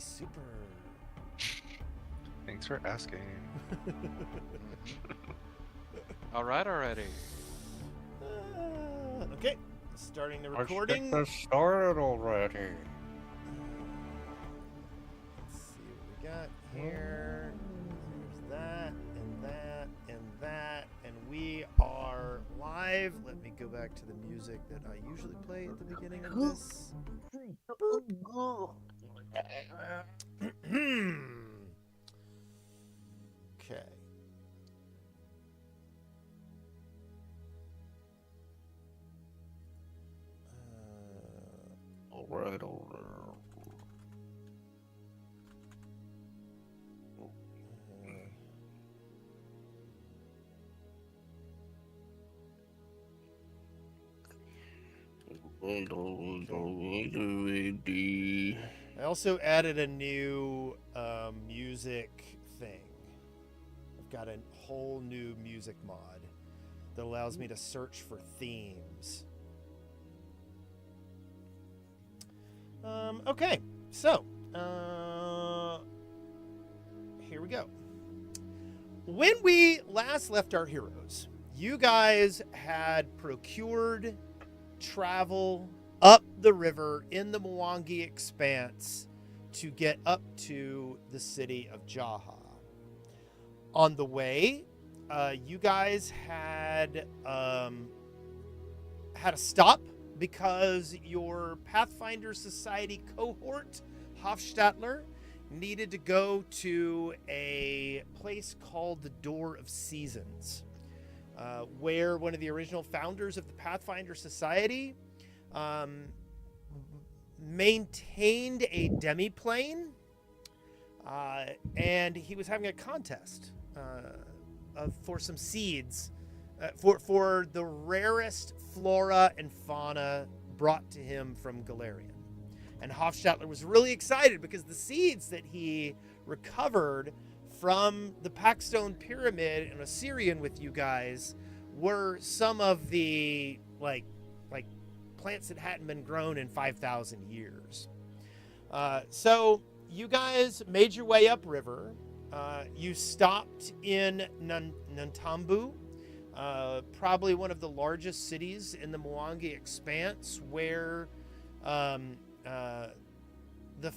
super. Thanks for asking. All right, already. Okay, starting the Let's get recording. this started already. Let's see what we got here. There's that, and that, and that, and we are live. Let me go back to the music that I usually play at the beginning of this. Okay. All right, all right. I also added a new music thing. I've got a whole new music mod that allows me to search for themes. Okay, so here we go. When we last left our heroes, you guys had procured travel up the river in the Mwangi Expanse to get up to the city of Jaha. On the way, you guys had a stop because your Pathfinder Society cohort, Hofstadler, needed to go to a place called the Door of Seasons, where one of the original founders of the Pathfinder Society maintained a demiplane, and he was having a contest for some seeds for the rarest flora and fauna brought to him from Galarian. And Hofstadler was really excited because the seeds that he recovered from the Packstone Pyramid and Assyrian with you guys were some of the like plants that hadn't been grown in 5,000 years. So you guys made your way upriver. You stopped in Nantambu, probably one of the largest cities in the Mwangi Expanse, where the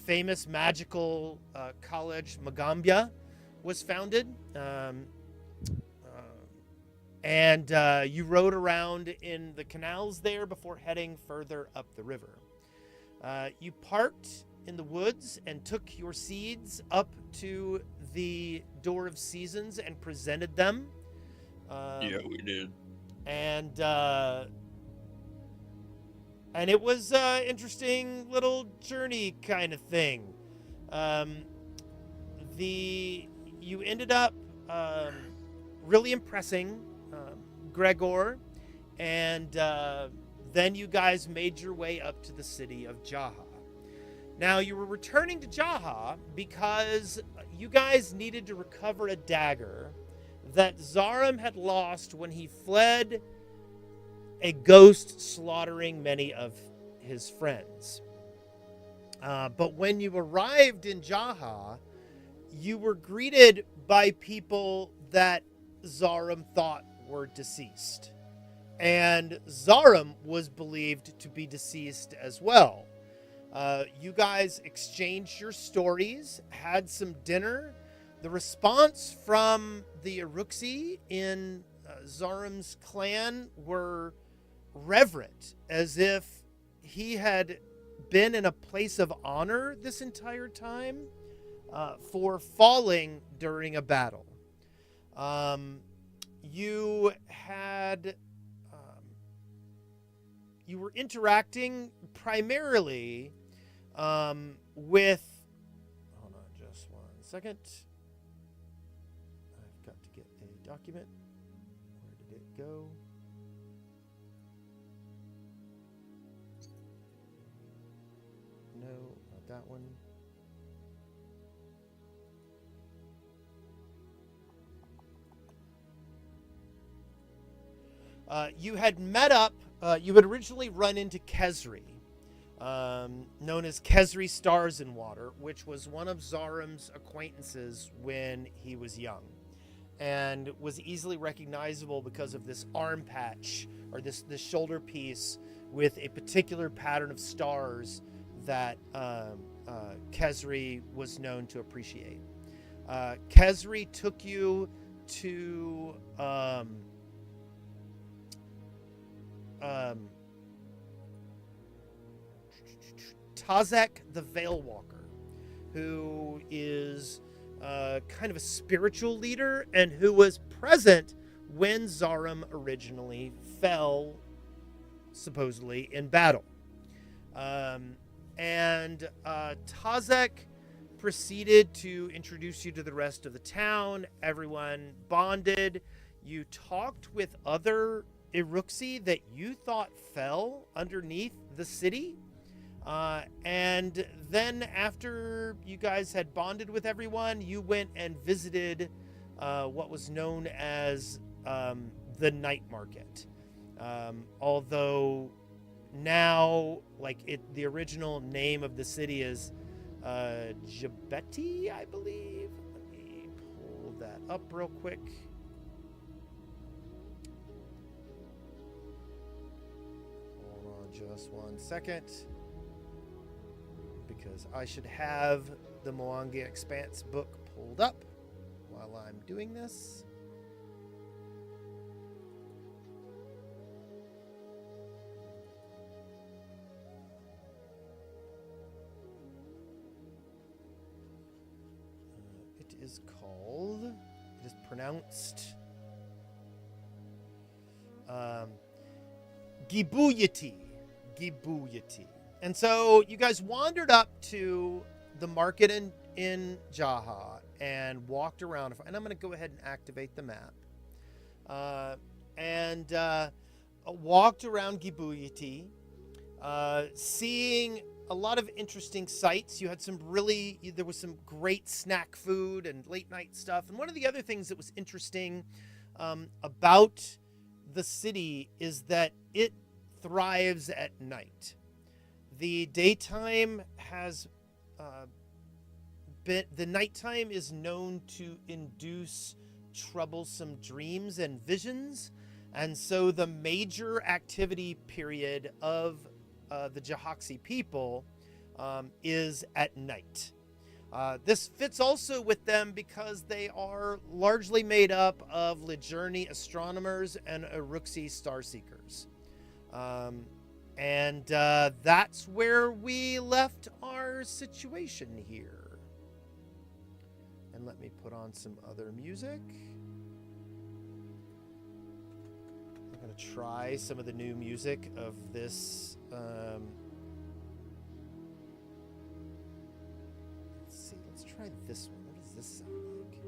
famous magical college Magambia was founded. And you rode around in the canals there before heading further up the river. You parked in the woods and took your seeds up to the Door of Seasons and presented them. Yeah, we did. And it was an interesting little journey kind of thing. You ended up really impressing Gregor, and then you guys made your way up to the city of Jaha. Now, you were returning to Jaha because you guys needed to recover a dagger that Zarim had lost when he fled a ghost slaughtering many of his friends. But when you arrived in Jaha, you were greeted by people that Zarim thought were deceased. And Zarim was believed to be deceased as well. You guys exchanged your stories, had some dinner. The response from the Aruxi in Zarim's clan were reverent, as if he had been in a place of honor this entire time for falling during a battle. You were interacting primarily with, hold on just 1 second. I've got to get a document. Where did it go? No, not that one. You had met up, you had originally run into Kesri. known as Kesri Stars in Water, which was one of Zaram's acquaintances when he was young, and was easily recognizable because of this arm patch or this shoulder piece with a particular pattern of stars that Kesri was known to appreciate. Kesri took you to Tazek the Veil Walker, who is kind of a spiritual leader and who was present when Zaram originally fell, supposedly, in battle. And Tazek proceeded to introduce you to the rest of the town. Everyone bonded. You talked with other Iruxi that you thought fell underneath the city. And then after you guys had bonded with everyone, you went and visited what was known as the night market. Although now, the original name of the city is Jabeti, I believe. Let me pull that up real quick. Hold on just one second, because I should have the Mwangi Expanse book pulled up while I'm doing this. It is pronounced Gibuyati. And so you guys wandered up to the market in Jaha and walked around. And I'm going to go ahead and activate the map. Walked around Gibuyati, seeing a lot of interesting sights. You had there was some great snack food and late night stuff. And one of the other things that was interesting about the city is that it thrives at night. The daytime has the nighttime is known to induce troublesome dreams and visions. And so the major activity period of the Jahaxi people is at night. This fits also with them because they are largely made up of Lijourni astronomers and Iruxi starseekers. And that's where we left our situation here. And let me put on some other music. I'm going to try some of the new music of this. Let's see. Let's try this one. What does this sound like?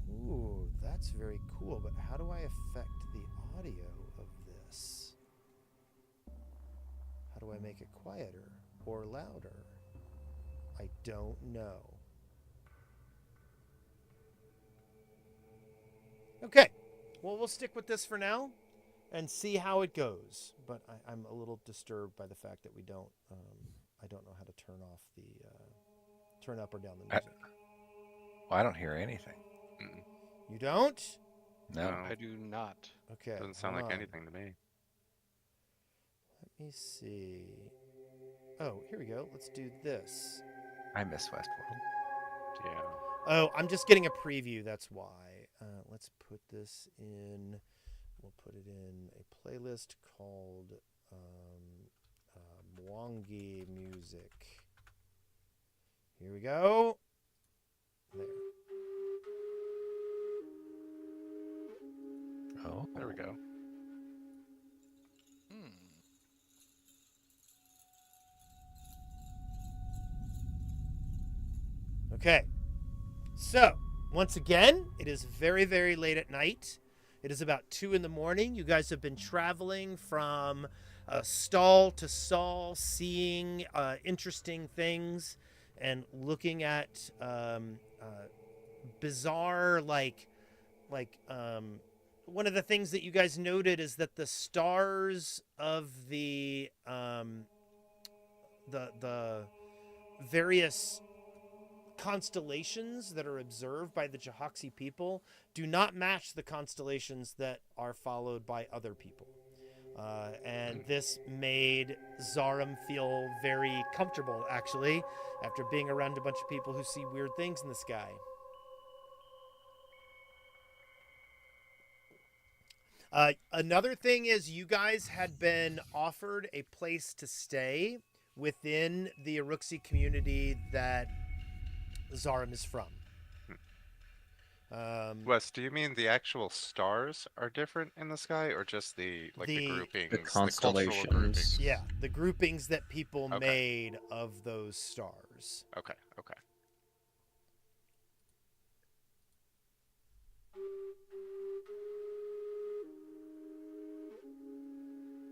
Ooh, that's very cool. But how do I affect the audio of this? How do I make it quieter or louder? I don't know. Okay, well, we'll stick with this for now and see how it goes. But I'm a little disturbed by the fact that we don't. I don't know how to turn off the turn up or down the music. I don't hear anything. You don't? No. I do not. Okay. Doesn't sound hold like on. anything to me. Let me see. Oh, here we go. Let's do this. I miss Westworld. Yeah. Oh, I'm just getting a preview. That's why. Let's put this in. We'll put it in a playlist called Mwangi Music. Here we go. There. Oh, There we go. Okay. So, once again, it is very, very late at night. It is about 2 a.m. You guys have been traveling from stall to stall, seeing interesting things. and looking at bizarre one of the things that you guys noted is that the stars of the various constellations that are observed by the Jahaxi people do not match the constellations that are followed by other people. And this made Zarum feel very comfortable, actually, after being around a bunch of people who see weird things in the sky. Another thing is you guys had been offered a place to stay within the Uruxi community that Zarum is from. Wes, do you mean the actual stars are different in the sky, or just the groupings, The cultural constellations. groupings? Yeah, the groupings that people Okay. made of those stars. Okay.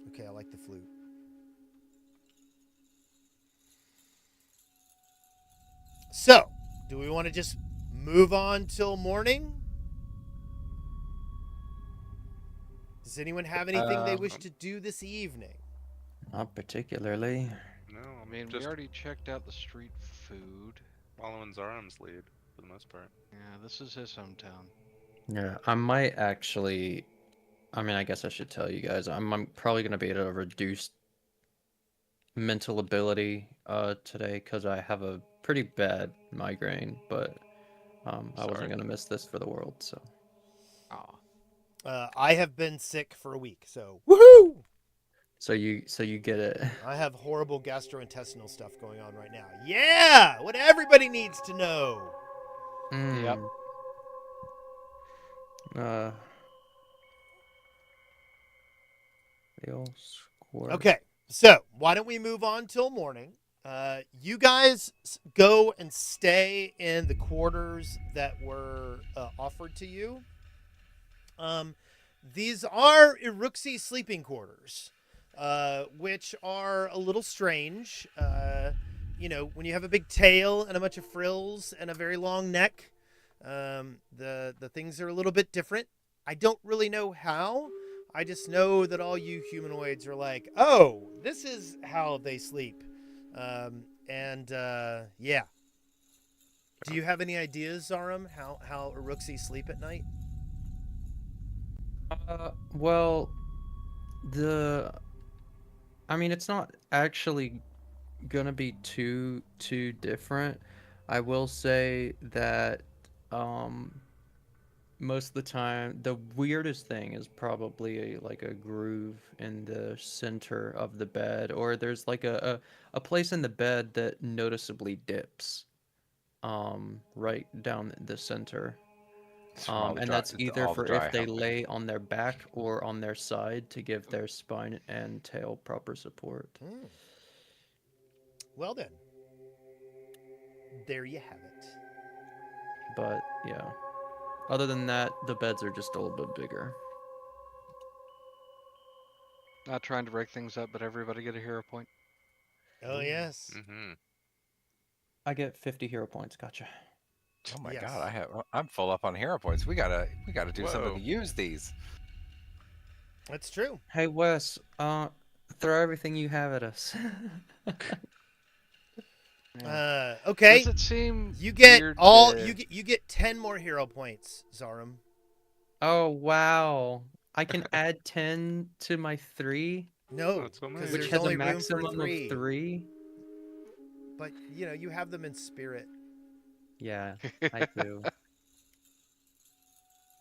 Okay, I like the flute. So, do we want to just move on till morning? Does anyone have anything they wish to do this evening? Not particularly. No, I mean, just we already checked out the street food. following Zarum's lead for the most part. Yeah, this is his hometown. Yeah, I might actually. I mean, I guess I should tell you guys. I'm probably gonna be at a reduced mental ability today because I have a pretty bad migraine, but I Sorry. wasn't gonna miss this for the world. So Aw. I have been sick for a week, so woohoo! so you get it. I have horrible gastrointestinal stuff going on right now. Yeah, what everybody needs to know. Yep. Uh. The old score. Okay, so why don't we move on till morning? You guys go and stay in the quarters that were offered to you. These are Uruxi sleeping quarters, which are a little strange. You know, when you have a big tail and a bunch of frills and a very long neck, the things are a little bit different. I don't really know how. I just know that all you humanoids are like, oh, this is how they sleep. Yeah. Do you have any ideas, Zarum, how Uruxi sleep at night? Well, I mean, it's not actually gonna be too different. I will say that, most of the time, the weirdest thing is probably like a groove in the center of the bed, or there's like a place in the bed that noticeably dips, right down the center. It's from all the And dry- that's it's either all the for dry if they humping. lay on their back or on their side to give their spine and tail proper support. Well then, there you have it. But yeah, other than that, the beds are just a little bit bigger. Not trying to break things up, but everybody get a hero point. Oh yes. Mm-hmm. I get 50 hero points. Gotcha. Oh my Yes. god, I'm full up on hero points. We gotta do something Whoa. to use these. That's true. Hey Wes, throw everything you have at us. Okay. Does it seem You get weird all that- you get 10 more hero points, Zarum. Oh wow! I can add 10 to my 3, No, That's what because mine which there's has a only room for maximum three. of 3. But you know, you have them in spirit. Yeah, I do.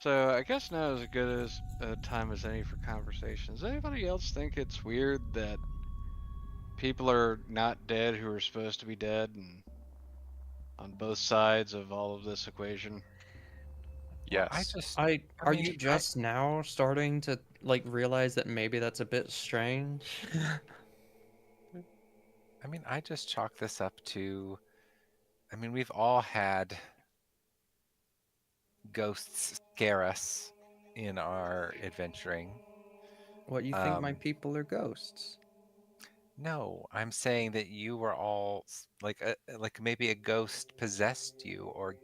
So I guess now is as good as a time as any for conversations. Does anybody else think it's weird that people are not dead who are supposed to be dead, and on both sides of all of this equation? Yes. Are mean, you just now starting to like realize that maybe that's a bit strange? I mean, I just chalk this up to. I mean, we've all had ghosts scare us in our adventuring. What, you think my Um, people are ghosts? No, I'm saying that you were all like maybe a ghost possessed you or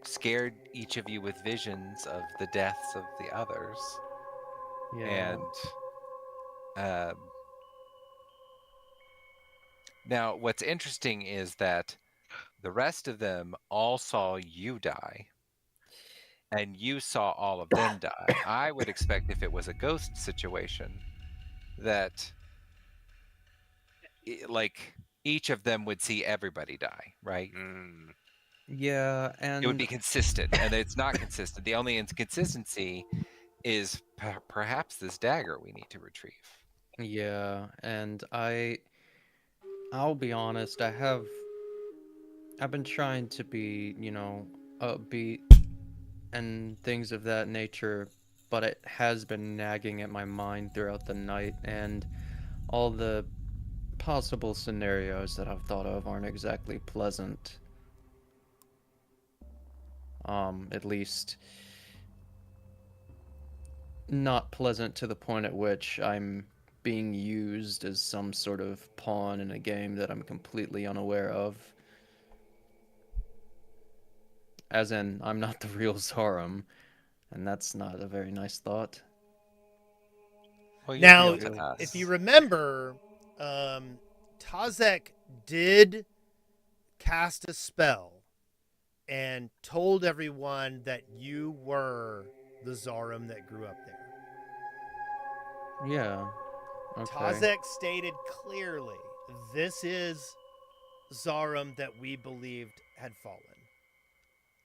scared each of you with visions of the deaths of the others. Yeah. And um, now what's interesting is that the rest of them all saw you die, and you saw all of them die. I would expect if it was a ghost situation that like each of them would see everybody die, right? Mm. Yeah, It would and be consistent, and it's not consistent. The only inconsistency is perhaps this dagger we need to retrieve. yeah, and I'll be honest, I've been trying to be, upbeat and things of that nature, but it has been nagging at my mind throughout the night, and all the possible scenarios that I've thought of aren't exactly pleasant. At least not pleasant to the point at which I'm being used as some sort of pawn in a game that I'm completely unaware of. As in, I'm not the real Zarum, and that's not a very nice thought. Well, you're Now, real to us. if you remember, Tazek did cast a spell and told everyone that you were the Zarum that grew up there. Yeah. Okay. Tazek stated clearly, this is Zarum that we believed had fallen.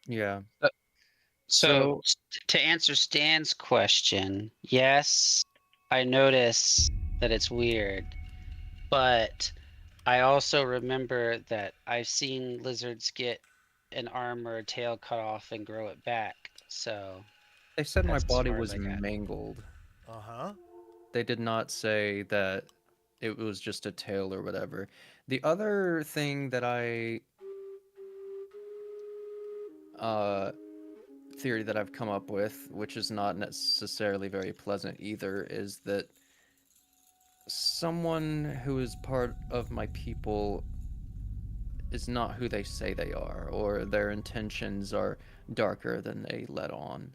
Yeah. So to answer Stan's question, yes, I notice that it's weird, but I also remember that I've seen lizards get an arm or a tail cut off and grow it back. So They said my that's as body far as was I got. mangled. Uh-huh. They did not say that it was just a tail or whatever. The other thing that theory that I've come up with, which is not necessarily very pleasant either, is that someone who is part of my people is not who they say they are, or their intentions are darker than they let on.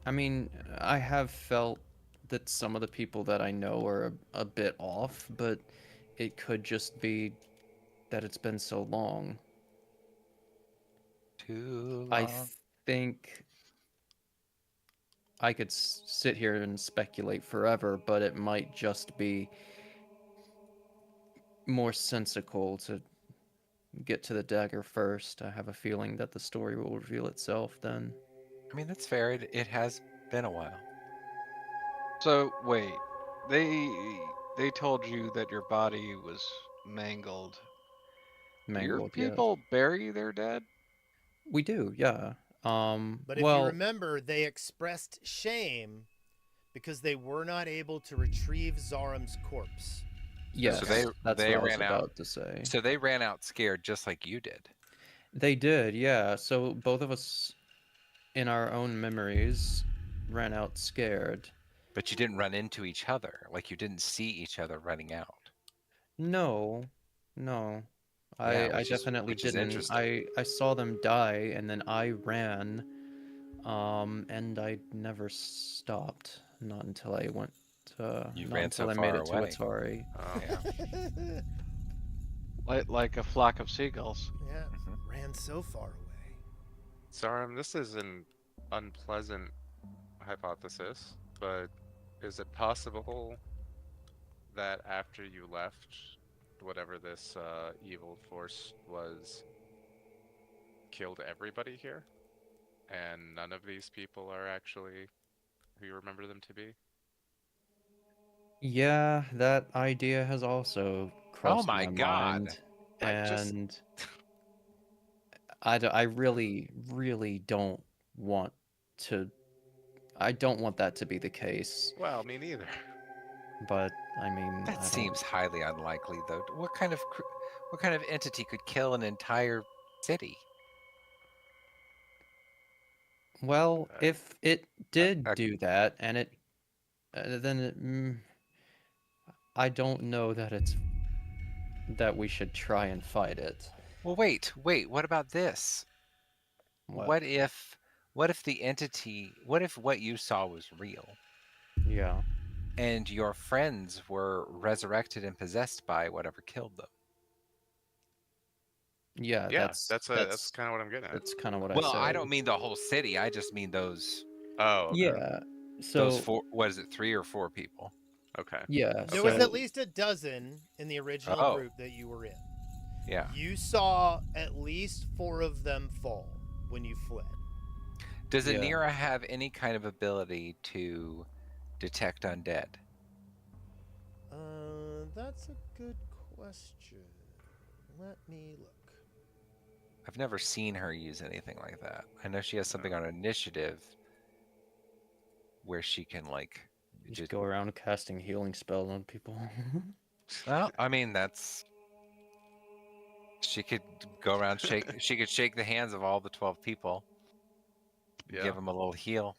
I mean, I have felt that some of the people that I know are a bit off, but it could just be that it's been so long. Too long. I think I could sit here and speculate forever, but it might just be more sensical to get to the dagger first. I have a feeling that the story will reveal itself then. I mean, that's fair. It has been a while. So wait, they told you that your body was mangled. Do your Mangled, yes. people bury their dead? We do, yeah. But if you remember, they expressed shame because they were not able to retrieve Zarum's corpse. yes, So that's they what I was ran out. about to say. So they ran out scared just like you did. They did, yeah. So both of us, in our own memories, ran out scared. But you didn't run into each other. Like you didn't see each other running out. No. Yeah, I definitely which is didn't. interesting. I saw them die, and then I ran, and I never stopped. Not until I went. You not ran until so I made far it to away. Atari. Oh, Yeah. Like a flock of seagulls. Yeah, Mhm. ran so far away. Zarum, this is an unpleasant hypothesis, but is it possible that after you left, whatever this evil force was killed everybody here? And none of these people are actually who you remember them to be? Yeah, that idea has also crossed my God. mind, I just- and I really, really don't want to. I don't want that to be the case, Well, me neither. but I mean, That seems highly unlikely, though. What kind of entity could kill an entire city? Well, if it did Uh, do that, and it then I don't know that we should try and fight it. Well, wait. What about this? What if what if what you saw was real Yeah. and your friends were resurrected and possessed by whatever killed them? Yeah, Yeah, that's that's kind of what I'm getting at. that's kind of what Well, I said. I don't mean the whole city. I just mean those Oh, okay. Yeah. So four. What is it? 3 or 4 people? Okay. yeah. There so, was at least a dozen in the original Oh. group that you were in. Yeah. You saw at least 4 of them fall when you fled. Does Yeah. Anira have any kind of ability to detect undead? That's a good question. Let me look. I've never seen her use anything like that. I know she has something on initiative where she can like just go around casting healing spells on people. Well, I mean that's she could go around she could shake the hands of all the 12 people. Yeah. Give them a little heal.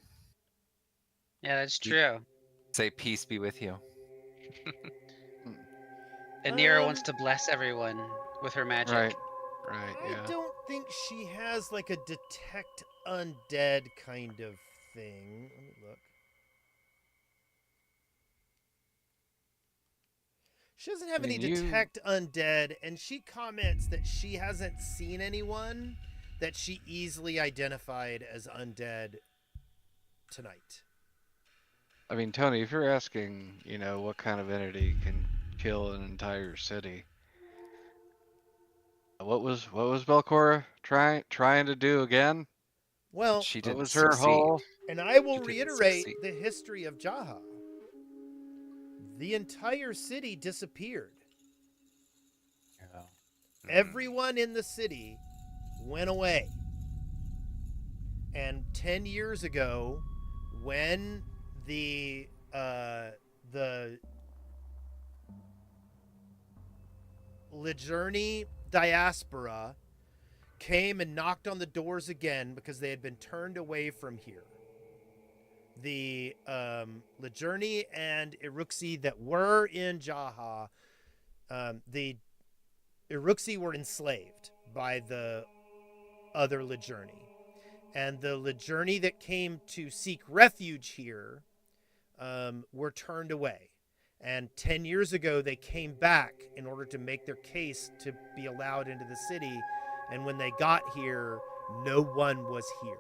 Yeah, that's Ye- true. Say peace be with you. Anira wants to bless everyone with her magic. Right. Right. I Yeah. don't think she has like a detect undead kind of thing. Let me look. She doesn't have I any mean, you- detect undead, and she comments that she hasn't seen anyone that she easily identified as undead tonight. I mean, Tony, if you're asking, what kind of entity can kill an entire city, what was Belcora trying to do again? Well, She What didn't was her succeed. whole? and I will She didn't reiterate succeed. the history of Jaha. The entire city disappeared. Yeah. Everyone in the city went away. And 10 years ago, when the Lijourni diaspora came and knocked on the doors again because they had been turned away from here, the Lijourni and Iruxi that were in Jaha, the Iruxi were enslaved by the other Lijourni. And the Lijourni that came to seek refuge here were turned away. And 10 years ago, they came back in order to make their case to be allowed into the city. And when they got here, no one was here.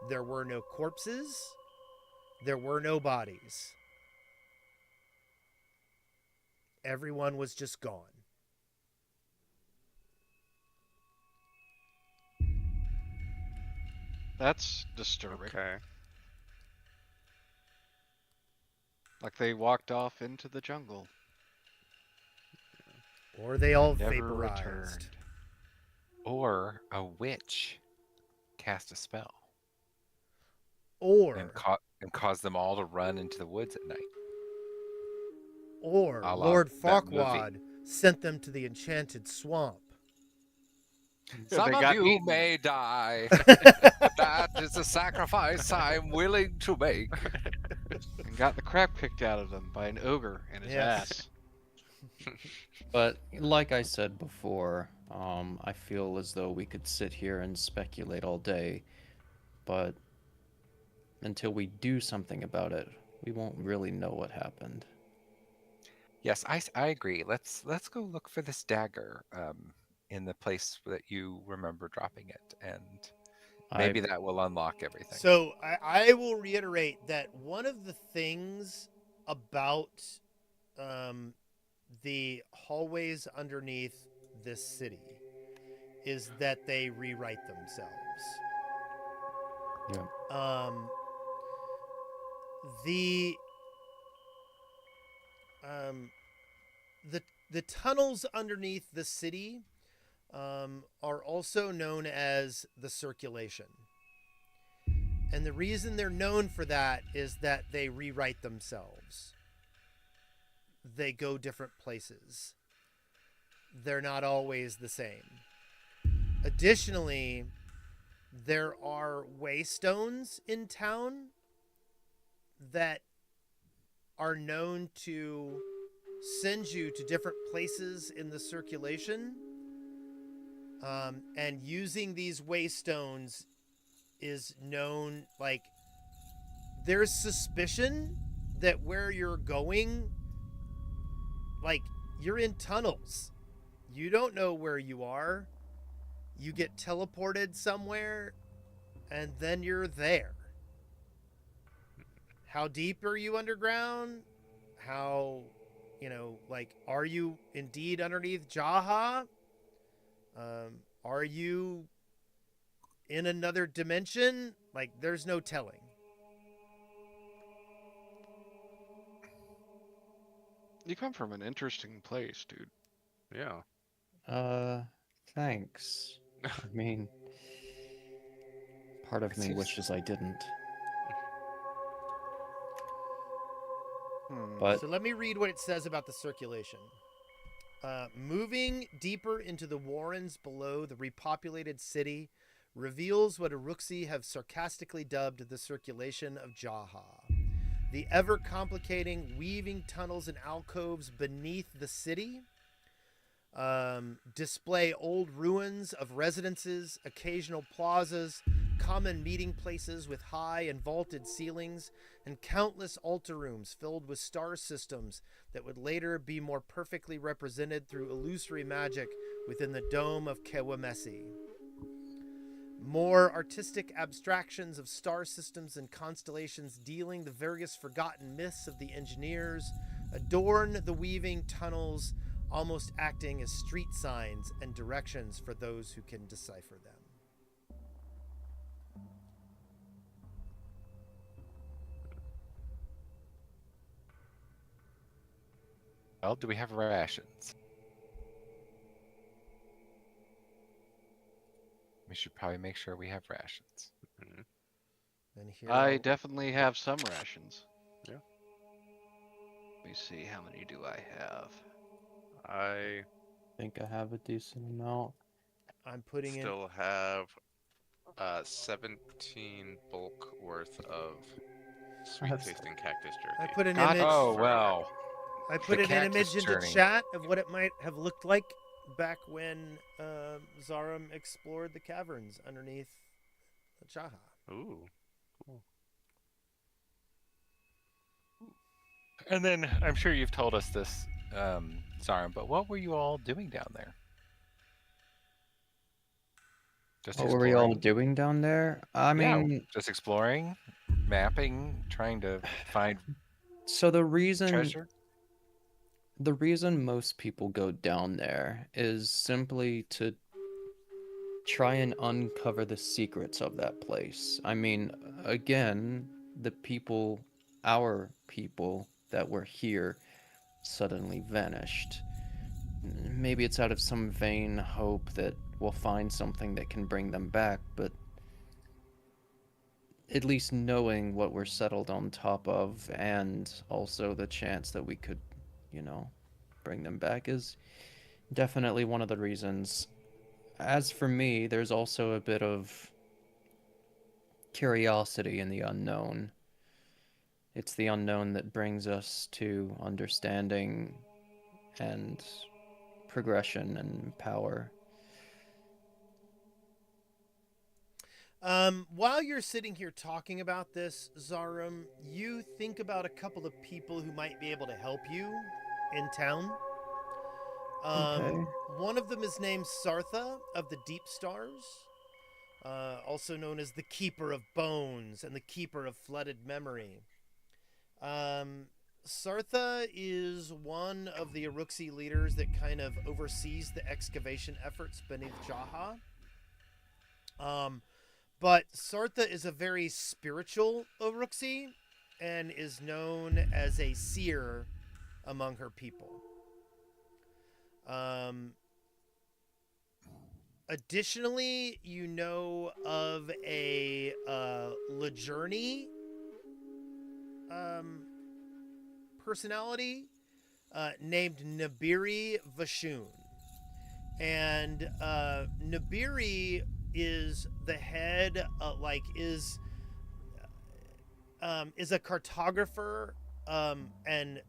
There were no corpses. There were no bodies. Everyone was just gone. That's disturbing. Okay. Like they walked off into the jungle. Or they all Never vaporized. returned. Or a witch cast a spell Or, and cause them all to run into the woods at night. or A la Lord that movie. Farquaad sent them to the enchanted swamp. Some they of got you eaten. may die. That is a sacrifice I'm willing to make. And got the crap kicked out of them by an ogre and his Yes. ass. But like I said before, I feel as though we could sit here and speculate all day, but until we do something about it, we won't really know what happened. Yes, I agree. Let's go look for this dagger in the place that you remember dropping it, and maybe that will unlock everything. So I will reiterate that one of the things about the hallways underneath this city is that they rewrite themselves. Yeah. The tunnels underneath the city are also known as the circulation. And the reason they're known for that is that they rewrite themselves. They go different places. They're not always the same. Additionally, there are waystones in town that are known to send you to different places in the circulation. And using these waystones is known, like, there's suspicion that where you're going, like, you're in tunnels. You don't know where you are. You get teleported somewhere, and then you're there. How deep are you underground? How, like, are you indeed underneath Jaha? Are you in another dimension? Like, there's no telling. You come from an interesting place, dude. Yeah. Thanks. I mean, part of me wishes I didn't. But So let me read what it says about the circulation. Moving deeper into the warrens below the repopulated city reveals what Uruxi have sarcastically dubbed the circulation of Jaha. The ever-complicating, weaving tunnels and alcoves beneath the city display old ruins of residences, occasional plazas, common meeting places with high and vaulted ceilings, and countless altar rooms filled with star systems that would later be more perfectly represented through illusory magic within the dome of Kewamesi. More artistic abstractions of star systems and constellations dealing the various forgotten myths of the engineers adorn the weaving tunnels, almost acting as street signs and directions for those who can decipher them. Well, do we have rations? We should probably make sure we have rations. And here I definitely have some rations. Yeah. Let me see, how many do I have? I think I have a decent amount. I'm putting in. still have 17 bulk worth of sweet That's- tasting cactus jerky. I put an God, image. Oh, well. I put the an image cactus into journey. chat of what it might have looked like back when Zarum explored the caverns underneath Jaha. Ooh. And then I'm sure you've told us this, Zarum, but what were you all doing down there? Just What were we all exploring? doing down there? I Yeah, mean, just exploring, mapping, trying to find so the reason treasure? most people go down there is simply to try and uncover the secrets of that place. I mean, again, our people that were here suddenly vanished. Maybe it's out of some vain hope that we'll find something that can bring them back, but at least knowing what we're settled on top of, and also the chance that we could, bring them back, is definitely one of the reasons. As for me, there's also a bit of curiosity in the unknown. It's the unknown that brings us to understanding and progression and power. While you're sitting here talking about this, Zarum, you think about a couple of people who might be able to help you in town. Okay. One of them is named Sartha of the Deep Stars, also known as the Keeper of Bones and the Keeper of Flooded Memory. Sartha is one of the Uruxi leaders that kind of oversees the excavation efforts beneath Jaha. But Sartha is a very spiritual Uruxi and is known as a seer among her people. Additionally, you know of a Lejourny personality named Nabiri Vashun. And Nabiri is the head, is a cartographer an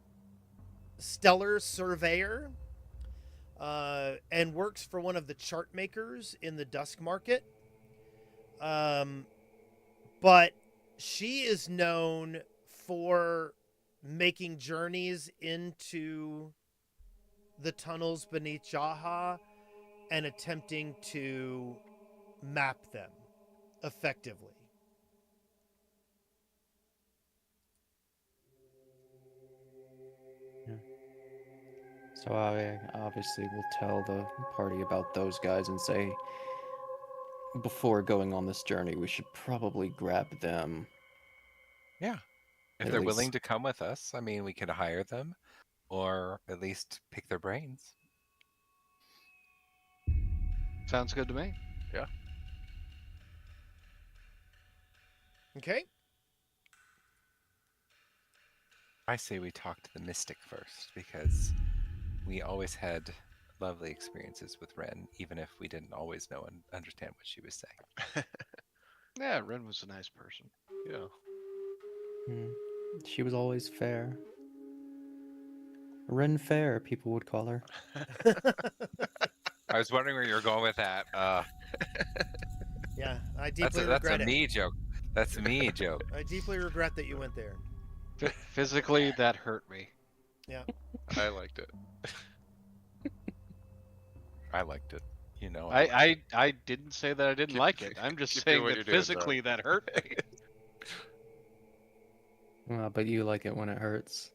stellar surveyor and works for one of the chart makers in the Dusk Market. But she is known for making journeys into the tunnels beneath Jaha and attempting to map them effectively. So I obviously will tell the party about those guys and say, before going on this journey, we should probably grab them. Yeah. If At they're willing least- to come with us, I mean, we could hire them or at least pick their brains. Sounds good to me. Okay? I say we talk to the Mystic first because we always had lovely experiences with Ren, even if we didn't always know and understand what she was saying. Yeah, Ren was a nice person. Yeah. Hmm. She was always fair. Ren Fair, people would call her. I was wondering where you're going with that. Yeah, I That's deeply a regret it. me joke. That's a me joke. I deeply regret that you went there. Physically, that hurt me. I liked it. I liked it. You know. I didn't say that I didn't Keep- like it. I'm just keep doing saying what that you're doing, physically that hurt me. Well, but you like it when it hurts.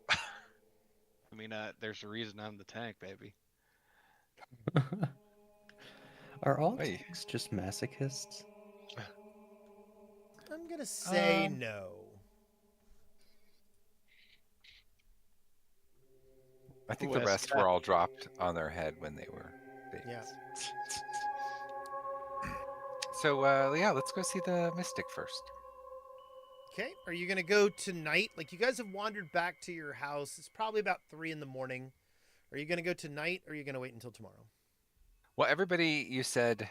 I mean, there's a reason I'm the tank, baby. Are all Hey. tanks just masochists? I'm gonna say Um, no. I think Who the asked rest that? were all dropped on their head when they were babies. Yeah. So yeah, let's go see the Mystic first. Okay, are you gonna go tonight? Like, you guys have wandered back to your house. It's probably about 3 in the morning. Are you gonna go tonight, or are you gonna wait until tomorrow? Well, everybody, you said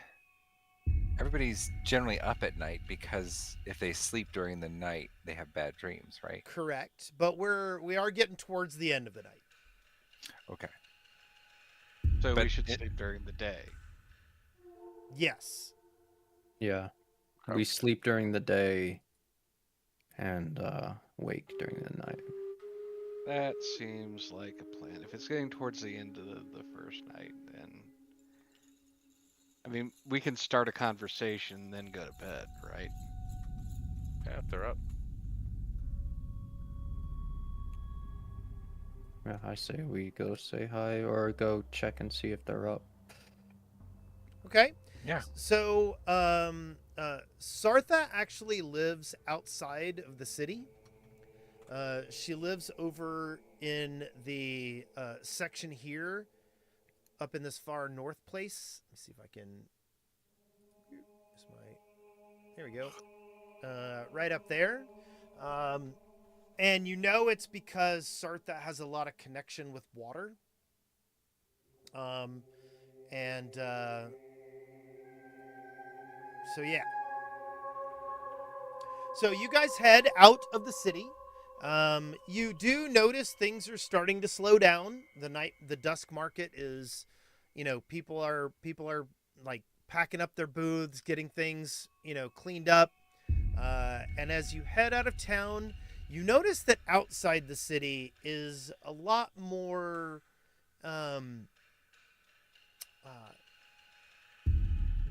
everybody's generally up at night because if they sleep during the night, they have bad dreams, right? Correct, but we are getting towards the end of the night. Okay. So we But should it- sleep during the day. Yes. Yeah. Oh. We sleep during the day and wake during the night. That seems like a plan. If it's getting towards the end of the first night, then I mean, we can start a conversation, then go to bed, right? Yeah, if they're up. Yeah, I say we go say hi or go check and see if they're up. Okay. Yeah. So, Sartha actually lives outside of the city. She lives over in the section here, up in this far north place. Let me see if I can. There we go. Right up there. And you know it's because Sartha has a lot of connection with water. And so yeah. So you guys head out of the city. You do notice things are starting to slow down. The Dusk Market is, people are like packing up their booths, getting things, cleaned up. And as you head out of town, you notice that outside the city is a lot more.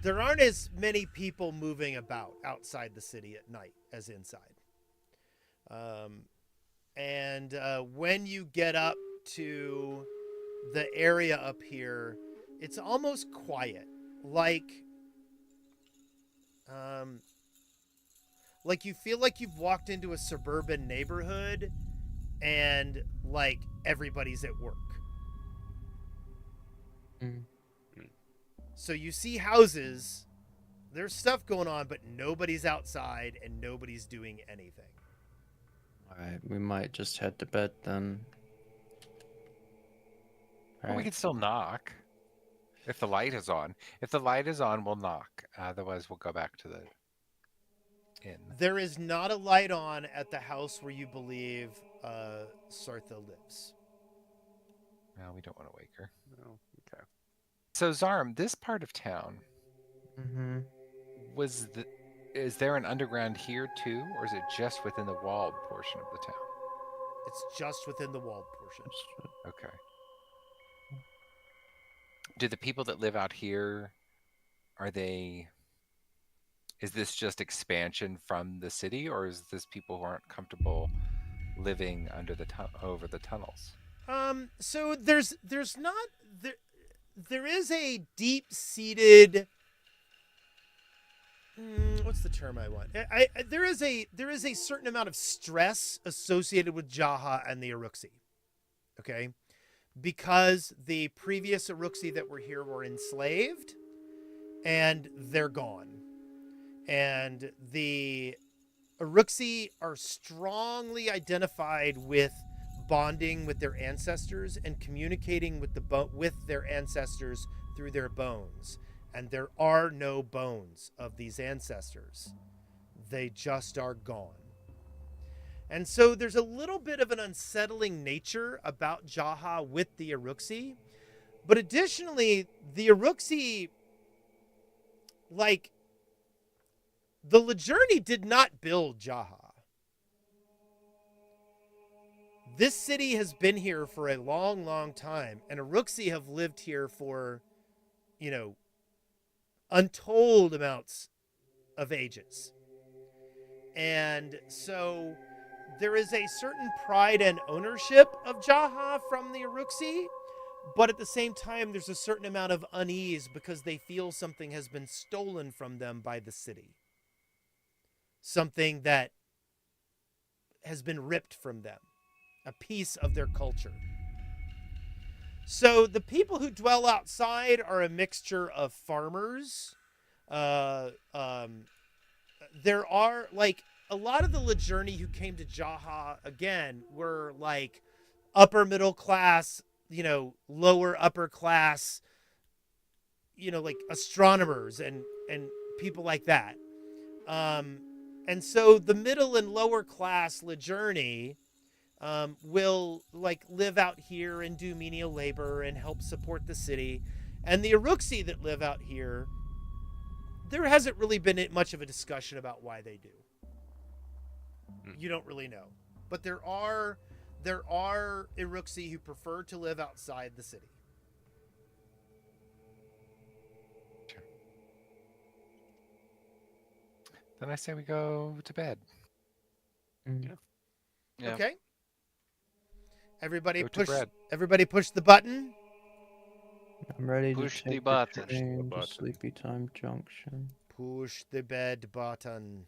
There aren't as many people moving about outside the city at night as inside. And when you get up to the area up here, it's almost quiet. Like you feel like you've walked into a suburban neighborhood and like everybody's at work. Mm. So you see houses, there's stuff going on, but nobody's outside and nobody's doing anything. Alright, we might just head to bed then. Well, we Alright. can still knock if the light is on. If the light is on, we'll knock. Otherwise, we'll go back to the in. There is not a light on at the house where you believe Sartha lives. Well, we don't want to wake her. No. Okay. So Zarm, this part of town, Mm-hmm. is there an underground here too, or is it just within the walled portion of the town? It's just within the walled portion. Okay. Do the people that live out here, is this just expansion from the city, or is this people who aren't comfortable living under over the tunnels? So there's not there is a deep-seated what's the term I want? There is a certain amount of stress associated with Jaha and the Aruxi. Okay? Because the previous Aruxi that were here were enslaved and they're gone. And the Aruxi are strongly identified with bonding with their ancestors and communicating with with their ancestors through their bones. And there are no bones of these ancestors. They just are gone. And so there's a little bit of an unsettling nature about Jaha with the Aruxi. But additionally, the Aruxi, like, the Lejourni did not build Jaha. This city has been here for a long, long time, and Aruxi have lived here for, untold amounts of ages. And so there is a certain pride and ownership of Jaha from the Aruxi, but at the same time, there's a certain amount of unease because they feel something has been stolen from them by the city. Something that has been ripped from them. A piece of their culture. So the people who dwell outside are a mixture of farmers. There are, like, a lot of the Lejourni who came to Jaha, again, were, like, upper middle class, lower upper class, like astronomers and people like that. And so the middle and lower class Lejourni will, like, live out here and do menial labor and help support the city. And the Aruxi that live out here, there hasn't really been much of a discussion about why they do. You don't really know. But there are Aruxi who prefer to live outside the city. Then I say we go to bed. Mm. Yeah. Okay? Everybody Go to push the button. I'm ready Push to the take button. the train to button. Sleepy Time Junction. Push the bed button.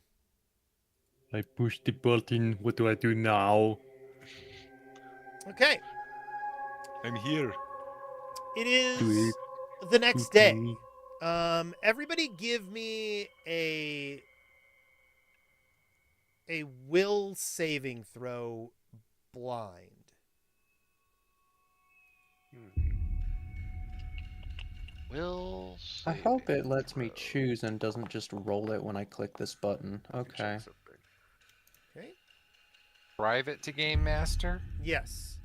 I push the button. What do I do now? Okay. I'm here. It is Tweet. the next day. Tweet. Everybody give me a will saving throw blind. Will I save hope it. it lets me choose and doesn't just roll it when I click this button. Okay. Okay? Private to Game Master? Yes.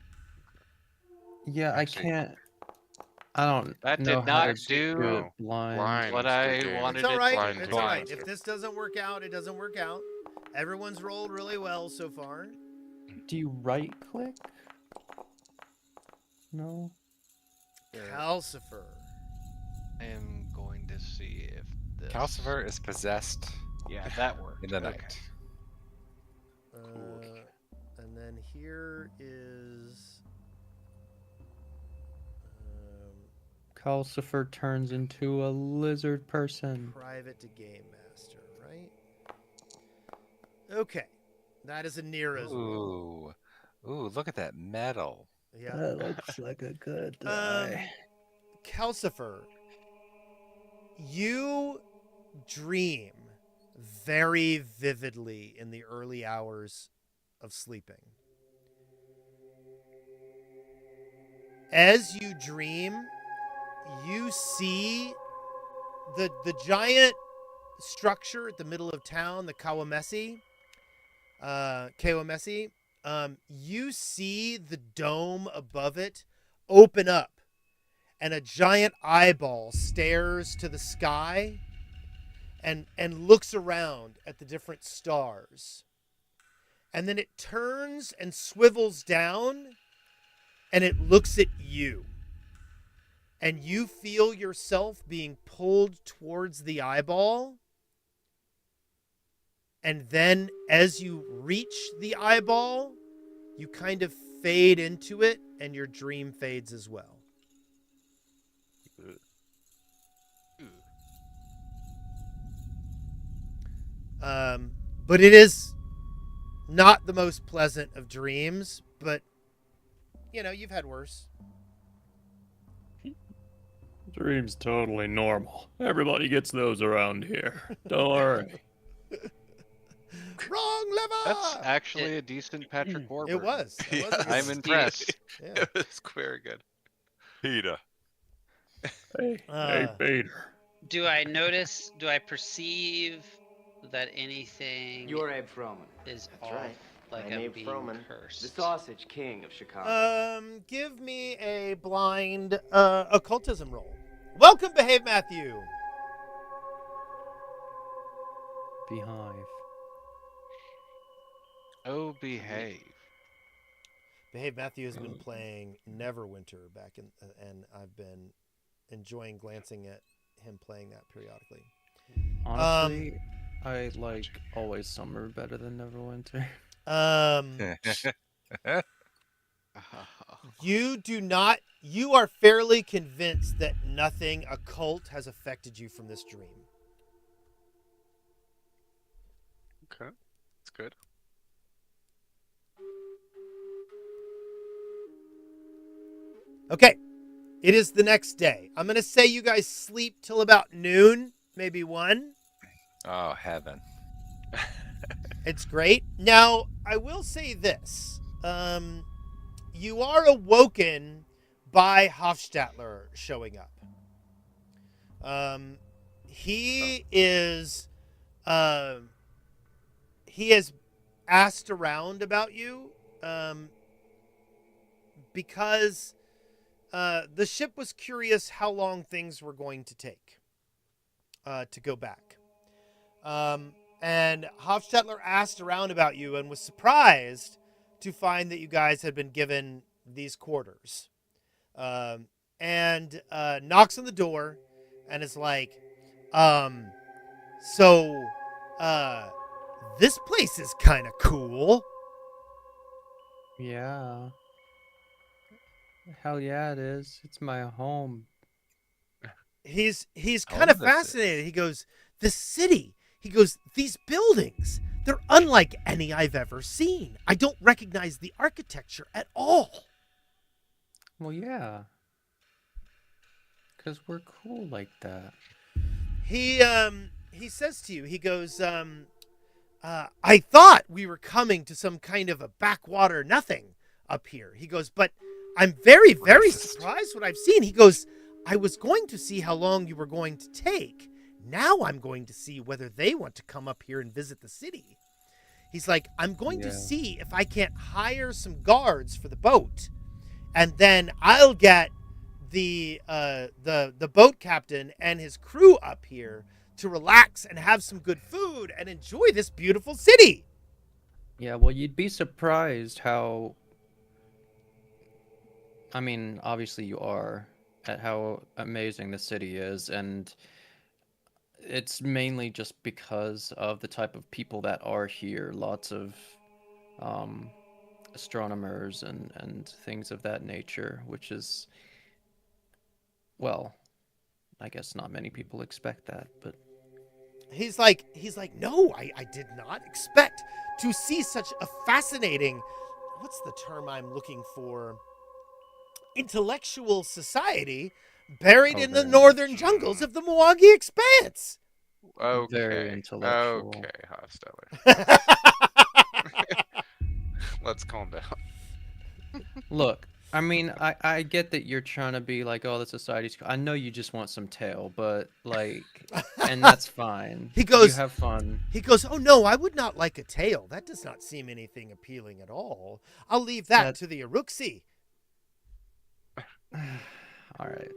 Yeah, Actually- I can't. I don't That know did how not to do it blind. blind. what the I game. wanted It's all it right. blind It's to all right. blind. If this doesn't work out, it doesn't work out. Everyone's rolled really well so far. Do you right click? No. Calcifer. I am going to see if this. Calcifer is possessed Yeah, that worked. in the Okay. night. And then here is Calcifer turns into a lizard person. private to game master, right? Okay. That is a Nira's roll. Ooh, look at that metal. Yeah. That looks like a good Calcifer, you dream very vividly in the early hours of sleeping. As you dream, you see the giant structure at the middle of town, the Kawamesi, you see the dome above it open up, and a giant eyeball stares to the sky and looks around at the different stars. And then it turns and swivels down, and it looks at you. And you feel yourself being pulled towards the eyeball. And then as you reach the eyeball, you kind of fade into it, and your dream fades as well. But it is not the most pleasant of dreams, but, you know, you've had worse. Dream's totally normal. Everybody gets those around here. Don't worry. Wrong lever! That's actually a decent Patrick Warburton. It was. It was a good I'm one. impressed. Yeah. It was very good. Peter. Hey, Uh. Vader. Do I perceive that anything You're Abe Froman. is That's off, right. like I'm I'm Abe being Froman, cursed? the Sausage King of Chicago. Give me a blind occultism roll. Welcome, Behave Matthew. Beehive. Oh, behave. Behave Matthew has been playing Neverwinter back in, and I've been enjoying glancing at him playing that periodically. Honestly, I like Always Summer better than Neverwinter. You are fairly convinced that nothing occult has affected you from this dream. Okay, that's good. Okay, it is the next day. I'm going to say you guys sleep till about noon, maybe 1. Oh, heaven. It's great. Now, I will say this. You are awoken by Hofstadter showing up. He has asked around about you because the ship was curious how long things were going to take to go back. And Hofstadter asked around about you and was surprised to find that you guys had been given these quarters. And knocks on the door and is like, this place is kind of cool. Yeah. Hell yeah, it is. It's my home. He's How kind of old is it? fascinated. He goes, the city. He goes, these buildings, they're unlike any I've ever seen. I don't recognize the architecture at all. Well, yeah. Because we're cool like that. He says to you, he goes, I thought we were coming to some kind of a backwater nothing up here. He goes, but I'm very, very surprised what I've seen. He goes, I was going to see how long you were going to take. Now I'm going to see whether they want to come up here and visit the city. He's like, I'm going to see if I can't hire some guards for the boat, and then I'll get the boat captain and his crew up here to relax and have some good food and enjoy this beautiful city. Yeah, well, you'd be surprised how... I mean, obviously you are, at how amazing the city is, and it's mainly just because of the type of people that are here. Lots of astronomers and things of that nature, which is, well, I guess not many people expect that, but He's like, no, I did not expect to see such a fascinating, what's the term I'm looking for? Intellectual society buried in the northern jungles of the Milwaukee Expanse. Okay. very intellectual. Okay, Hofstadter. Let's calm down. Look, I mean, I get that you're trying to be like, oh, the society's. I know you just want some tail, but like, and that's fine. He You goes, have fun. oh no, I would not like a tail. That does not seem anything appealing at all. I'll leave that That- to the Aruxi. All right.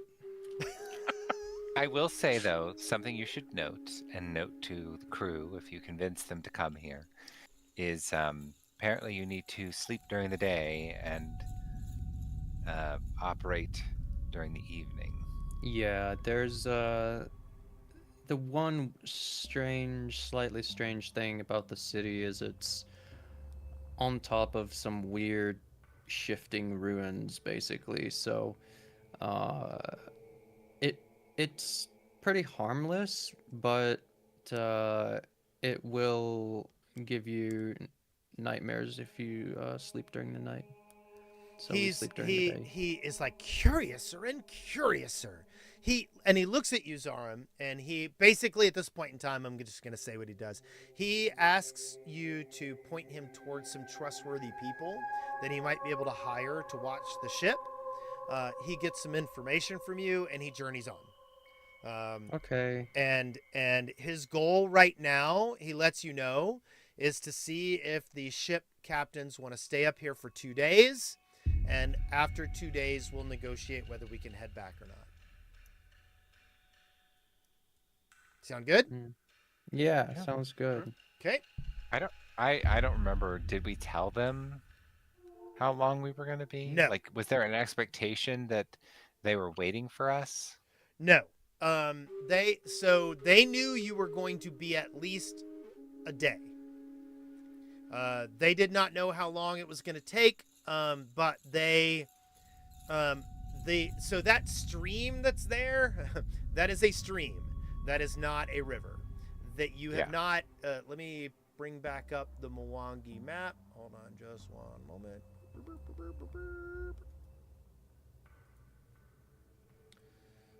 I will say though, something you should note and note to the crew if you convince them to come here is apparently you need to sleep during the day and operate during the evening. Yeah, there's the one slightly strange thing about the city is it's on top of some weird shifting ruins, basically. So, it's pretty harmless, but it will give you nightmares if you sleep during the night. So we sleep during the day. He is like curiouser and curiouser. He looks at you, Zarum, and he basically at this point in time, I'm just gonna say what he does. He asks you to point him towards some trustworthy people that he might be able to hire to watch the ship. He gets some information from you, and he journeys on. Okay. And his goal right now, he lets you know, is to see if the ship captains want to stay up here for 2 days, and after 2 days we'll negotiate whether we can head back or not. Sound good? Yeah, Yeah. sounds good. Okay. I don't remember. Did we tell them how long we were going to be? No. Like, was there an expectation that they were waiting for us? No. They knew you were going to be at least a day. They did not know how long it was going to take, but so that stream that's there, that is a stream. That is not a river. That you have not. Let me bring back up the Mwangi map. Hold on, just one moment.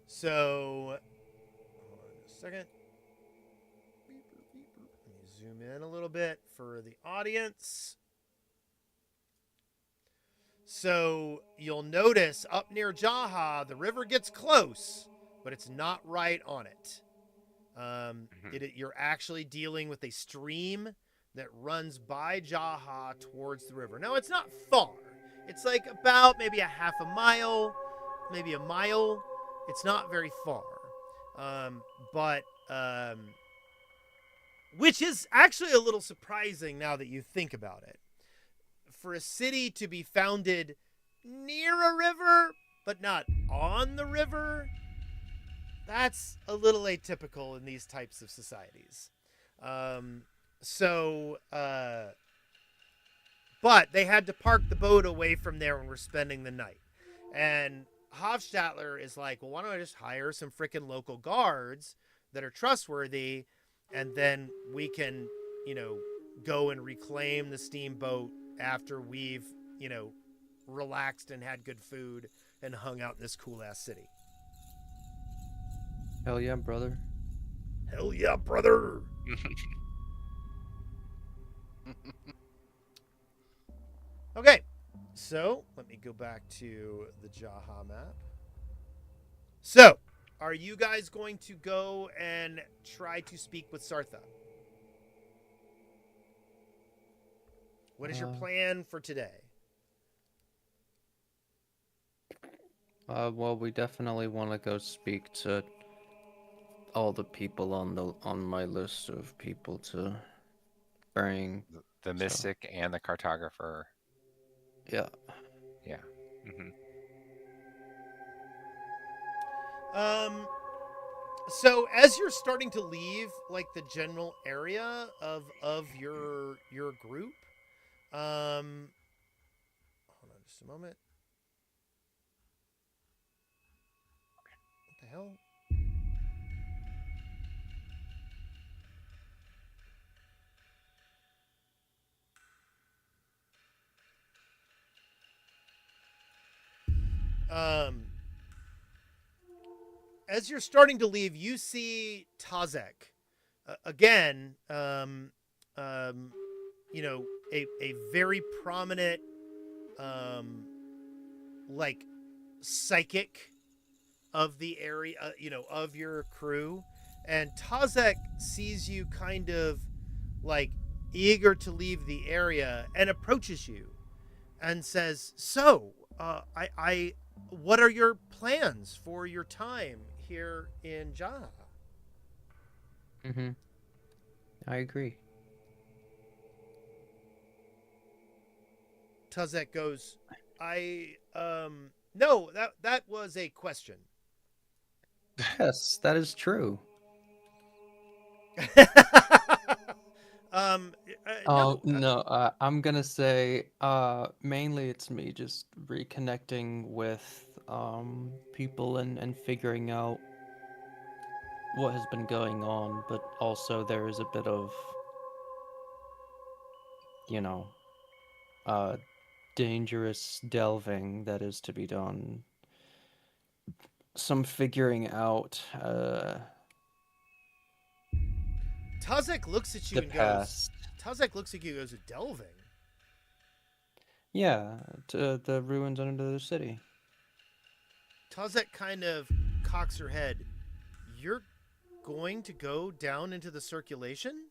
So, hold on a second. Let me zoom in a little bit for the audience. So, you'll notice up near Jaha, the river gets close, but it's not right on it. You're actually dealing with a stream that runs by Jaha towards the river. Now, it's not far. It's like about maybe a half a mile, maybe a mile. It's not very far. Which is actually a little surprising now that you think about it. For a city to be founded near a river, but not on the river, that's a little atypical in these types of societies. But they had to park the boat away from there when we're spending the night. And Hofstadter is like, well, why don't I just hire some freaking local guards that are trustworthy, and then we can, go and reclaim the steamboat after we've, relaxed and had good food and hung out in this cool-ass city. Hell yeah, brother. Hell yeah, brother! Okay, so let me go back to the Jaha map. So, are you guys going to go and try to speak with Sartha? What is your plan for today? Well, we definitely want to go speak to all the people on my list of people to bring. The mystic and the cartographer. Yeah. Yeah. So as you're starting to leave, like, the general area of your group, hold on just a moment. What the hell? As you're starting to leave, you see Tazek again. A very prominent like psychic of the area, of your crew, and Tazek sees you kind of like eager to leave the area and approaches you and says, "So, what are your plans for your time here in Jaha?" Mm-hmm. I agree. Tazek goes, no, that was a question. Yes, that is true. No, I'm gonna say mainly it's me just reconnecting with people and figuring out what has been going on, but also there is a bit of dangerous delving that is to be done. Some figuring out Tazek looks at you the and past. goes, Tazek looks at you and goes, "Delving?" Yeah, to the ruins under the city. Tazek kind of cocks her head. "You're going to go down into the circulation?"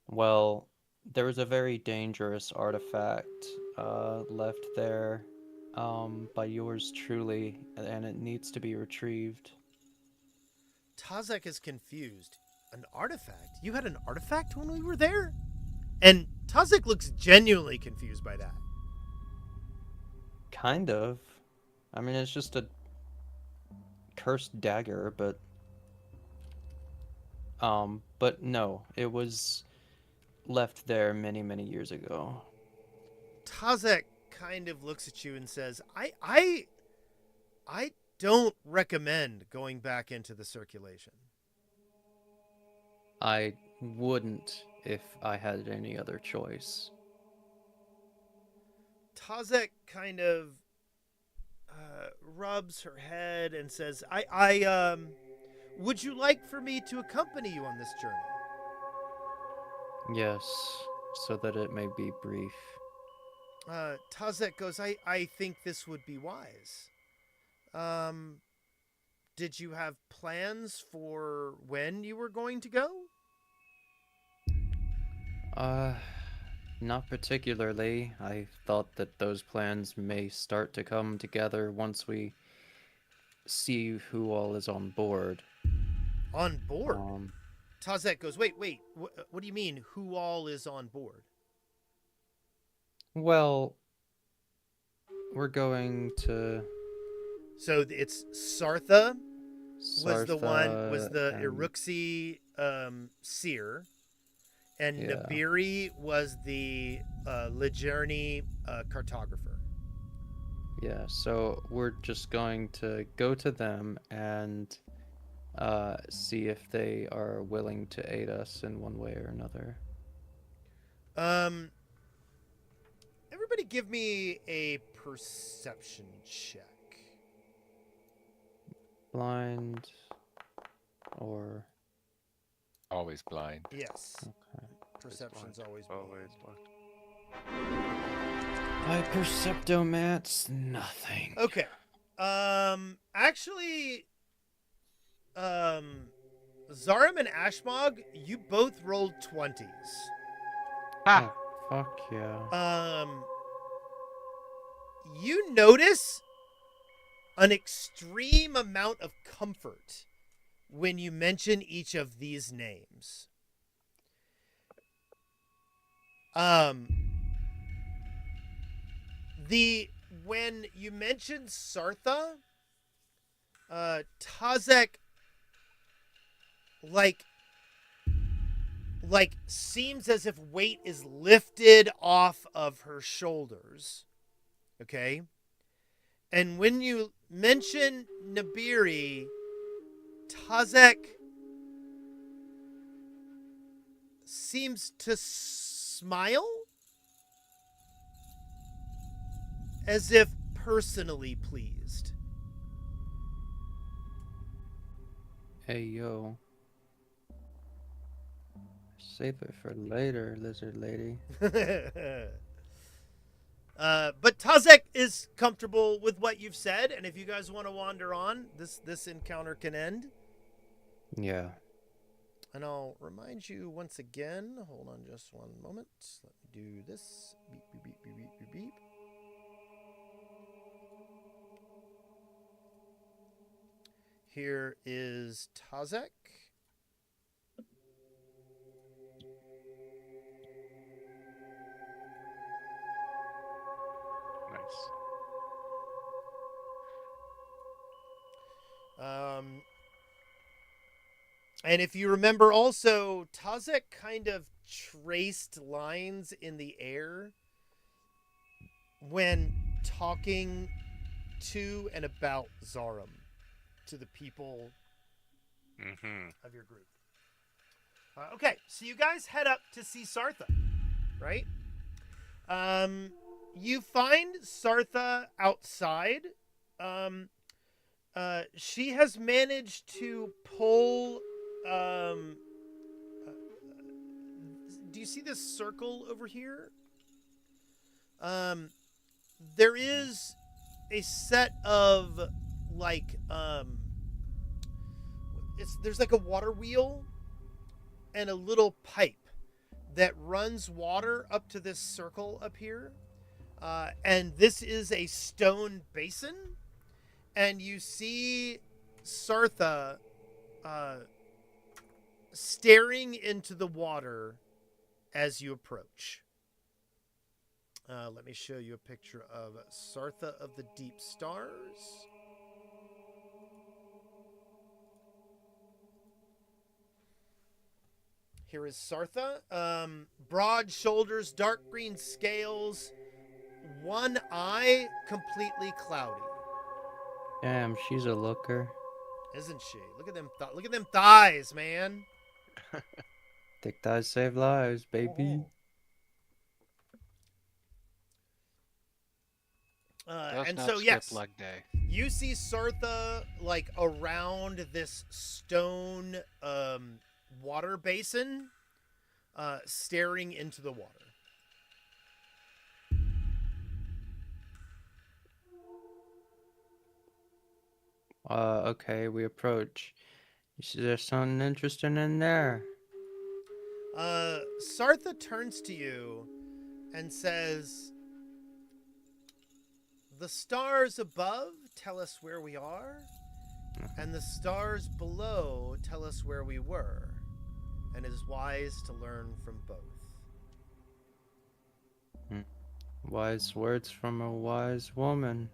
Well, there was a very dangerous artifact left there by yours truly, and it needs to be retrieved. Tazek is confused. An artifact? You had an artifact when we were there? And Tazek looks genuinely confused by that. Kind of. I mean, it's just a cursed dagger, but no, it was left there many, many years ago. Tazek kind of looks at you and says, I don't recommend going back into the circulation. I wouldn't if I had any other choice. Tazek kind of rubs her head and says, would you like for me to accompany you on this journey? Yes, so that it may be brief. Tazek goes, I think this would be wise. Did you have plans for when you were going to go? Not particularly. I thought that those plans may start to come together once we see who all is on board. On board? Tazek goes, wait, what do you mean, who all is on board? Well, we're going to... So it's Sartha was the Iruxi seer, and Nabiri was the Ligerni cartographer. Yeah, so we're just going to go to them and see if they are willing to aid us in one way or another. Everybody give me a perception check. Blind or... Always blind. Yes. Okay. Perception's always blind. My perceptomance, nothing. Okay. Actually, Zarim and Ashmog, you both rolled 20s. Oh, fuck yeah. You notice an extreme amount of comfort when you mention each of these names. When you mentioned Sartha, Tazek like seems as if weight is lifted off of her shoulders. Okay? And when you mention Nabiri, Tazek seems to smile as if personally pleased. Hey, yo. Save it for later, lizard lady. But Tazek is comfortable with what you've said, and if you guys want to wander on, this encounter can end. Yeah. And I'll remind you once again. Hold on just one moment. Let me do this. Beep, beep, beep, beep, beep, beep. Here is Tazek. Nice. And if you remember also, Tazek kind of traced lines in the air when talking to and about Zarum to the people of your group. Okay, so you guys head up to see Sartha, right? You find Sartha outside. She has managed to pull. Do you see this circle over here? There is a set of like there's like a water wheel and a little pipe that runs water up to this circle up here. And this is a stone basin. And you see Sartha staring into the water as you approach. Let me show you a picture of Sartha of the Deep Stars. Here is Sartha. Broad shoulders, dark green scales, one eye completely cloudy. Damn, she's a looker. Isn't she? Look at them. Look at them thighs, man. Thick thighs save lives, baby. And not so skip yes, leg day. you see Sartha like around this stone water basin, staring into the water. Okay, we approach. You see there's something interesting in there. Sartha turns to you and says, "The stars above tell us where we are, and the stars below tell us where we were, and it is wise to learn from both." Wise words from a wise woman.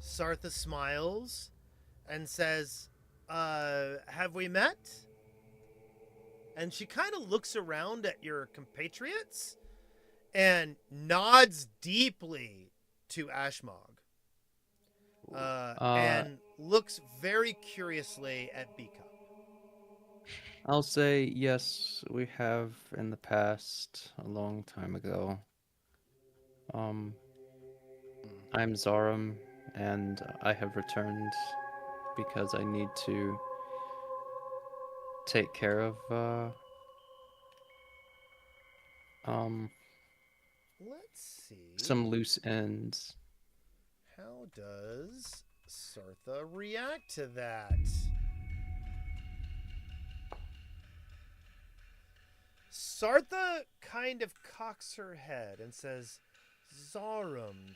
Sartha smiles and says, have we met? And she kind of looks around at your compatriots and nods deeply to Ashmog. And looks very curiously at B-Cup. I'll say yes, we have in the past, a long time ago. I'm Zarum, and I have returned because I need to take care of Let's see. some loose ends. How does Sartha react to that? Sartha kind of cocks her head and says, Zarum,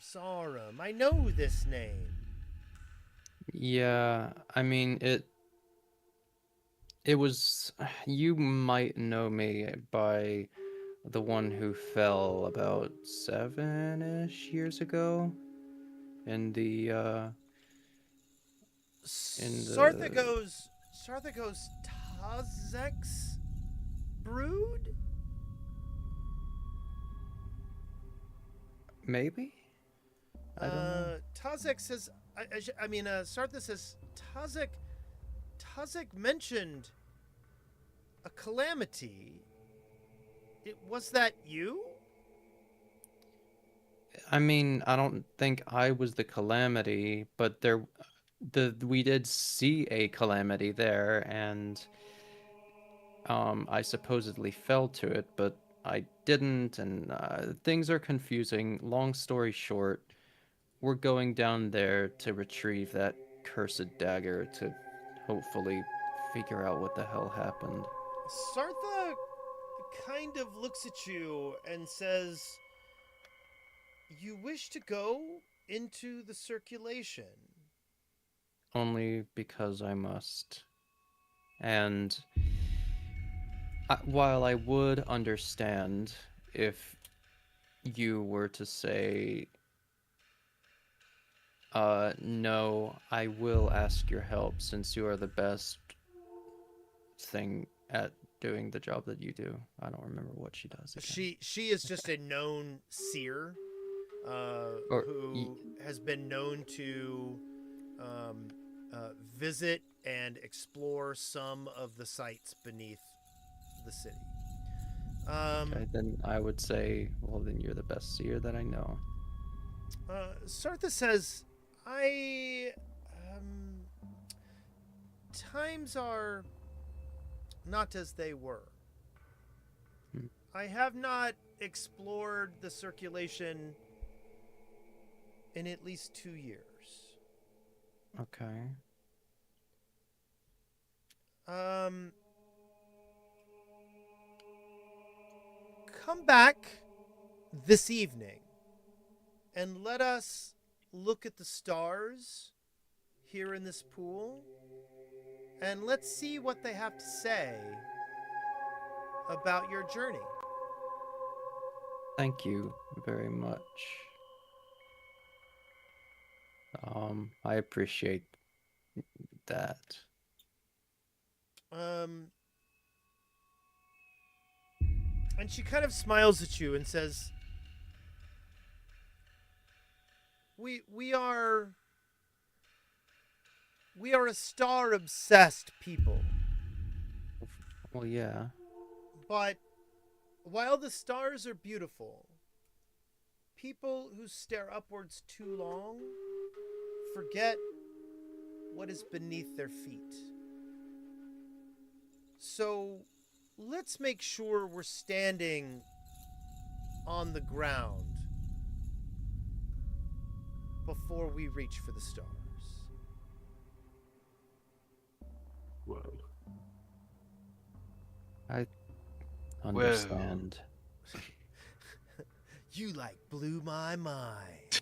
I know this name. Yeah, I mean, it was, you might know me by the one who fell about 7-ish years ago in the Sartha goes, Tazek's brood? maybe? I don't know. Tazek says, Sartha says, Tazek mentioned a calamity. Was that you? I mean, I don't think I was the calamity, but we did see a calamity there, and I supposedly fell to it, but I didn't, and things are confusing. Long story short, we're going down there to retrieve that cursed dagger to hopefully figure out what the hell happened. Sartha kind of looks at you and says, "You wish to go into the circulation?" Only because I must. And while I would understand if you were to say, no, I will ask your help since you are the best thing at doing the job that you do. I don't remember what she does again. She is just a known seer who has been known to visit and explore some of the sites beneath the city. Okay, then I would say, well, then you're the best seer that I know. Sartha says, times are not as they were. I have not explored the circulation in at least 2 years. Okay. Come back this evening and let us look at the stars here in this pool, and let's see what they have to say about your journey. Thank you very much. I appreciate that. And she kind of smiles at you and says, We are a star-obsessed people. Well, yeah. But while the stars are beautiful, people who stare upwards too long forget what is beneath their feet. So let's make sure we're standing on the ground before we reach for the stars. Well, I understand. You blew my mind.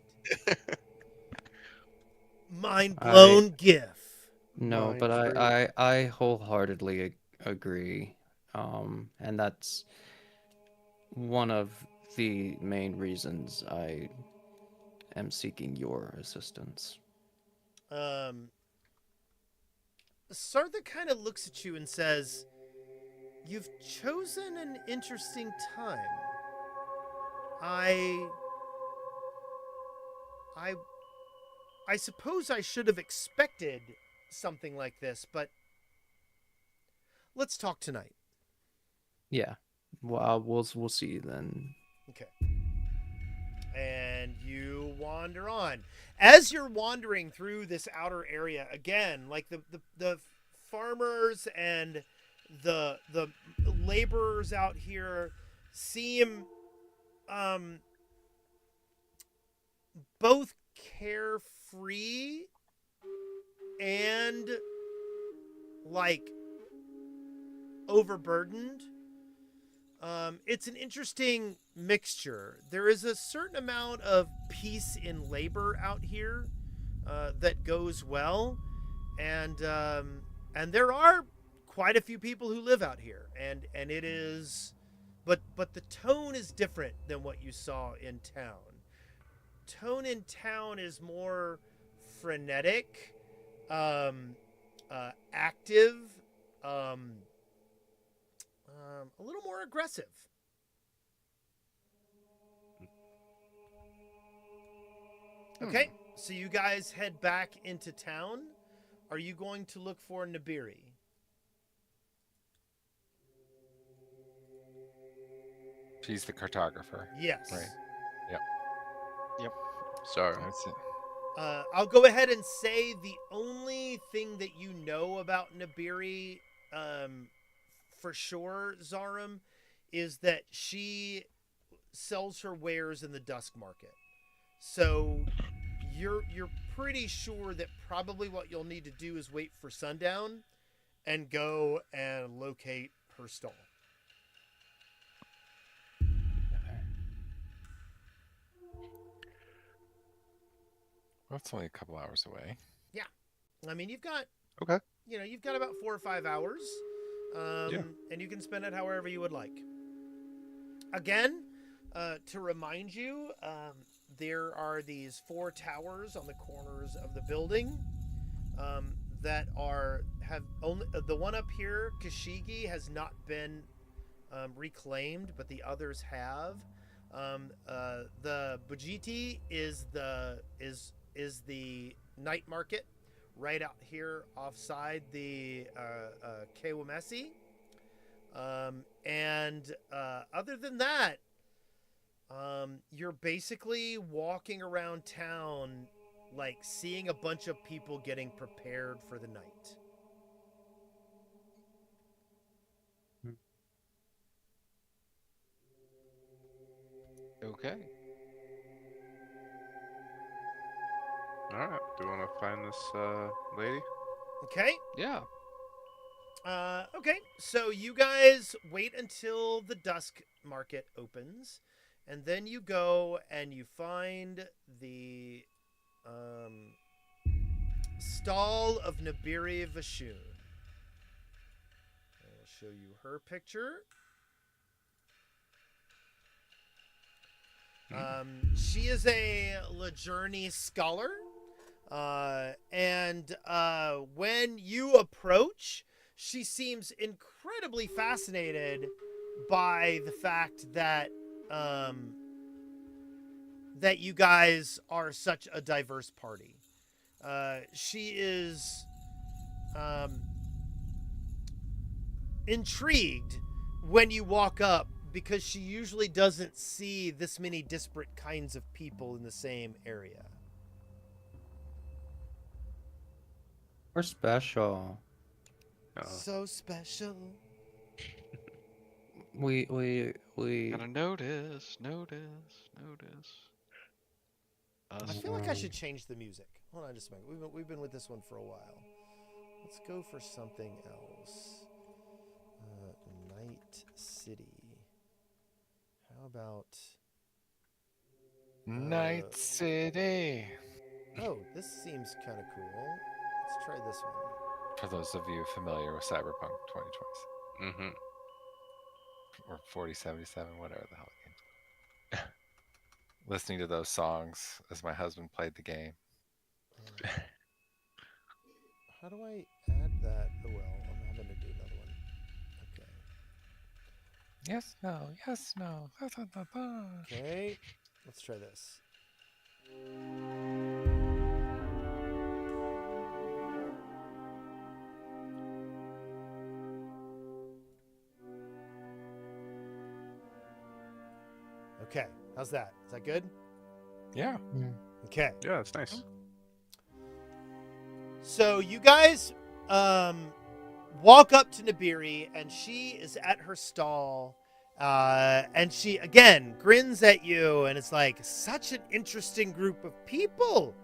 Mind blown gif. No, but I wholeheartedly agree. And that's one of the main reasons I am seeking your assistance. Sartha kind of looks at you and says, "You've chosen an interesting time. I suppose I should have expected something like this, but let's talk tonight." Yeah. Well, we'll see then. Okay. And you wander on. As you're wandering through this outer area, again, like the farmers and the laborers out here seem both carefree and overburdened. It's an interesting mixture. There is a certain amount of peace in labor out here that goes well, and there are quite a few people who live out here, and it is, but the tone is different than what you saw in town. Tone in town is more frenetic, active, a little more aggressive. Okay, so you guys head back into town. Are you going to look for Nibiri? She's the cartographer. Yes. Right. Yep. Sorry. That's it. I'll go ahead and say the only thing that you know about Nibiri, for sure, Zarum, is that she sells her wares in the dusk market. So you're pretty sure that probably what you'll need to do is wait for sundown and go and locate her stall. That's only a couple hours away. I mean, you've got Okay. you've got about 4 or 5 hours, and you can spend it however you would like. Again, to remind you, there are these 4 towers on the corners of the building that have only the one up here, Kashigi, has not been reclaimed, but the others have. The Bujiti is the night market right out here offside the Kewamesi. And other than that, you're basically walking around town, like seeing a bunch of people getting prepared for the night. Okay. All right. Do you want to find this lady? Okay. Yeah. Okay, so you guys wait until the dusk market opens, and then you go and you find the stall of Nabiri Vashun. I'll show you her picture. She is a Lejourny scholar, and when you approach, she seems incredibly fascinated by the fact that that you guys are such a diverse party. She is intrigued when you walk up, because she usually doesn't see this many disparate kinds of people in the same area. We're special. So special. We Gotta notice. I feel like I should change the music. Hold on just a minute. We've been with this one for a while. Let's go for something else. Night City. How about Night City. Oh, this seems kind of cool. Let's try this one. For those of you familiar with Cyberpunk 2020 Mm-hmm. or 4077, whatever the hell it is. Listening to those songs as my husband played the game. How do I add that? Oh well, I'm having to do another one. Okay. Yes, no, yes, no. Okay. Let's try this. Okay, how's that? Is that good? Yeah. Okay. Yeah, it's nice. So you guys walk up to Nabiri, and she is at her stall, and she again grins at you, and it's like, such an interesting group of people.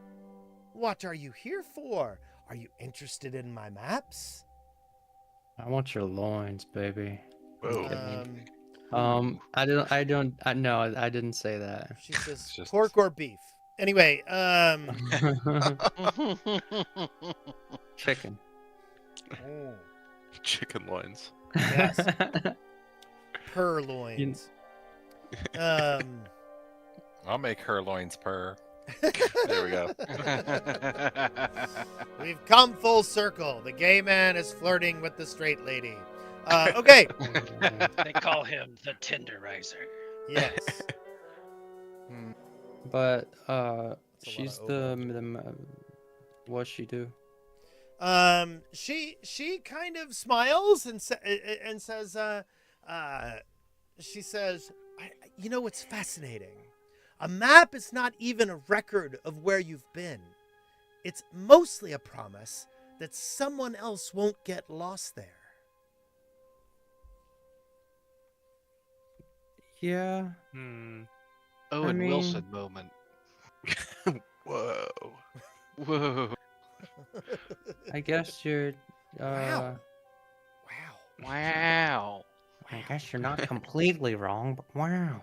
What are you here for? Are you interested in my maps? I want your loins, baby. Whoa. I didn't say that. She says just- pork or beef. Anyway, Chicken. Chicken loins. yes, purloins. I'll make her loins purr. There we go. We've come full circle. The gay man is flirting with the straight lady. Okay. They call him the tenderizer. Yes. But That's a lot she's of the what's she do? She kind of smiles and says, she says, you know what's fascinating? A map is not even a record of where you've been. It's mostly a promise that someone else won't get lost there. Yeah. Owen mean- Wilson moment. Whoa. Whoa. I guess you're. Wow. Wow. Wow. I guess you're not completely wrong, but wow.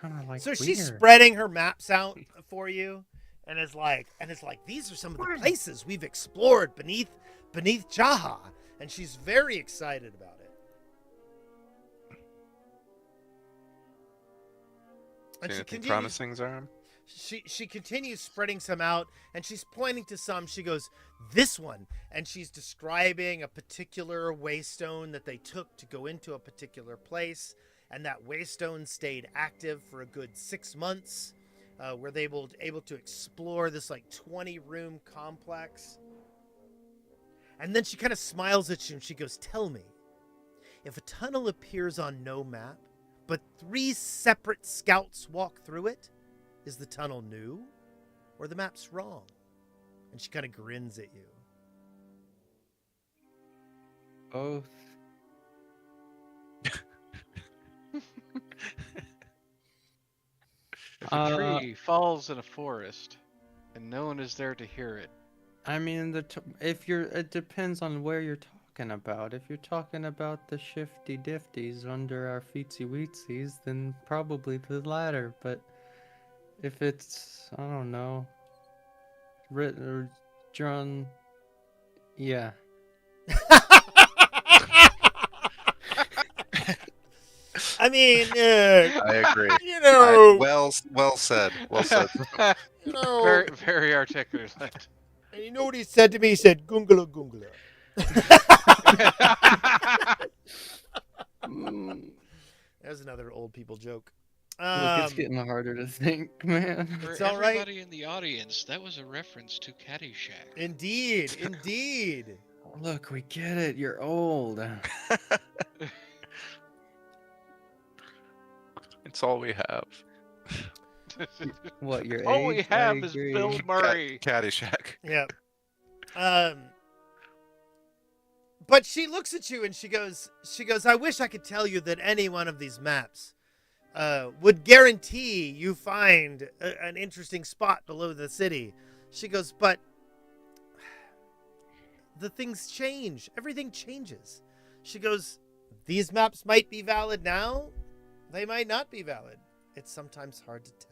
Kind of like So weird. she's spreading her maps out for you, and it's like, these are some of the places we've explored beneath Jaha, and she's very excited about it. And she Anything continues, promising, Zaram? she continues spreading some out, and she's pointing to some. She goes, this one, and she's describing a particular waystone that they took to go into a particular place. And that waystone stayed active for a good 6 months, where they were able to explore this like 20-room complex. And then she kind of smiles at you and she goes, tell me, if a tunnel appears on no map, but 3 separate scouts walk through it, is the tunnel new or the map's wrong? And she kind of grins at you. Both. If a tree falls in a forest and no one is there to hear it, I mean, it depends on where you're talking about. If you're talking about the shifty difties under our feetsy weetsies, then probably the latter. But if it's, I don't know, written or drawn, yeah. I mean, I agree. you know, Well said. Well said. you know, very, very articulate. and you know what he said to me? He said, "Gungala, gungala." There's another old people joke. Look, it's getting harder to think, man. It's For all right. everybody in the audience, that was a reference to Caddyshack. Indeed, indeed. Look, we get it. You're old. It's all we have. What, your All we age? I have is agree. Bill Murray. Caddyshack. Yeah. But she looks at you and she goes, I wish I could tell you that any one of these maps would guarantee you find an interesting spot below the city. She goes, but the things change. Everything changes. She goes, these maps might be valid now. They might not be valid. It's sometimes hard to tell.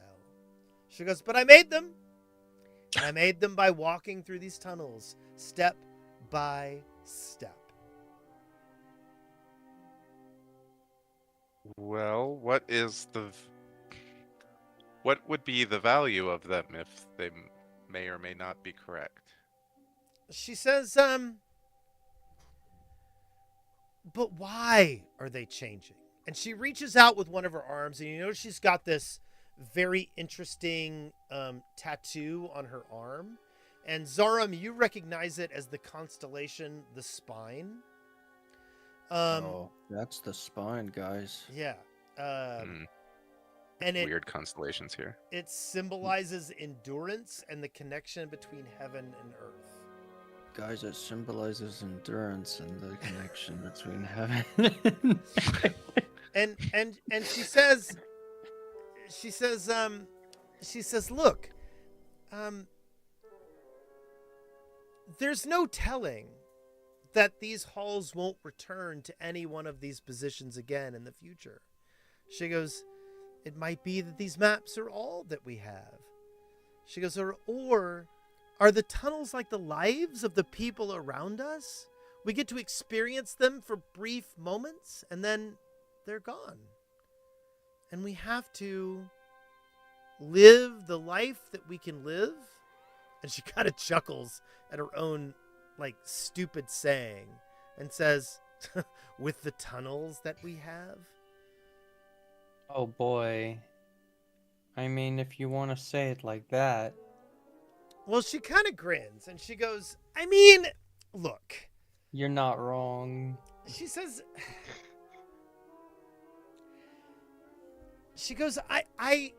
She goes, but I made them. I made them by walking through these tunnels, step by step. Well, what would be the value of them if they may or may not be correct? She says, but why are they changing? And she reaches out with one of her arms, and you notice she's got this very interesting tattoo on her arm. And Zaram, you recognize it as the constellation, the Spine. Oh, that's the spine, guys. Yeah. And Weird constellations here. it symbolizes endurance and the connection between heaven and earth. Guys, it symbolizes endurance and the connection between heaven. And she says, look, there's no telling that these halls won't return to any one of these positions again in the future. She goes, it might be that these maps are all that we have. She goes, or are the tunnels like the lives of the people around us? We get to experience them for brief moments and then they're gone. And we have to live the life that we can live. And she kind of chuckles at her own, like, stupid saying and says, with the tunnels that we have. Oh boy. I mean, if you want to say it like that. Well, she kind of grins and she goes, I mean, look. You're not wrong. She says, she goes, I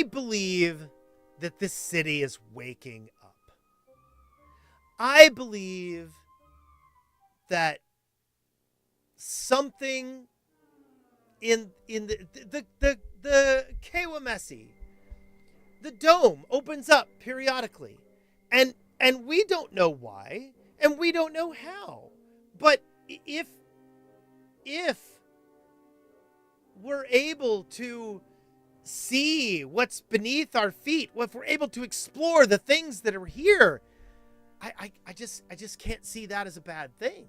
believe that this city is waking up. I believe that something in the Kewamesi, the dome opens up periodically, and we don't know why, and we don't know how, but if we're able to see what's beneath our feet, if we're able to explore the things that are here, I just can't see that as a bad thing.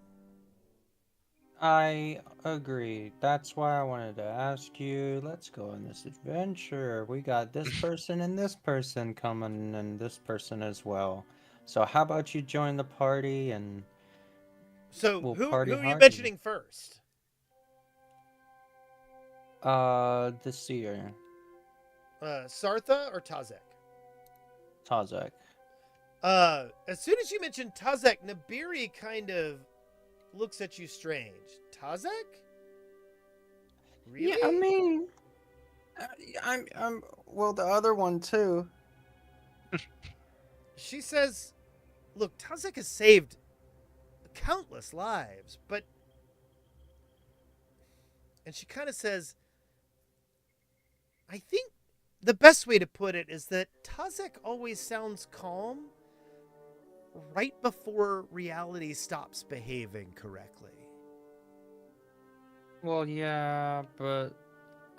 I agree. That's why I wanted to ask you, let's go on this adventure. We got this person and this person coming, and this person as well. So how about you join the party and So we'll who party are you hardy. mentioning first? The seer, Sartha or Tazek? Tazek. As soon as you mention Tazek, Nabiri kind of looks at you strange. Tazek? Really? Yeah, I mean, I'm well, the other one too. She says, look, Tazek has saved countless lives, but... And she kind of says, I think the best way to put it is that Tazek always sounds calm right before reality stops behaving correctly. Well, yeah, but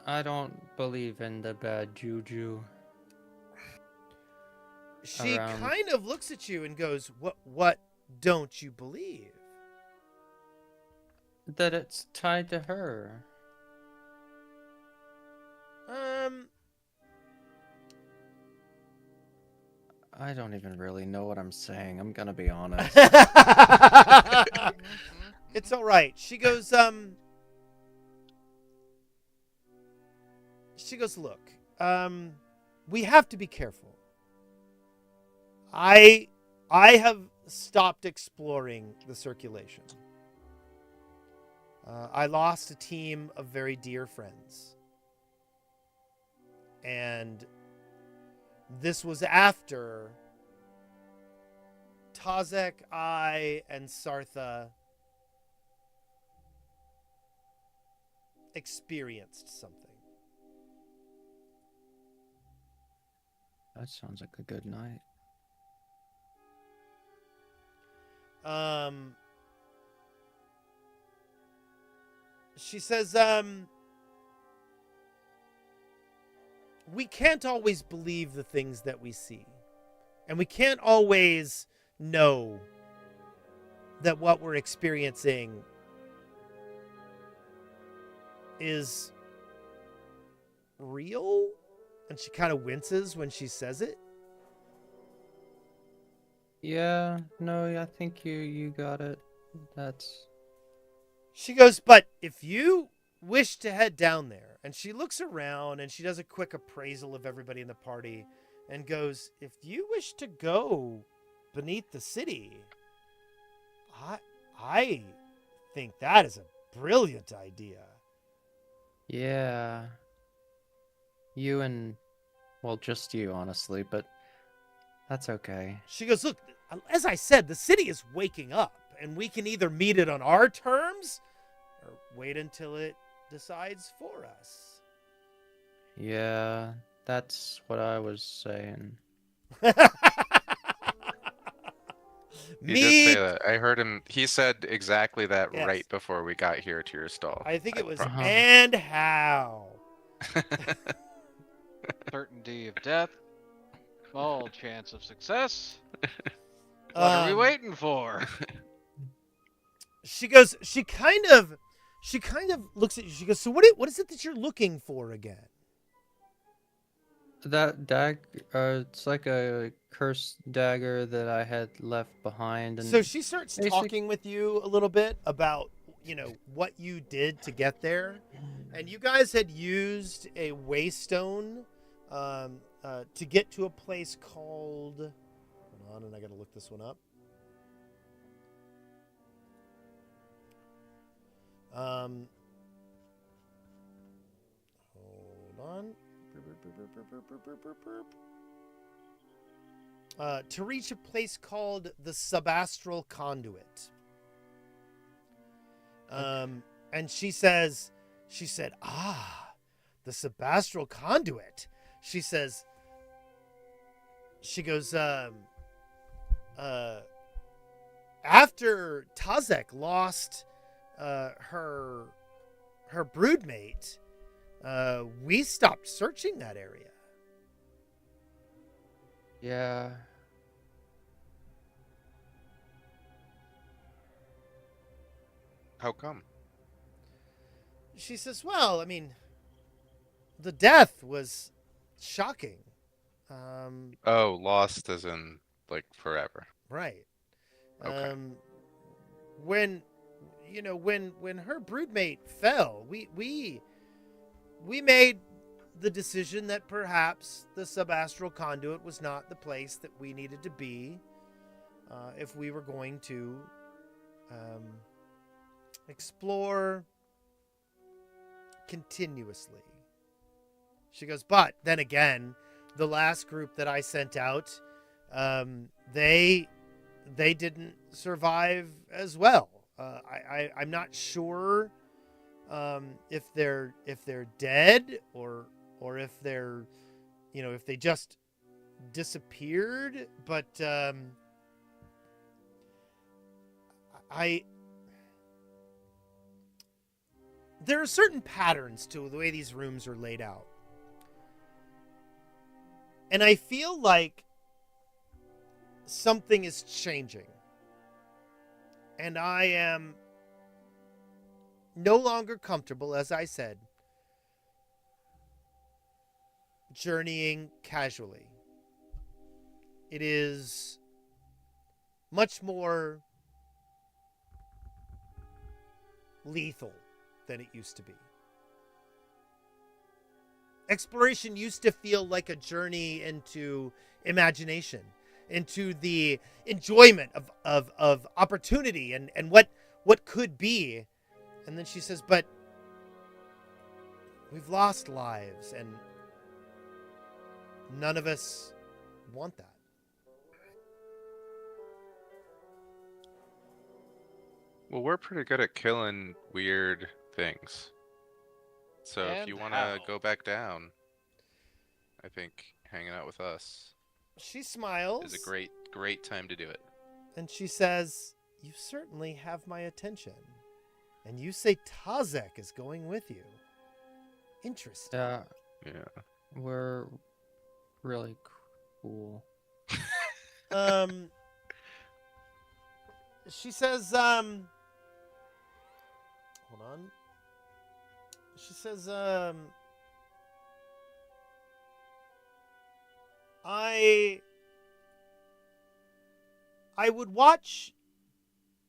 I don't believe in the bad juju. She Around. kind of looks at you and goes, what don't you believe? That it's tied to her. I don't even really know what I'm saying. I'm gonna be honest. It's all right. She goes, look, we have to be careful. I have stopped exploring the circulation. I lost a team of very dear friends. And this was after Tazek, I, and Sartha experienced something. That sounds like a good night. She says, we can't always believe the things that we see. And we can't always know that what we're experiencing is real. And she kind of winces when she says it. Yeah, no, I think you got it. That's... She goes, but if you wish to head down there, and she looks around and she does a quick appraisal of everybody in the party and goes, if you wish to go beneath the city, I think that is a brilliant idea. Yeah. You and, well, just you, honestly, but that's okay. She goes, look, as I said, the city is waking up, and we can either meet it on our terms or wait until it decides for us. Yeah, that's what I was saying. He did say that. I heard him. He said exactly that Yes. right before we got here to your stall. I think it was, Uh-huh. and how? Certainty of death. Small chance of success. What are we waiting for? She goes, she kind of looks at you. She goes, so what is it that you're looking for again? That it's like a cursed dagger that I had left behind. And So she starts basic- talking with you a little bit about, what you did to get there. And you guys had used a waystone to get to a place called... Hold on, and I got to look this one up. Hold on. To reach a place called the Subastral Conduit. And she said, "Ah, the Sebastral conduit." She goes, after Tazek lost her broodmate, we stopped searching that area. Yeah. How come? She says, "Well, I mean, the death was shocking." Oh, lost as in like forever. Right. Okay. When her broodmate fell, we made the decision that perhaps the subastral conduit was not the place that we needed to be if we were going to explore continuously. She goes, "But then again, the last group that I sent out, they didn't survive as well. I'm not sure if they're dead or if they're, if they just disappeared. But there are certain patterns to the way these rooms are laid out. And I feel like something is changing. And I am no longer comfortable, as I said, journeying casually. It is much more lethal than it used to be. Exploration used to feel like a journey into imagination, into the enjoyment of opportunity and what could be. And then she says, "But we've lost lives, and none of us want that." Well, we're pretty good at killing weird things. So if And you want to how? go back down, I think hanging out with us She smiles. is a great time to do it. And she says, "You certainly have my attention. And you say Tazek is going with you. Interesting." Yeah. Yeah. We're really cool. She says, hold on. She says, I would watch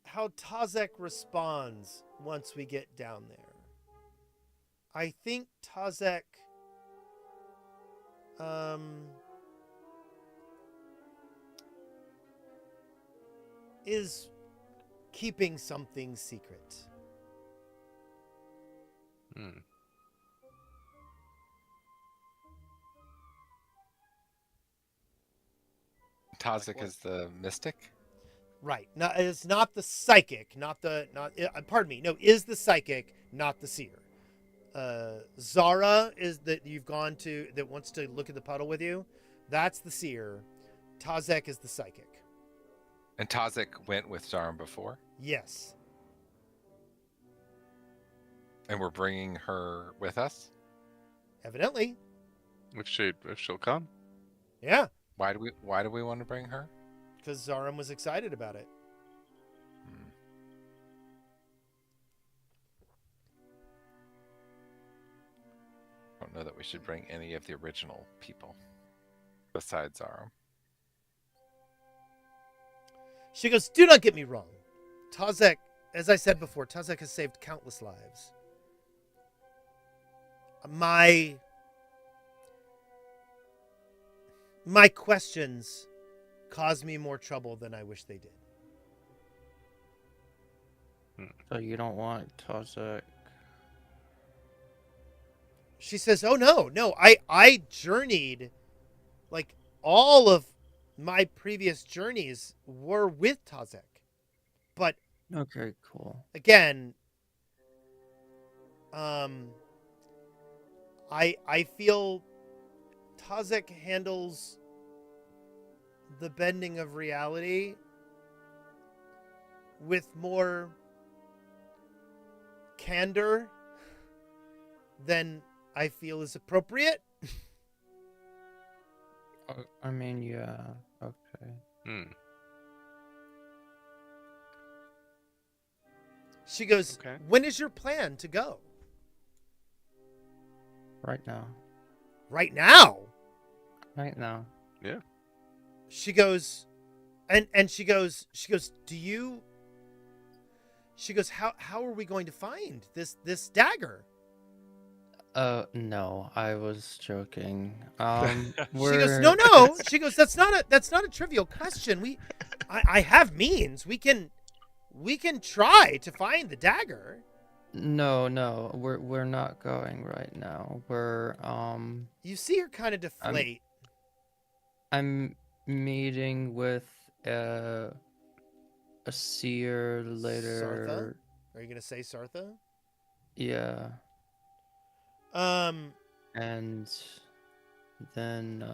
how Tazek responds once we get down there. I think Tazek is keeping something secret. Hmm. Tazek is the mystic. Right. No, it's not the psychic, pardon me. No, is the psychic, not the seer. Zara is that you've gone to, that wants to look at the puddle with you. That's the seer. Tazek is the psychic. And Tazek went with Zarum before, Yes. and we're bringing her with us. Evidently. If she'll come. Yeah. Why do we want to bring her? Because Zarum was excited about it. Hmm. I don't know that we should bring any of the original people besides Zarum. She goes, "Do not get me wrong. Tazek, as I said before, Tazek has saved countless lives. My questions cause me more trouble than I wish they did." So you don't want Tazek. She says, "Oh no, I journeyed, like all of my previous journeys were with Tazek. But Okay, cool. again, I feel Tazek handles the bending of reality with more candor than I feel is appropriate. I mean, yeah, okay. She goes, Okay. when is your plan to go? Right now. Right now? Right now. Yeah. She goes, and she goes, do you, she goes, how are we going to find this dagger? No, I was joking. She goes, no. She goes, that's not a trivial question. I have means. We can try to find the dagger. No, we're not going right now. We're You see her kind of deflate. I'm meeting with a seer later. Sartha? Are you gonna say Sartha? Yeah. And then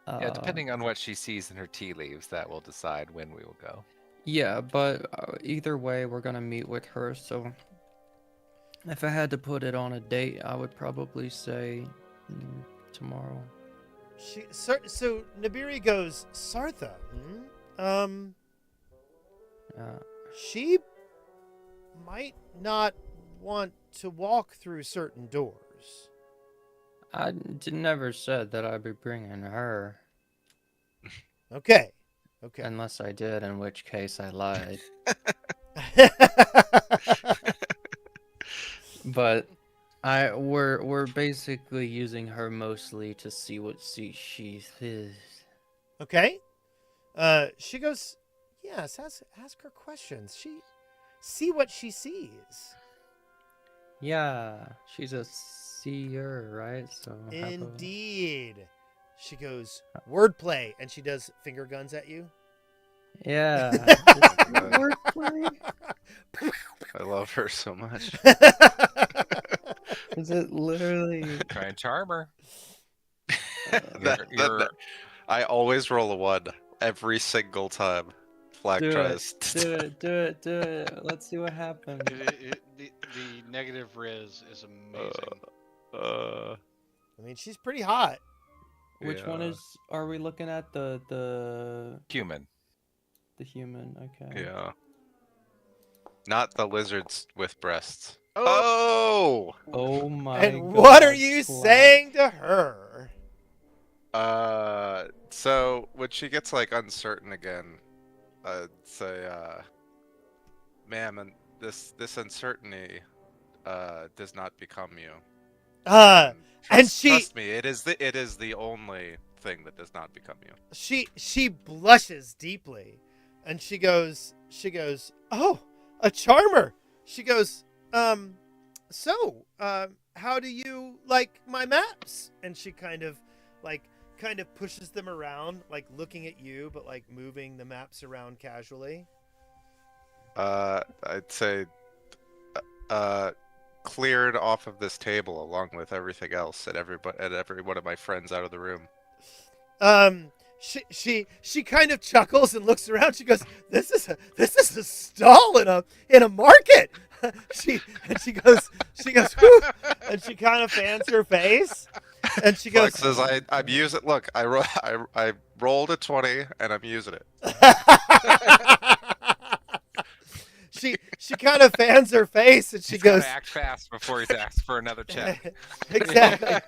Yeah, depending on what she sees in her tea leaves, that will decide when we will go. yeah, but either way, we're gonna meet with her. So if I had to put it on a date, I would probably say tomorrow. So Nabiri goes, Sartha. She might not want to walk through certain doors. I never said that I'd be bringing her. Okay. Unless I did, in which case I lied. But we're basically using her mostly to see what she is. Okay. She goes, yes, ask her questions. See what she sees. Yeah, she's a seer, right? So Indeed. She goes, wordplay, and she does finger guns at you. Yeah. Wordplay? I love her so much. Is it literally? Try and charm her. I always roll a 1 every single time Flag tries. Do it. Let's see what happens. The negative riz is amazing. I mean, she's pretty hot. Which one are we looking at? The human. The human, okay. Yeah. Not the lizards with breasts. Oh my And God, what are you saying to her? So when she gets like uncertain again, I'd say, ma'am, and this uncertainty does not become you. Trust me, it is the only thing that does not become you. She blushes deeply, and she goes, oh, a charmer. She goes, so, how do you like my maps? And she kind of pushes them around, like looking at you, but like moving the maps around casually. I'd say, cleared off of this table along with everything else and every one of my friends out of the room. She kind of chuckles and looks around. She goes, this is a stall in a market. she goes, whew, and she kind of fans her face, and she goes, says, I'm using. Look, I rolled a 20 and I'm using it. She kind of fans her face, and she goes, act fast before he asks for another check. Exactly.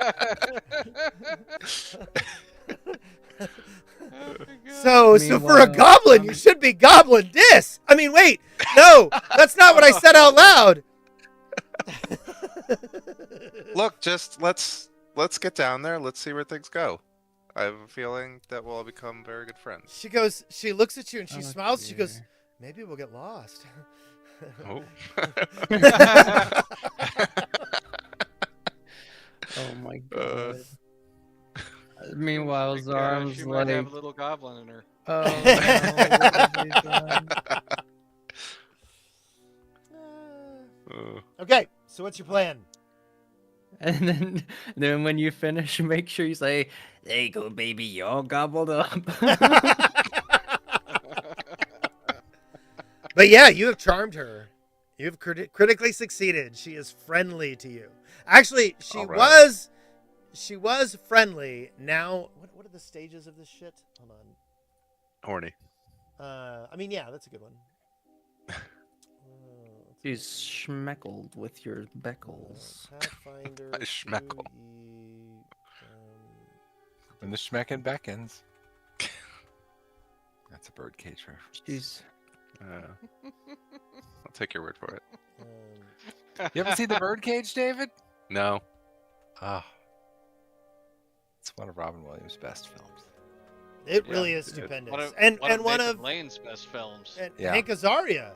So for a goblin, you should be goblin dis. I mean, wait, no, that's not what I said out loud. Look, just let's get down there. Let's see where things go. I have a feeling that we'll all become very good friends. She goes, she looks at you and she smiles. She goes, maybe we'll get lost. Oh. Oh my God. Meanwhile, Zara's she like, might have a little goblin in her. oh no, what have we done? So what's your plan? And then when you finish, make sure you say, "There you go, baby, you're all gobbled up." But yeah, you have charmed her. You have critically succeeded. She is friendly to you. Actually, she Alright. was friendly. Now, what are the stages of this shit? Hold on. Horny. I mean, yeah, that's a good one. She's schmeckled with your beckles. Pathfinder. I schmeckle. 2E, When the schmeckin' beckons. That's a birdcage reference. Jeez. I'll take your word for it. You ever see the birdcage, David? No. Ah. It's one of Robin Williams' best films. It Yeah, really is it- stupendous. One of, and one one Nathan of Lane's best films. and Yeah. Hank Azaria.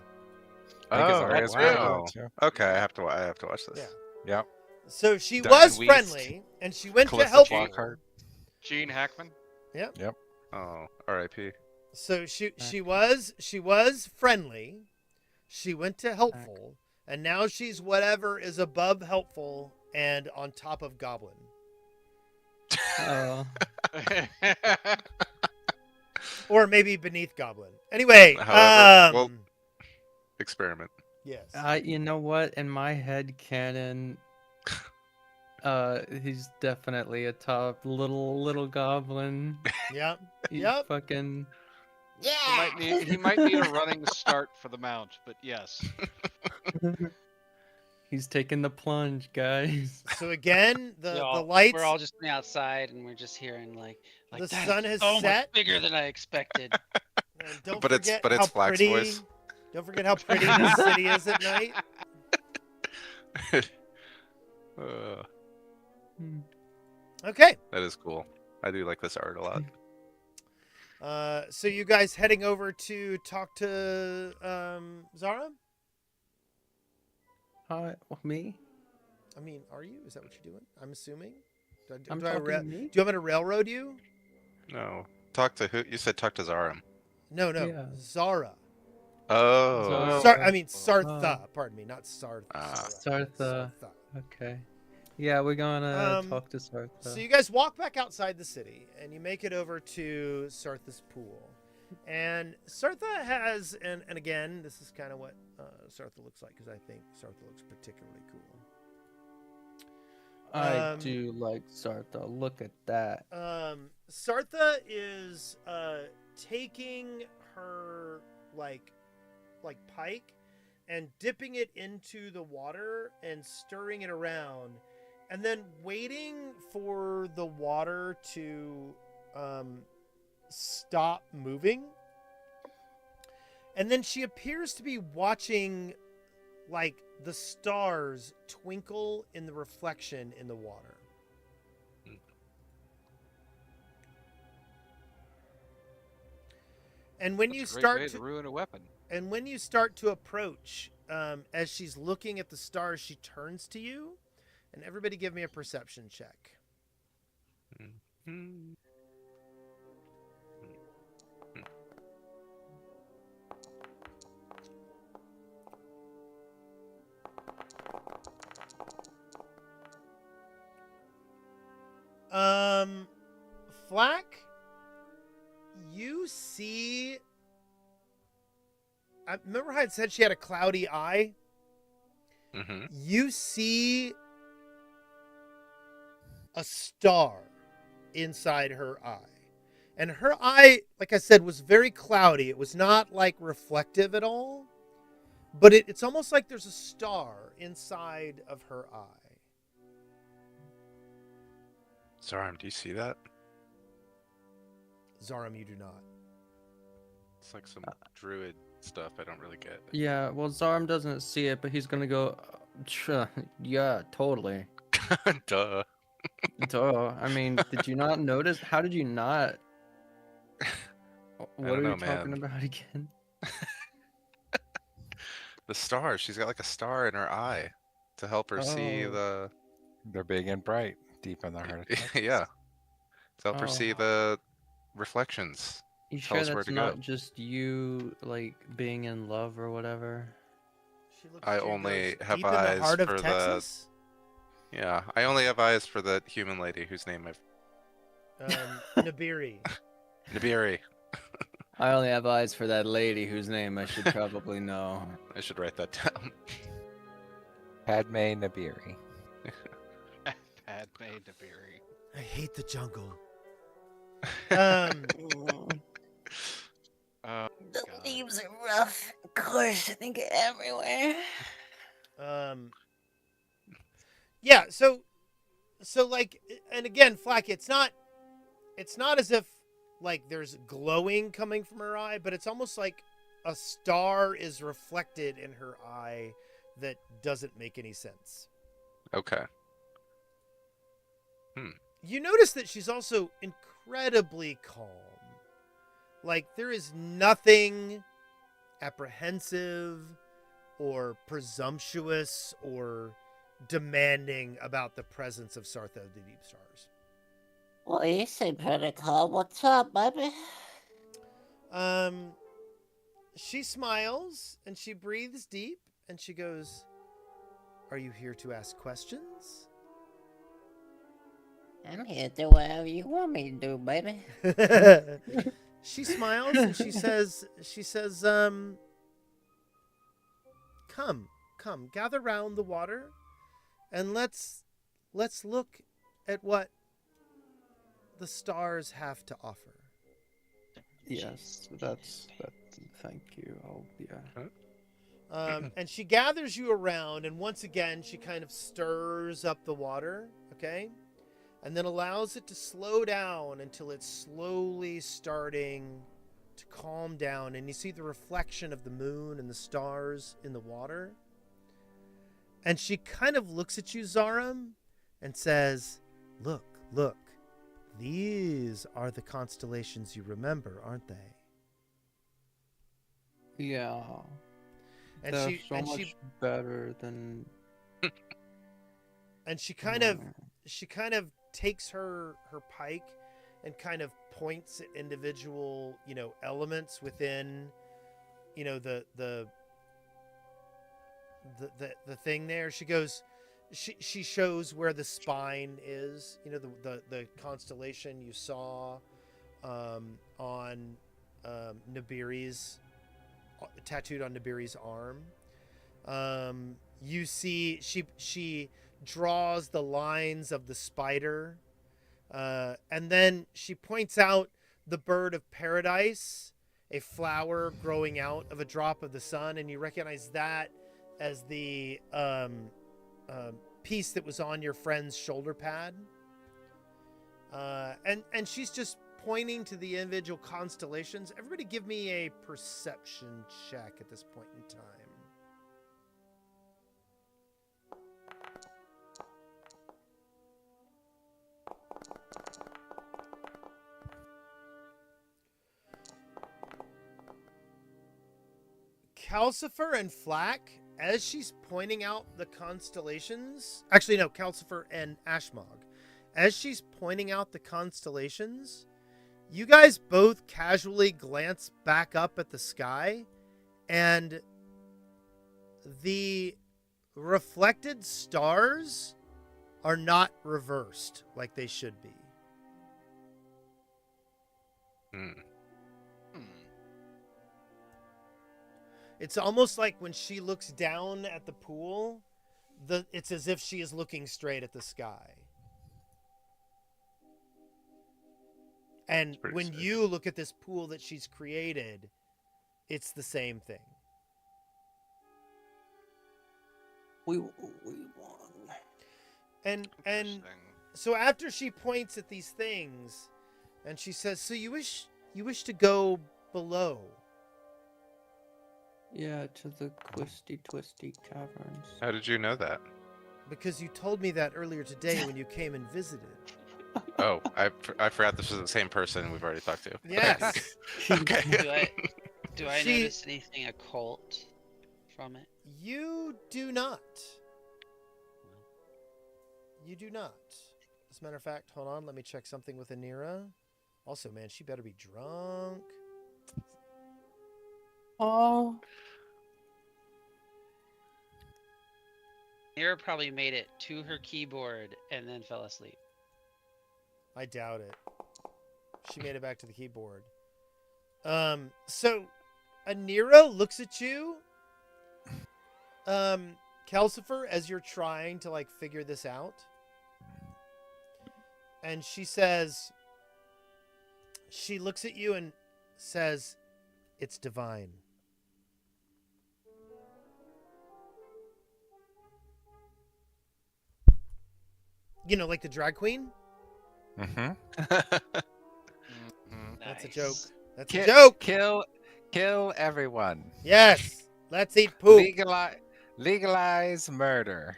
Oh, that's wow. good. Okay, I have to watch this. Yeah. Yep. So she Diane was Wiest. friendly, and she went to Calista help. Flockhart. Gene Hackman. Oh, R.I.P. So she was friendly. She went to helpful, and now she's whatever is above helpful and on top of goblin. Oh. Or maybe beneath goblin. Anyway, However, well- Experiment. yes. You know what? In my head canon, he's definitely a top little goblin. Yep. He's Yep. fucking. He might need a running start for the mount, but yes. He's taking the plunge, guys. So again, the Y'all- lights, We're all just on the outside, and we're just hearing like the "That sun is has so much set. bigger than I expected. And don't But it's- forget but it's how Flack's pretty. voice. Don't forget how pretty the city is at night. Okay. That is cool. I do like this art a lot. So you guys heading over to talk to Zara? Me? I mean, are you? Is that what you're doing? I'm assuming. Do I'm I talking ra- to me? do you want me to railroad you? No. Talk to who? You said talk to Zaram. No, Yeah. Zara. Oh. Zara. I mean Sartha. Pardon me, not Sartha. Ah. Sartha. Okay. Yeah, we're gonna talk to Sartha. So you guys walk back outside the city, and you make it over to Sartha's pool. And Sartha has, and again, this is kind of what Sartha looks like, because I think Sartha looks particularly cool. I do like Sartha. Look at that. Sartha is taking her like pike and dipping it into the water and stirring it around, and then waiting for the water to stop moving. And then she appears to be watching like the stars twinkle in the reflection in the water. And when you That's a great start way to ruin a weapon. and when you start to approach, as she's looking at the stars, she turns to you, and everybody give me a perception check. Flack, you see. I remember how I said she had a cloudy eye. Mm-hmm. You see a star inside her eye. And her eye, like I said, was very cloudy. It was not like reflective at all. But it's almost like there's a star inside of her eye. Zaram, do you see that? Zaram, you do not. It's like some druid stuff I don't really get. Yeah, well, Zarm doesn't see it, but he's gonna go, yeah, totally. Duh. Duh. I mean, did you not notice? How did you not? What don't are know, you talking man. about again? The star. She's got like a star in her eye to help her see Oh. the. They're big and bright, deep in the heart of Texas. Yeah. To help her see Oh. the reflections. You Tell sure us where that's to not go. just you, like, being in love or whatever? She looks I at you and only goes, have deep in the eyes heart of for Texas? Yeah, I only have eyes for the human lady whose name I've. Nabiri. Nibiri. I only have eyes for that lady whose name I should probably know. I should write that down. Padme Nabiri. Padme Nabiri. I hate the jungle. Oh, The God. leaves are rough. Of course, I think everywhere. Yeah, so like, and again, Flack, it's not as if like there's glowing coming from her eye, but it's almost like a star is reflected in her eye that doesn't make any sense. Okay. You notice that she's also incredibly calm. Like, there is nothing apprehensive or presumptuous or demanding about the presence of Sartha of the Deep Stars. Well, you seem pretty calm. What's up, baby? She smiles and she breathes deep and she goes, "Are you here to ask questions?" I'm here to do whatever you want me to do, baby. She smiles and she says, come, gather round the water and let's look at what the stars have to offer. Yes, that's thank you. And she gathers you around, and once again, she kind of stirs up the water, okay? And then allows it to slow down until it's slowly starting to calm down. And you see the reflection of the moon and the stars in the water. And she kind of looks at you, Zaram, and says, look, these are the constellations you remember, aren't they? Yeah. And They're she so and much she better than. and she kind of takes her pike and kind of points at individual, elements within, the thing there. She goes, she shows where the spine is, the constellation you saw on Nabiri's, tattooed on Nabiri's arm. You see she draws the lines of the spider, and then she points out the bird of paradise, a flower growing out of a drop of the sun, and you recognize that as the piece that was on your friend's shoulder pad. And she's just pointing to the individual constellations. Everybody give me a perception check at this point in time. Calcifer and Flack, as she's pointing out the constellations... Actually, no, Calcifer and Ashmog. As she's pointing out the constellations, you guys both casually glance back up at the sky, and the reflected stars are not reversed like they should be. It's almost like when she looks down at the pool, it's as if she is looking straight at the sky. And when sick. you look at this pool that she's created, it's the same thing. We won. And Interesting. so after she points at these things, and she says, "So you wish to go below?" Yeah, to the twisty caverns. How did you know that? Because you told me that earlier today when you came and visited. Oh, I forgot this was the same person we've already talked to. Yes. Okay. Do I She- notice anything occult from it? You do not. You do not. As a matter of fact, hold on, let me check something with Anira. Also, man, she better be drunk. Nira probably made it to her keyboard and then fell asleep. I doubt it. She made it back to the keyboard. So Anira looks at you, Calcifer, as you're trying to like figure this out. And she looks at you and says, "It's divine." You know, like the drag queen? Mm-hmm. That's a joke. That's Ki- a joke. Kill everyone. Yes. Let's eat poop. Legalize murder.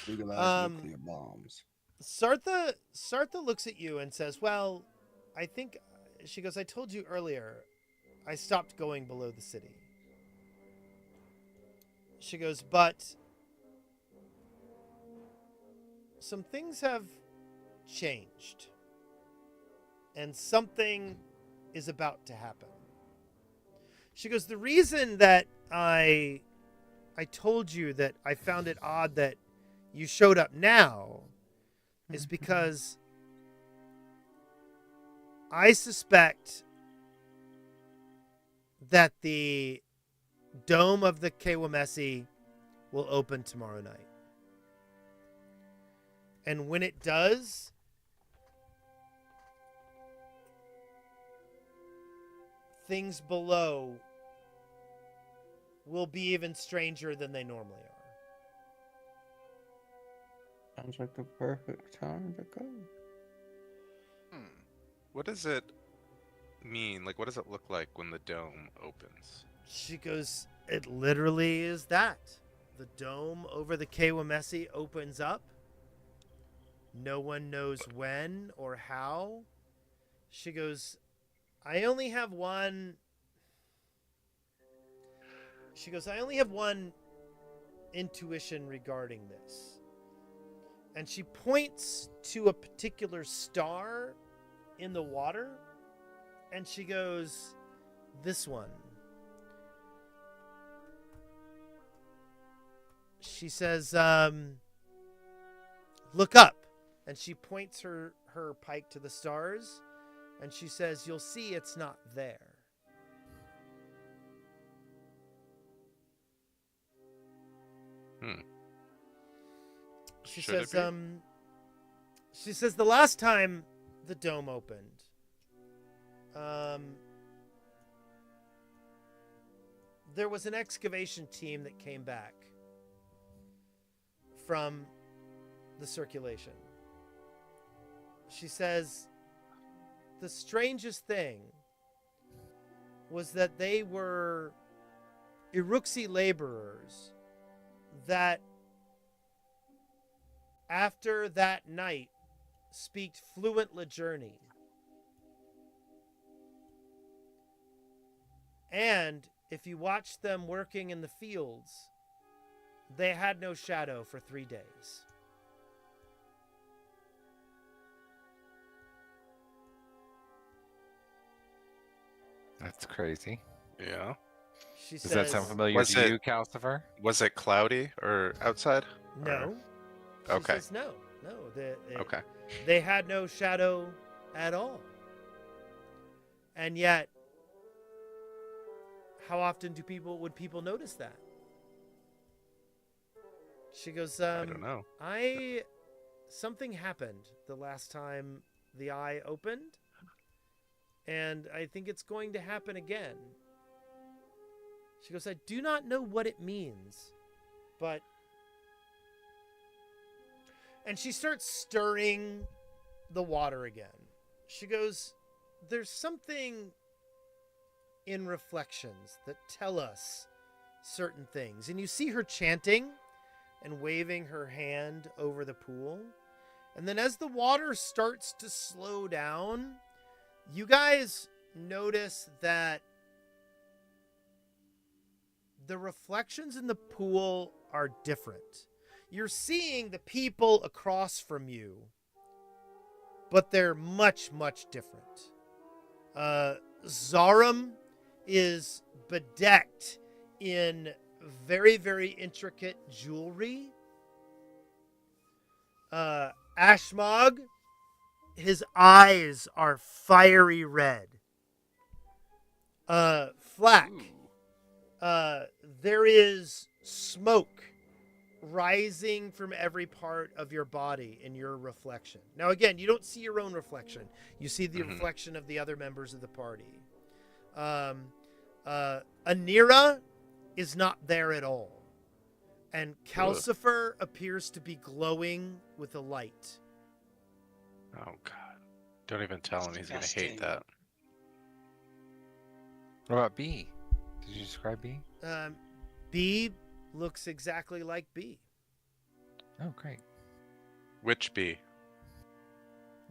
Legalize nuclear bombs. Sartha looks at you and says, "Well, I think," she goes, "I told you earlier, I stopped going below the city." She goes, "But some things have changed, and something is about to happen." She goes, "The reason that I told you that I found it odd that you showed up now is because I suspect that the dome of the Kewamesi will open tomorrow night. And when it does, things below will be even stranger than they normally are." Sounds like the perfect time to go. What does it mean? Like, what does it look like when the dome opens? She goes, "It literally is that. The dome over the Kewamesi opens up. No one knows when or how." She goes, I only have one intuition regarding this." And she points to a particular star in the water, and she goes, "This one." She says, "Look up." And she points her pike to the stars, and she says, "You'll see it's not there." She Should says, it she says the last time the dome opened, there was an excavation team that came back from the circulation. She says the strangest thing was that they were Iruxi laborers that after that night speak fluent Lajerni. And if you watched them working in the fields, they had no shadow for 3 days. That's crazy. Yeah. She Does that sound familiar to you, Calcifer? Was it cloudy or outside? No. She Okay. says no. Okay. They had no shadow at all. And yet, how often would people notice that? She goes, I don't know. Something happened the last time the eye opened, and I think it's going to happen again. She goes, I do not know what it means, but... And she starts stirring the water again. She goes, there's something in reflections that tell us certain things. And you see her chanting and waving her hand over the pool. And then as the water starts to slow down, you guys notice that the reflections in the pool are different. You're seeing the people across from you, but they're much, much different. Zarum is bedecked in very, very intricate jewelry. Ashmog, his eyes are fiery red. Flack, there is smoke rising from every part of your body in your reflection. Now, again, you don't see your own reflection. You see the reflection of the other members of the party. Anira is not there at all. And Calcifer appears to be glowing with a light. Oh, God. Don't even tell him he's going to hate that. What about B? Did you describe B? B looks exactly like B. Oh, great. Which B?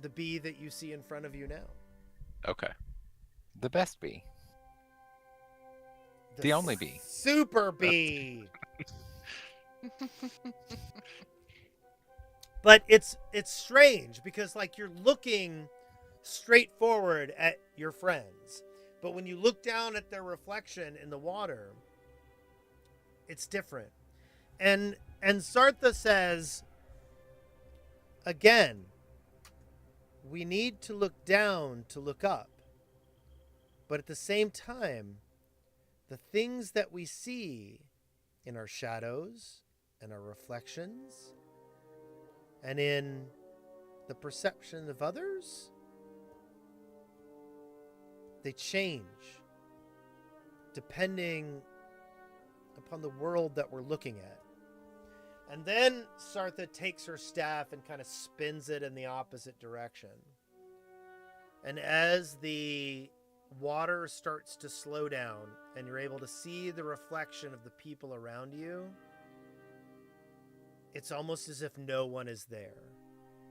The B that you see in front of you now. Okay. The best B. The only B. Super B. But it's strange because like you're looking straight forward at your friends, but when you look down at their reflection in the water, it's different. And Sartha says, again, we need to look down to look up. But at the same time, the things that we see in our shadows and our reflections and in the perception of others, they change depending upon the world that we're looking at. And then Sartha takes her staff and kind of spins it in the opposite direction. And as the water starts to slow down and you're able to see the reflection of the people around you, it's almost as if no one is there.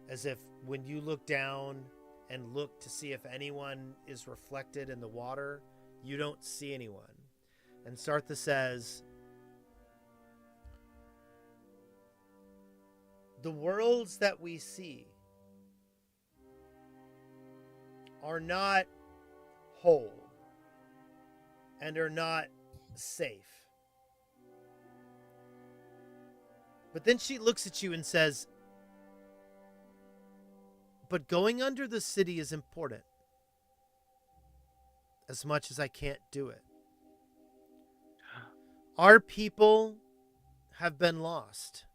As if when you look down and look to see if anyone is reflected in the water, you don't see anyone. And Sartha says, the worlds that we see are not whole and are not safe. But then she looks at you and says, but going under the city is important. As much as I can't do it. Our people have been lost.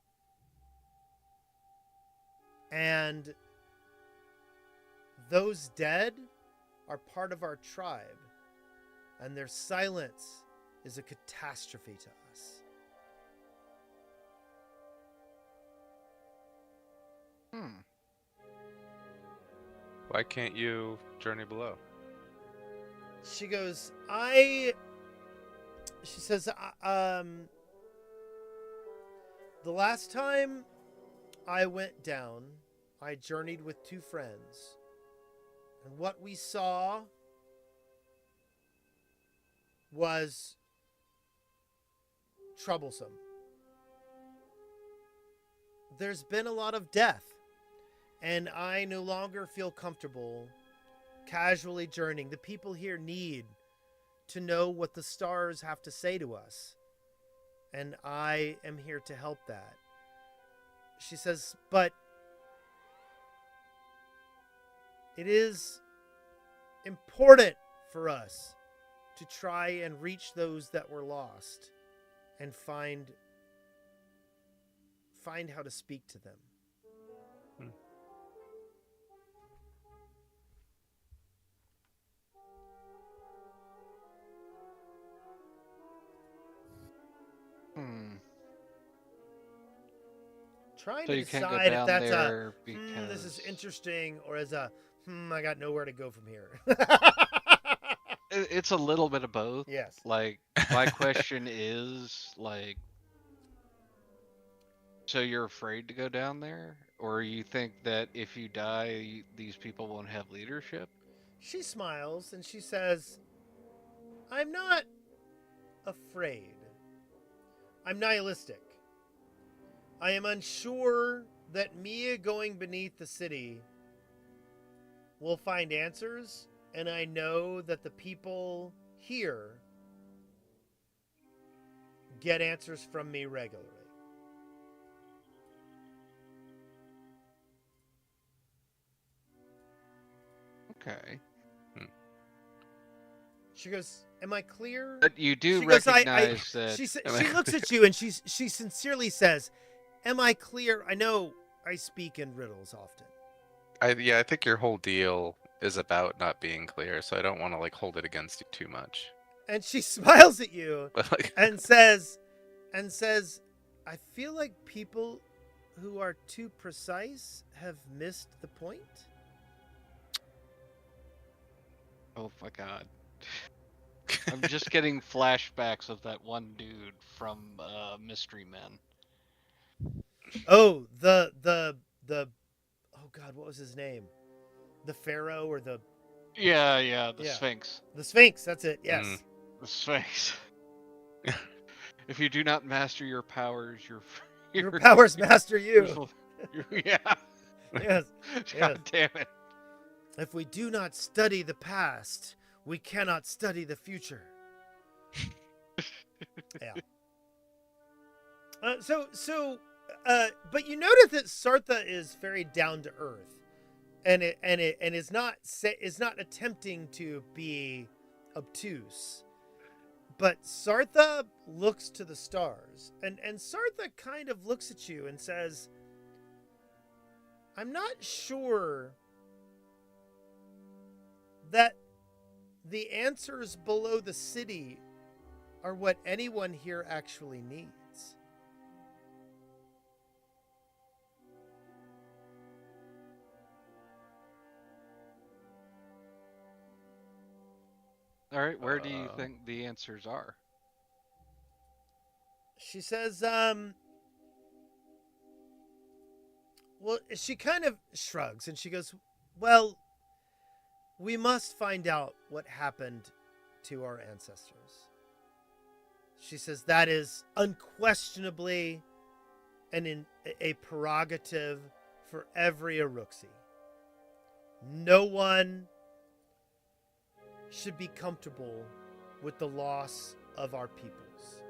And those dead are part of our tribe. And their silence is a catastrophe to us. Why can't you journey below? She goes, she says, the last time I went down, I journeyed with two friends. And what we saw was troublesome. There's been a lot of death, and I no longer feel comfortable casually journeying. The people here need to know what the stars have to say to us, and I am here to help that. She says, but it is important for us to try and reach those that were lost and find how to speak to them. Trying So to you can't go decide if down that's there this is because- interesting, or as a I got nowhere to go from here. It's a little bit of both. Yes. Like, my question is, like, so you're afraid to go down there? Or you think that if you die, these people won't have leadership? She smiles and she says, I'm not afraid. I'm nihilistic. I am unsure that Mia going beneath the city will find answers, and I know that the people here get answers from me regularly. Okay. She goes, "Am I clear?" But you do She goes, recognize that. She looks at you and she sincerely says, "Am I clear? I know I speak in riddles often." I think your whole deal is about not being clear, so I don't want to like hold it against you too much. And she smiles at you But like, and says, "I feel like people who are too precise have missed the point." Oh my god. I'm just getting flashbacks of that one dude from Mystery Men. Oh, the oh god, what was his name? The Pharaoh or the The Yeah. Sphinx. the Sphinx? That's it. Yes. The Sphinx. If you do not master your powers, Your powers master you. Yeah. Yes. God damn it. If we do not study the past, we cannot study the future. Yeah. But you notice that Sartha is very down to earth, and is not attempting to be obtuse. But Sartha looks to the stars, and Sartha kind of looks at you and says, "I'm not sure that the answers below the city are what anyone here actually needs." All right, where do you think the answers are? She says, well, she kind of shrugs and she goes, "Well, we must find out what happened to our ancestors." She says that is unquestionably a prerogative for every Aruxi. No one should be comfortable with the loss of our peoples.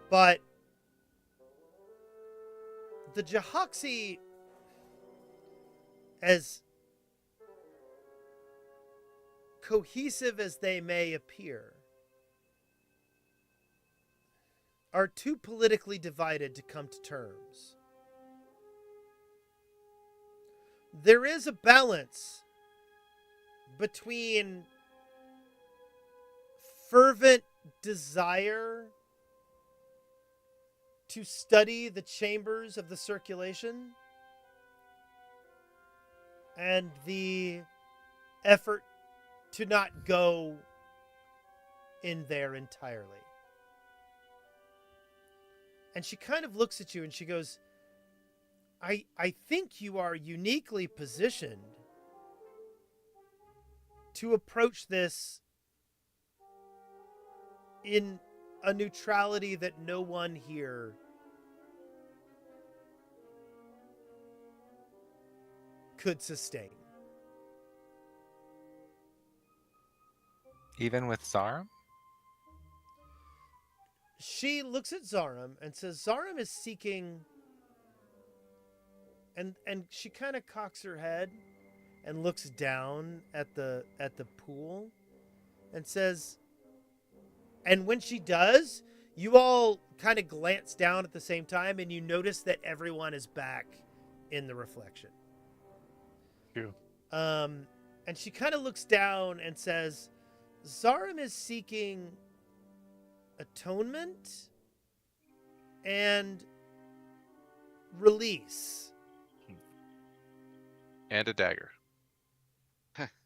But the Jahaxi, as cohesive as they may appear, are too politically divided to come to terms. There is a balance between fervent desire to study the chambers of the circulation and the effort to not go in there entirely. And she kind of looks at you and she goes, I think you are uniquely positioned to approach this in a neutrality that no one here could sustain. Even with Zarum? She looks at Zarum and says, Zarum is seeking, and she kind of cocks her head and looks down at the pool and says, and when she does, you all kind of glance down at the same time and you notice that everyone is back in the reflection. Phew. And she kind of looks down and says, Zarum is seeking atonement and release. And a dagger.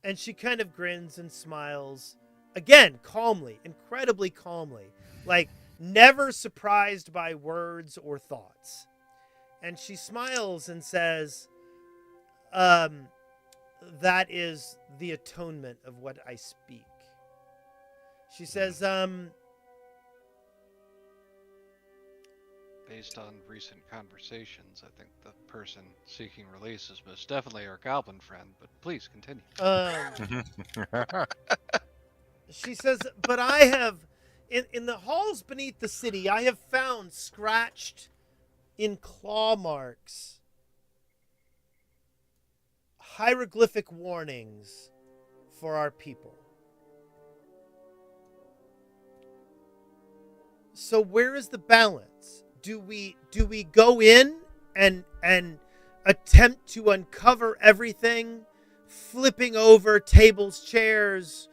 And she kind of grins and smiles. Again, calmly, incredibly calmly. Like, never surprised by words or thoughts. And she smiles and says, that is the atonement of what I speak. She says, based on recent conversations, I think the person seeking release is most definitely our goblin friend, but please continue. she says, but I have In the halls beneath the city, I have found scratched in claw marks hieroglyphic warnings for our people. So where is the balance? Do we go in and attempt to uncover everything, flipping over tables, chairs?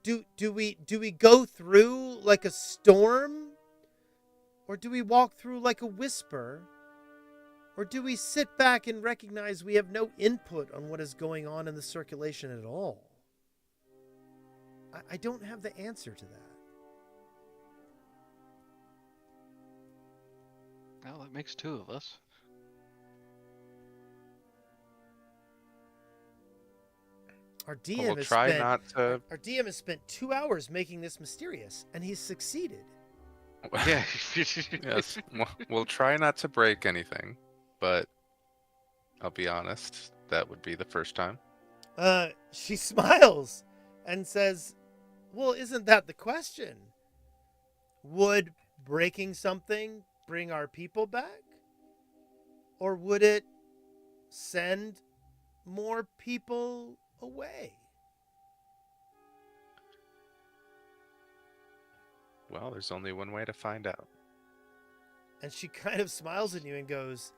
Do we go through like a storm? Or do we walk through like a whisper? Or do we sit back and recognize we have no input on what is going on in the circulation at all? I don't have the answer to that. Well, that makes two of us. Our Well, DM we'll has try spent not to. our DM has spent 2 hours making this mysterious, and he's succeeded. Yeah. Yes, we'll try not to break anything, but I'll be honest, that would be the first time. She smiles and says, "Well, isn't that the question? Would breaking something bring our people back? Or would it send more people away?" Well, there's only one way to find out. And she kind of smiles at you and goes,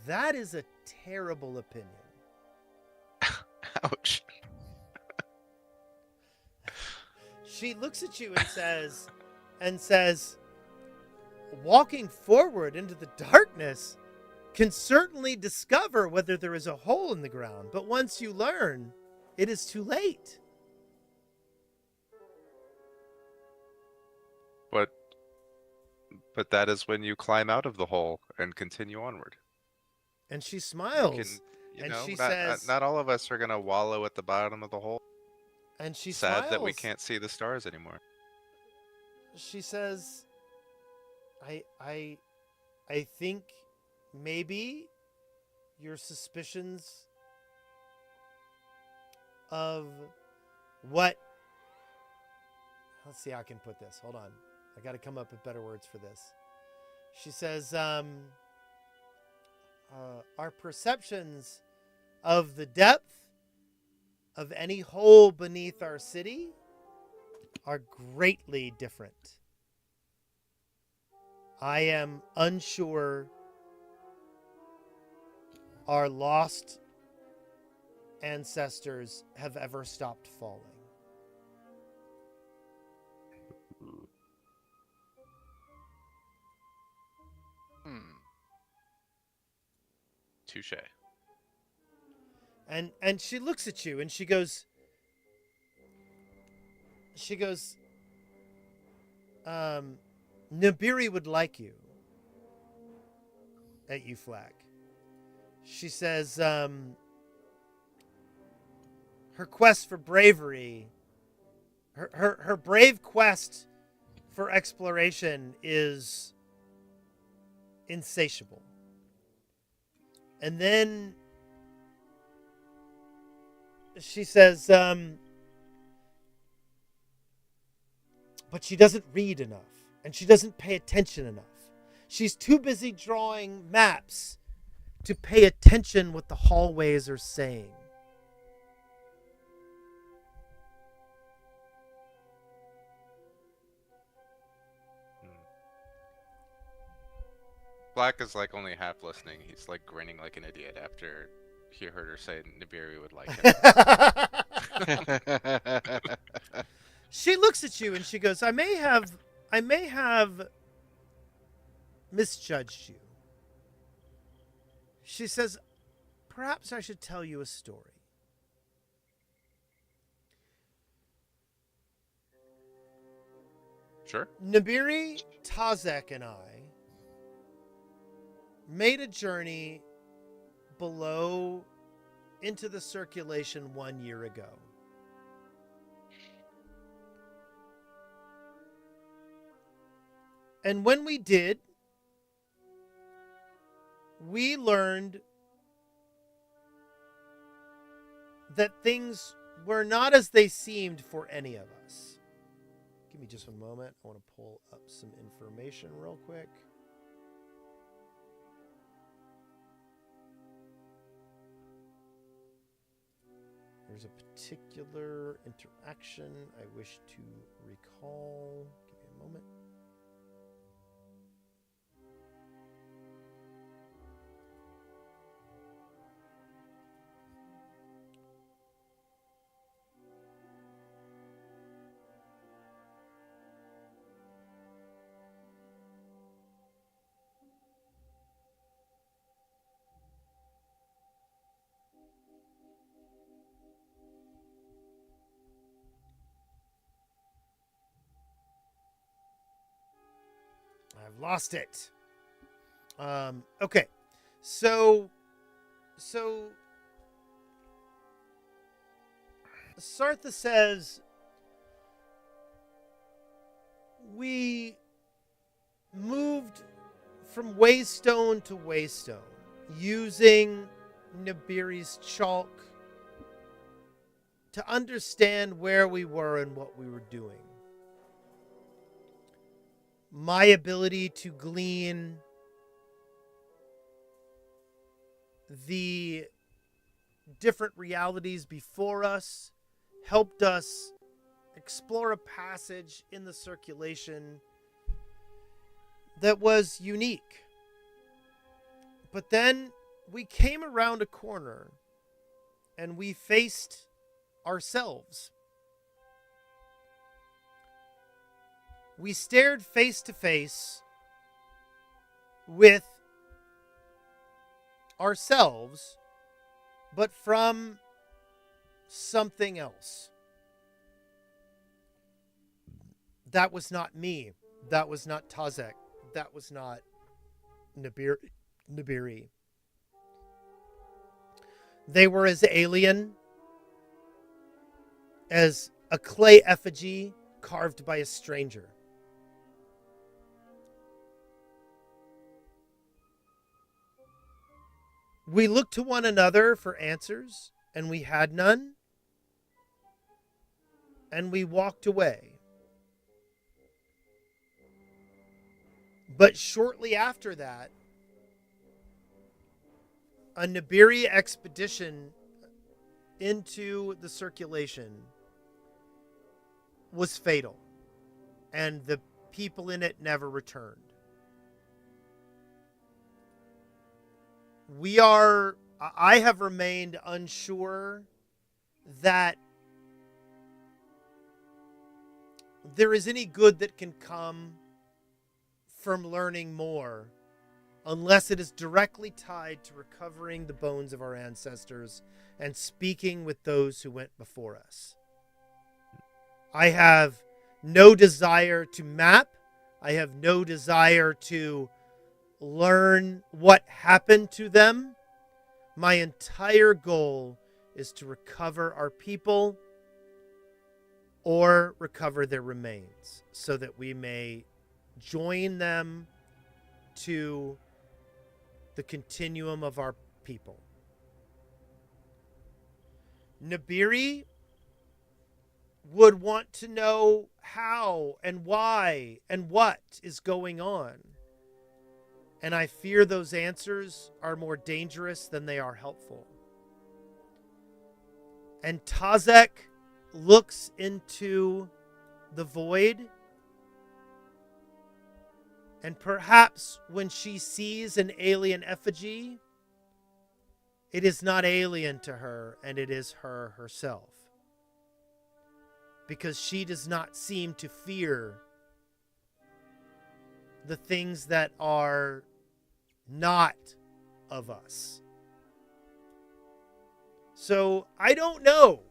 "That is a terrible opinion." Ouch. She looks at you and says, "Walking forward into the darkness can certainly discover whether there is a hole in the ground, but once you learn, it is too late." But that is when you climb out of the hole and continue onward. And she You smiles. can, And she not, says- not all of us are gonna wallow at the bottom of the hole. And she Sad that we smiles. can't see the stars anymore. She says, I think maybe your suspicions of what, let's see how I can put this. Hold on. I got to come up with better words for this. She says, our perceptions of the depth of any hole beneath our city are greatly different. I am unsure our lost ancestors have ever stopped falling. Touche. And she looks at you and she goes, Nibiri would like you at UFLAG. She says, her quest for bravery, her brave quest for exploration is insatiable. And then she says, but she doesn't read enough, and she doesn't pay attention enough. She's too busy drawing maps to pay attention what the hallways are saying. Black is like only half listening. He's like grinning like an idiot after he heard her say Nibiri would like him. She looks at you and she goes, I may have misjudged you. She says, perhaps I should tell you a story. Sure. Nibiri, Tazek, and I made a journey below into the circulation 1 year ago. And when we did, we learned that things were not as they seemed for any of us. Give me just a moment. I want to pull up some information real quick. There's a particular interaction I wish to recall. Give me a moment. I've lost it. Okay. So Sartha says we moved from Waystone to Waystone using Nibiri's chalk to understand where we were and what we were doing. My ability to glean the different realities before us helped us explore a passage in the circulation that was unique. But then we came around a corner and we faced ourselves. We stared face to face with ourselves, but from something else. That was not me. That was not Tazek. That was not Nibiri. They were as alien as a clay effigy carved by a stranger. We looked to one another for answers, and we had none, and we walked away. But shortly after that, a Nibiri expedition into the circulation was fatal, and the people in it never returned. I have remained unsure that there is any good that can come from learning more unless it is directly tied to recovering the bones of our ancestors and speaking with those who went before us. I have no desire to map. I have no desire to learn what happened to them. My entire goal is to recover our people or recover their remains so that we may join them to the continuum of our people. Nibiri would want to know how and why and what is going on. And I fear those answers are more dangerous than they are helpful. And Tazek looks into the void, and perhaps when she sees an alien effigy, it is not alien to her, and it is her herself. Because she does not seem to fear the things that are not of us. So I don't know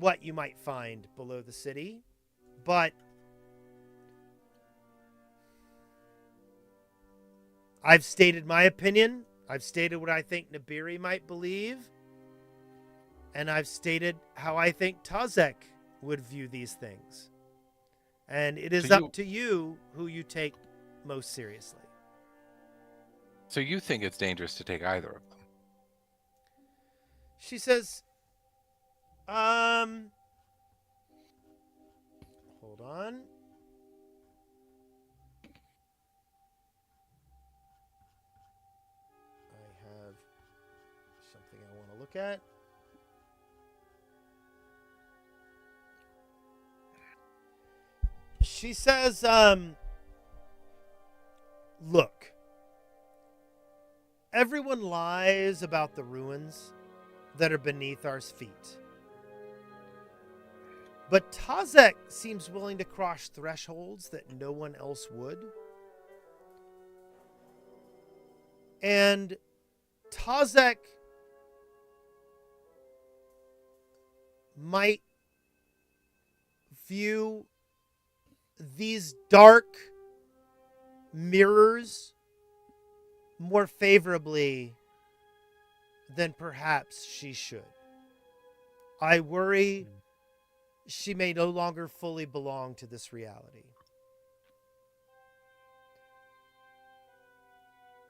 what you might find below the city, but I've stated my opinion. I've stated what I think Nibiri might believe. And I've stated how I think Tazek would view these things. And it is up to you who you take most seriously. So you think it's dangerous to take either of them? She says, hold on. look at. She says, look, everyone lies about the ruins that are beneath our feet. But Tazek seems willing to cross thresholds that no one else would. And Tazek might view these dark mirrors more favorably than perhaps she should. I worry she may no longer fully belong to this reality.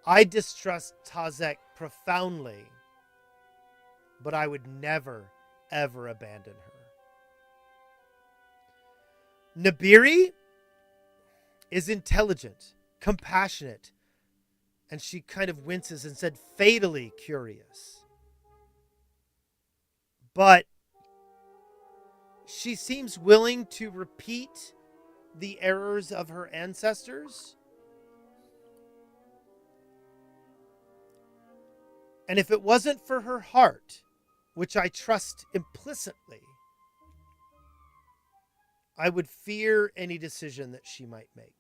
I distrust Tazek profoundly, but I would never, ever abandon her. Nabiri is intelligent, compassionate, and she kind of winces and said, fatally curious. But she seems willing to repeat the errors of her ancestors. And if it wasn't for her heart, which I trust implicitly, I would fear any decision that she might make.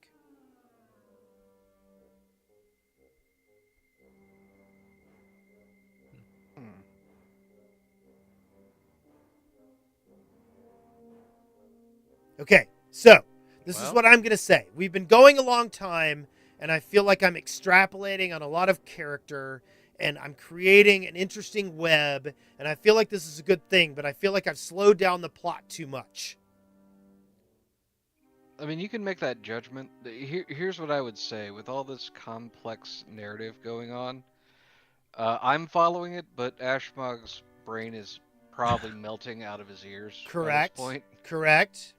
Okay, so this is what I'm going to say. We've been going a long time, and I feel like I'm extrapolating on a lot of character, and I'm creating an interesting web, and I feel like this is a good thing, but I feel like I've slowed down the plot too much. I mean, you can make that judgment. Here's what I would say. With all this complex narrative going on, I'm following it, but Ashmog's brain is probably melting out of his ears Correct. at this point. Correct.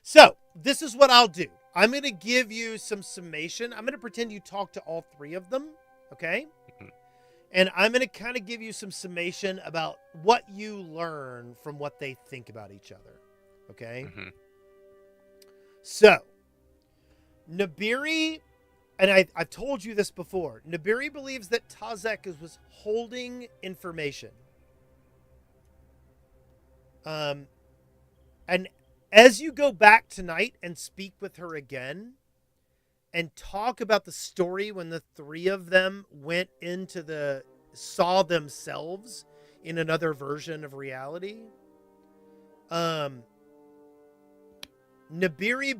So, this is what I'll do. I'm going to give you some summation. I'm going to pretend you talk to all three of them, okay? And I'm going to kind of give you some summation about what you learn from what they think about each other, okay? So, Nabiri, and I've told you this before, Nabiri believes that Tazek was holding information. And as you go back tonight and speak with her again and talk about the story when the three of them went into saw themselves in another version of reality, Nabiri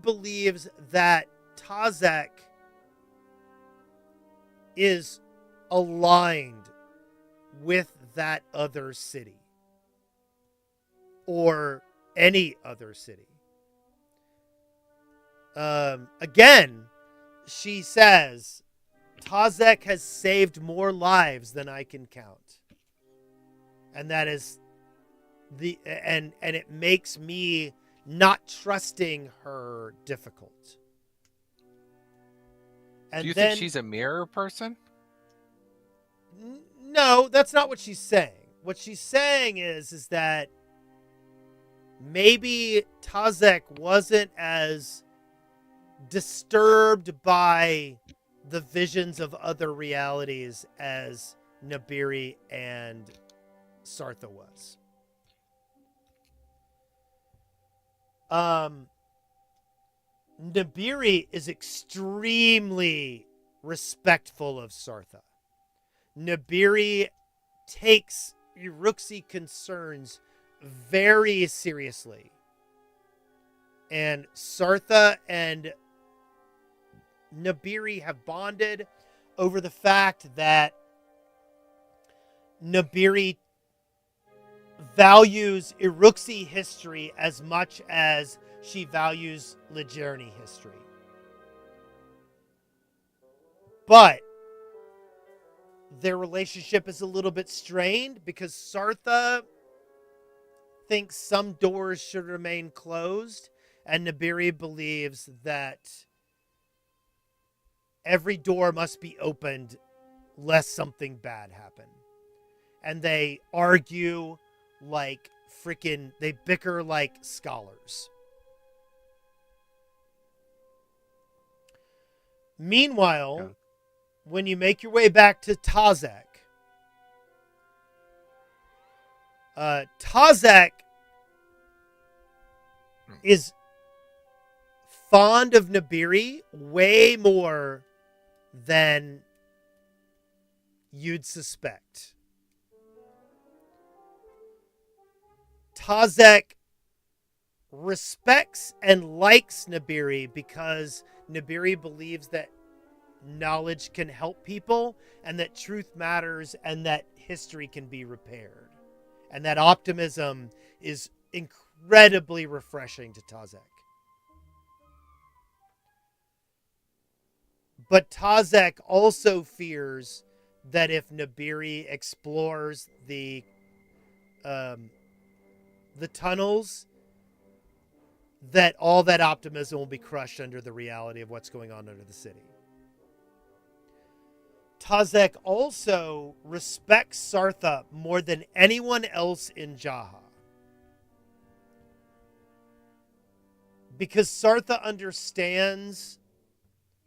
believes that Tazek is aligned with that other city or any other city. Again, she says, Tazek has saved more lives than I can count. And that is and it makes me not trusting her difficult. And do you think she's a mirror person? No, that's not what she's saying. What she's saying is that maybe Tazek wasn't as disturbed by the visions of other realities as Nabiri and Sartha was. Nabiri is extremely respectful of Sartha. Nabiri takes Iruxi concerns very seriously. And Sartha and Nabiri have bonded over the fact that Nabiri values Iruxi history as much as she values Lijerni history. But their relationship is a little bit strained because Sartha thinks some doors should remain closed, and Nabiri believes that every door must be opened lest something bad happen. and they argue like freaking, they bicker like scholars. Meanwhile, when you make your way back to Tazek, Tazek is fond of Nabiri way more than you'd suspect. Tazek respects and likes Nabiri because Nabiri believes that knowledge can help people and that truth matters and that history can be repaired. And that optimism is incredibly refreshing to Tazek. But Tazek also fears that if Nabiri explores the tunnels, that all that optimism will be crushed under the reality of what's going on under the city. Tazek also respects Sartha more than anyone else in Jaha. Because Sartha understands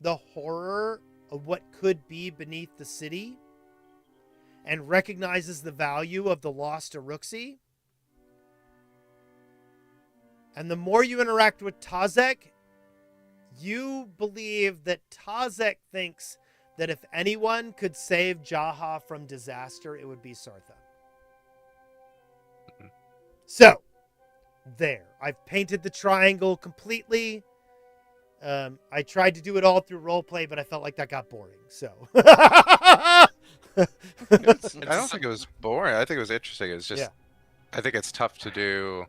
the horror of what could be beneath the city and recognizes the value of the lost Uruxi. And the more you interact with Tazek, you believe that Tazek thinks that if anyone could save Jaha from disaster, it would be Sartha. So, there. I've painted the triangle completely. I tried to do it all through roleplay, but I felt like that got boring. So, I don't think it was boring. I think it was interesting. It's just, I think it's tough to do,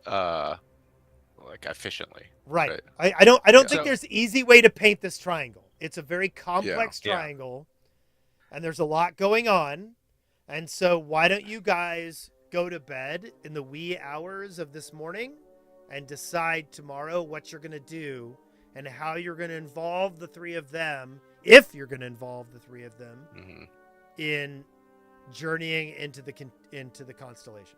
like efficiently. Right. I don't think So- there's an easy way to paint this triangle. It's a very complex triangle, and there's a lot going on. And so, why don't you guys go to bed in the wee hours of this morning and decide tomorrow what you're going to do and how you're going to involve the three of them, if you're going to involve the three of them, in journeying into the constellation.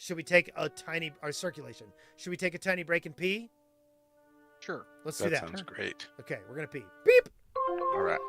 Should we take a tiny circulation? Should we take a tiny break and pee? Sure. Let's do that. Sounds great. Okay, we're gonna pee. Beep. All right.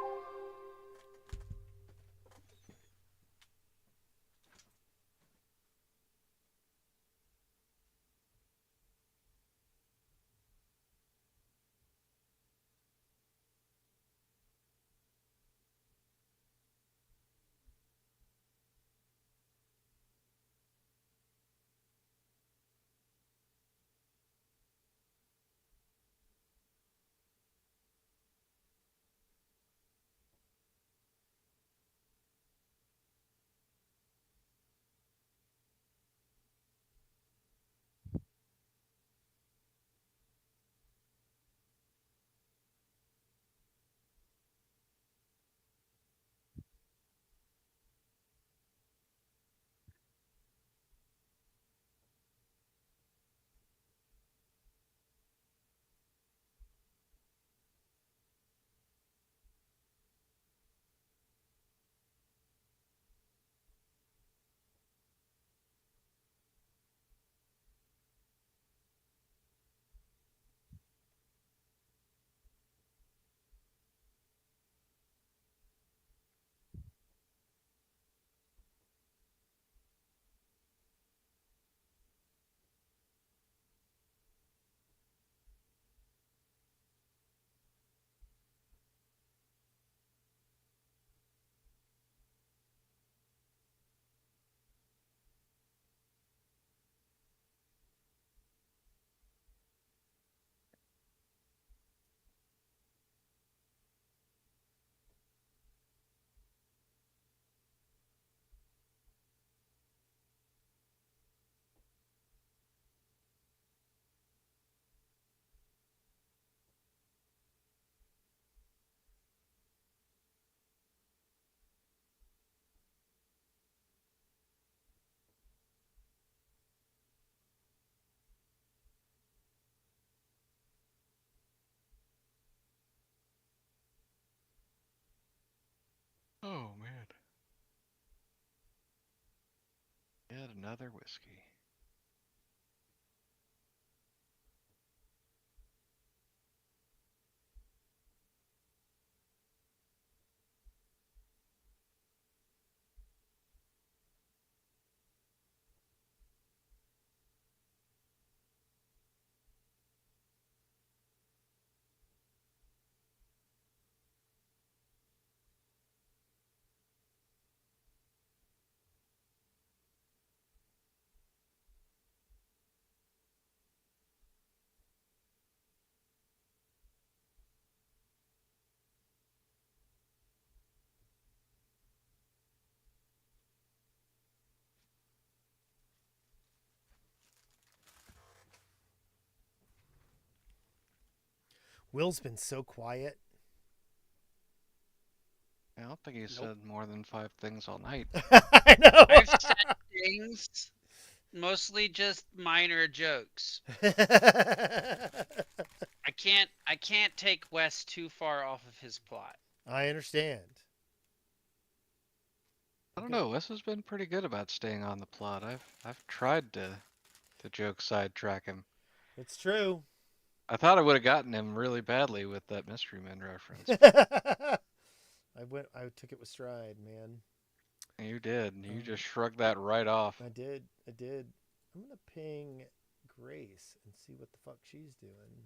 another whiskey. Will's been so quiet. I don't think he said more than 5 things all night. I know. I've said things, mostly just minor jokes. I can't take Wes too far off of his plot. I understand. I don't know. Wes has been pretty good about staying on the plot. I've tried to joke sidetrack him. It's true. I thought I would have gotten him really badly with that Mystery Men reference. I took it with stride, man. You did. You just shrugged that right off. I did. I'm gonna ping Grace and see what the fuck she's doing.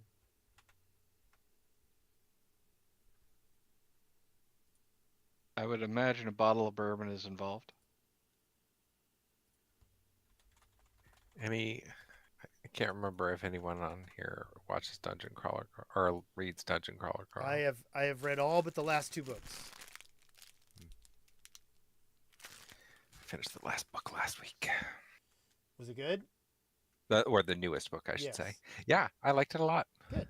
I would imagine a bottle of bourbon is involved. I can't remember if anyone on here watches Dungeon Crawler or reads Dungeon Crawler. I have read all but the last 2 books. Finished the last book last week. Was it good? Or the newest book, I should Yes. say. Yeah, I liked it a lot. Good.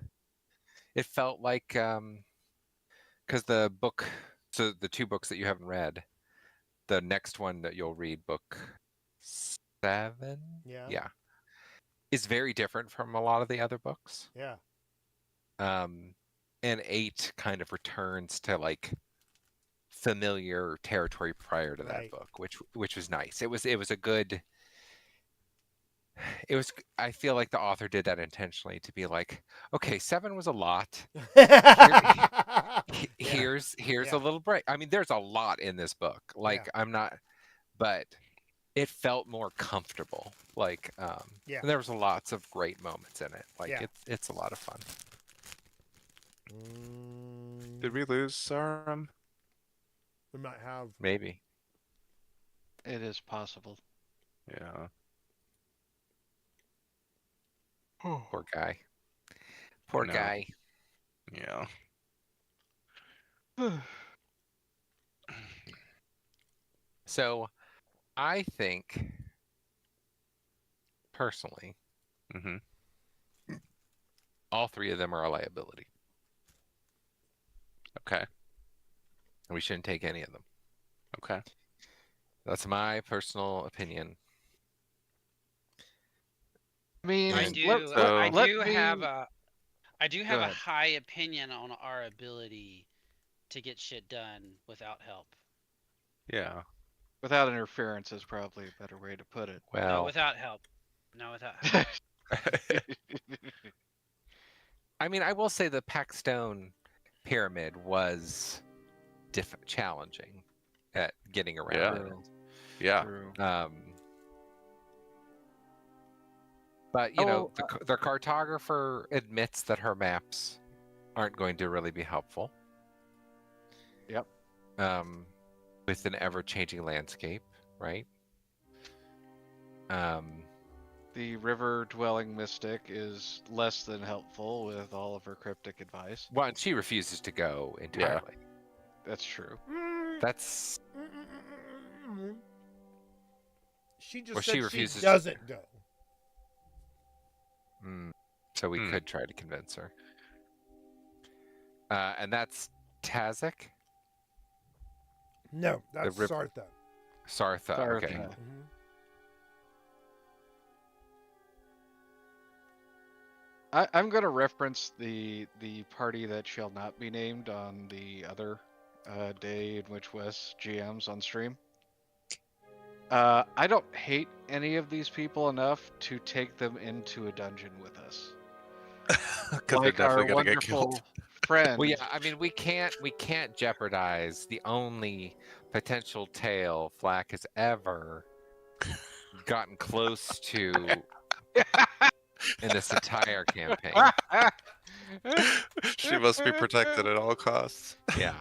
It felt like because the book, so the 2 books that you haven't read, the next one that you'll read, book 7, Yeah. is very different from a lot of the other books. Yeah. And 8 kind of returns to like familiar territory prior to that book, which was nice. It was a good. It was. I feel like the author did that intentionally to be like, okay, 7 was a lot. Here's a little break. I mean, there's a lot in this book. Like I'm not, but it felt more comfortable. Like and there was lots of great moments in it. Like it's a lot of fun. Did we lose Sarum? We might have. Maybe. It is possible. Yeah. Poor guy. Poor guy. Yeah. So, I think, personally, all 3 of them are a liability. Okay. And we shouldn't take any of them. Okay. That's my personal opinion. I mean, I do have a high opinion on our ability to get shit done without help. Yeah. Without interference is probably a better way to put it. Well, no, without help. No, without help. I mean, I will say the Paxstone pyramid was challenging at getting around. Yeah. But you know, the cartographer admits that her maps aren't going to really be helpful. Yep. With an ever-changing landscape, right? The river-dwelling mystic is less than helpful with all of her cryptic advice. Well, and she refuses to go entirely. That's true. That's. She just Or said she refuses she doesn't go. So we could try to convince her. And that's Tazek? No, that's Sartha. Sartha, okay. I'm going to reference the party that shall not be named on the other day in which Wes GMs on stream. I don't hate any of these people enough to take them into a dungeon with us. 'Cause Like they're our definitely gonna get wonderful killed. friend. Well, yeah, I mean, we can't jeopardize the only potential tail Flack has ever gotten close to in the satire campaign. She must be protected at all costs. Yeah.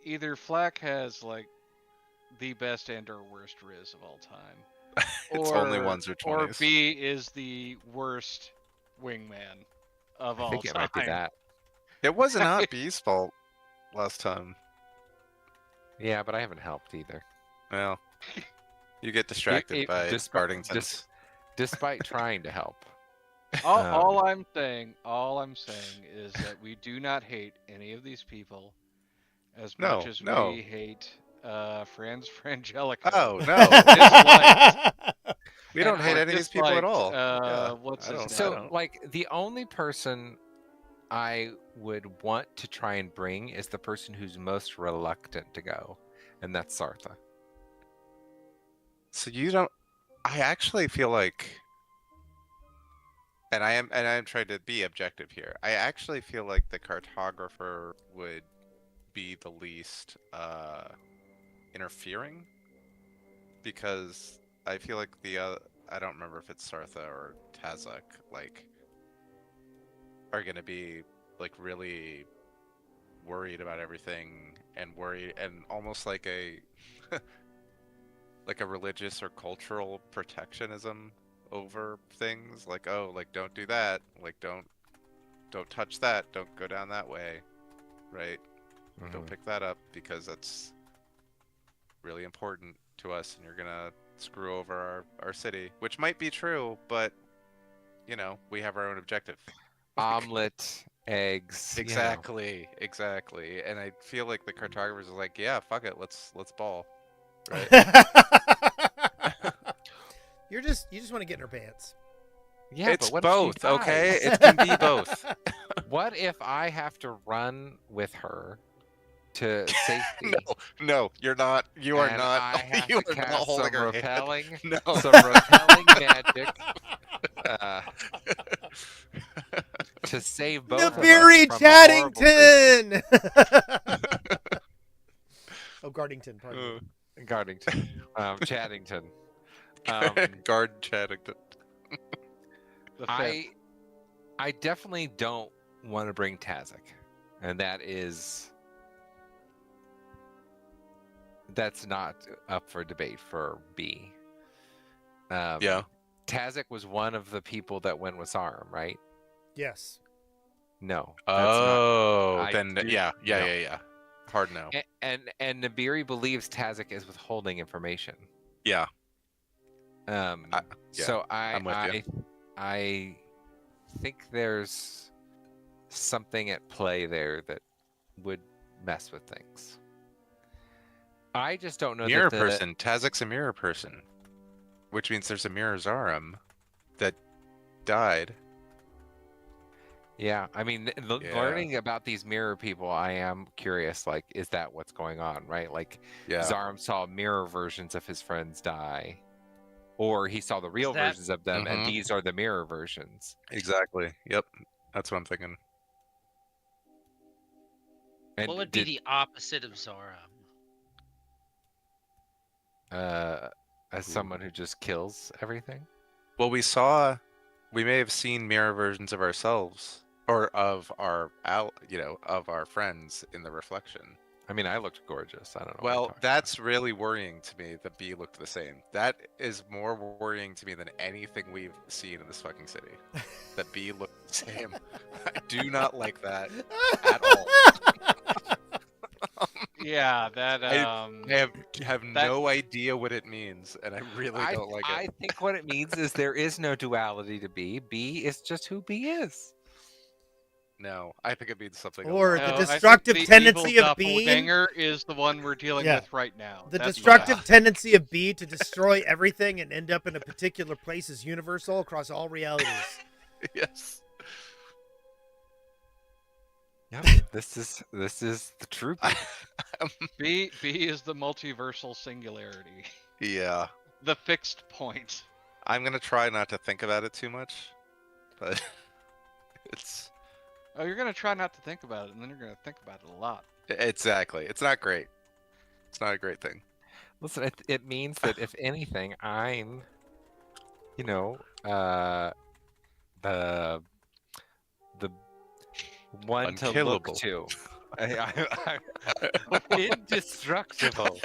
Either Flack has like the best and or worst Riz of all time. It's only ones or Or 20s. B is the worst wingman of I all think it time. might be that. It was not B's fault last time. Yeah, but I haven't helped either. Well, you get distracted by despite- Bardingtons. Despite trying to help. All I'm saying is that we do not hate any of these people as No, much as no. we hate Franz Frangelico. Oh, no. Disliked- We don't and hate or any of these people at disliked, all. Yeah, what's I his don't- name? So, like, the only person I would want to try and bring is the person who's most reluctant to go, and that's Sartha. So you don't. I actually feel like, and I am trying to be objective here. I actually feel like the cartographer would be the least interfering, because I feel like I don't remember if it's Sartha or Tazak, like, are gonna be like really worried about everything and worried and almost like a like a religious or cultural protectionism over things, like, oh, like, don't do that, like, don't touch that, don't go down that way, right? Don't pick that up because that's really important to us and you're gonna screw over our city, which might be true, but you know, we have our own objective. Omelet, eggs. you know. Exactly. And I feel like the cartographers are like, yeah, fuck it, let's ball. Right? You just want to get in her pants. Yeah, It's but what if she both, okay? dies? It can be both. What if I have to run with her to safety? No, you're not. You are and not. I have You to are not cast holding some her repelling, hand. No. some repelling magic to save both of us Nabiri from a horrible creature. Chaddington! Oh, Gardington, pardon me. Gardington. Chaddington. Guard Chaddington. I definitely don't want to bring Tazak, and that's not up for debate for B. Yeah. Tazak was one of the people that went with Zarum, right? Yes. No. Oh, I then do- yeah. no. Hard no. And Nabiri believes Tazak is withholding information. Yeah. So I'm with you. I think there's something at play there that would mess with things. I just don't know. Mirror that person. Tazak's a mirror person, which means there's a mirror Zarum that died. Yeah, I mean, Yeah. learning about these mirror people, I am curious. Like, is that what's going on, right? Like, Yeah. Zarum saw mirror versions of his friends die, or he saw the real that- versions of them, and Mhm. these are the mirror versions. Exactly. Yep. That's what I'm thinking. And What would be the opposite of Zara? as someone who just kills everything? Well, we may have seen mirror versions of ourselves or of our of our friends in the reflection. I mean, I looked gorgeous. I don't know. what you're Well, talking that's really worrying to me that B looked the same. That is more worrying to me than anything we've seen in this fucking city. That B looked the same. I do not like that at all. Yeah, that I have that- no idea what it means, and I really I, don't like I it. think what it means is there is no duality to B. B is just who B is. No, I think it means something. Or else. the I think destructive the tendency evil of B. doppelganger is the one we're dealing Yeah. with right now. The That's destructive tendency of B to destroy everything and end up in a particular place is universal across all realities. Yes. Yep. this is the true B is the multiversal singularity. Yeah. the fixed point. I'm gonna try not to think about it too much, but it's Oh, you're gonna try not to think about it, and then you're gonna think about it a lot. exactly. It's not great. It's not a great thing. Listen, it means that if anything, I'm, you know, the one to look Unkillable. to. I'm indestructible.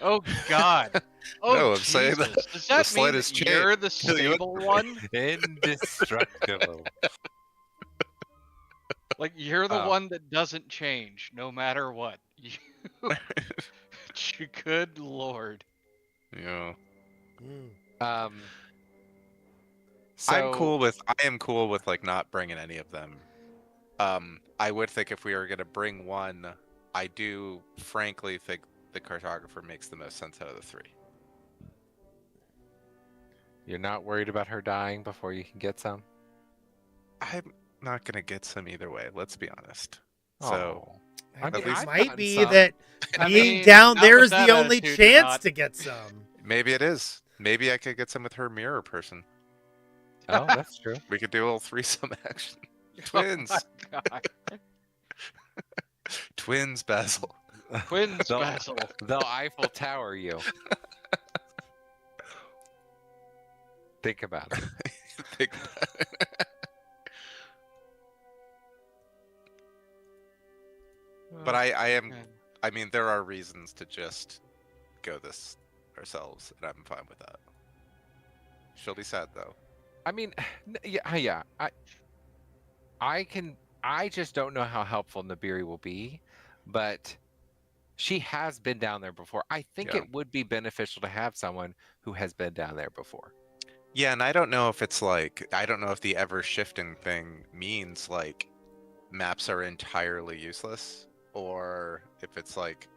Oh God. Oh No, I'm Jesus. saying that Does the that mean slightest that you're the chance kill you. stable one? Indestructible. Like you're the Oh. one that doesn't change no matter what. Good Lord. Yeah. Um. I am cool with like not bringing any of them. I would think if we were gonna bring one, I do frankly think the cartographer makes the most sense out of the three. You're not worried about her dying before you can get some? I'm not gonna get some either way. Let's be honest. So Oh. I At mean, least it might gotten be some. that I being mean, down not there with is that the only attitude, chance not. to get some. maybe it is. Maybe I could get some with her mirror person. Oh, that's true. We could do a little threesome action. Oh Twins. my God. Twins, Basil. Twins, They'll- Basil. They'll Eiffel Tower you. Think about it. Think about it. But I mean, there are reasons to just go this ourselves, and I'm fine with that. She'll be sad though. I mean, yeah. I just don't know how helpful Nabiri will be, but she has been down there before. I think Yeah. it would be beneficial to have someone who has been down there before. Yeah, and I don't know if it's like, I don't know if the ever shifting thing means like maps are entirely useless, or if it's like,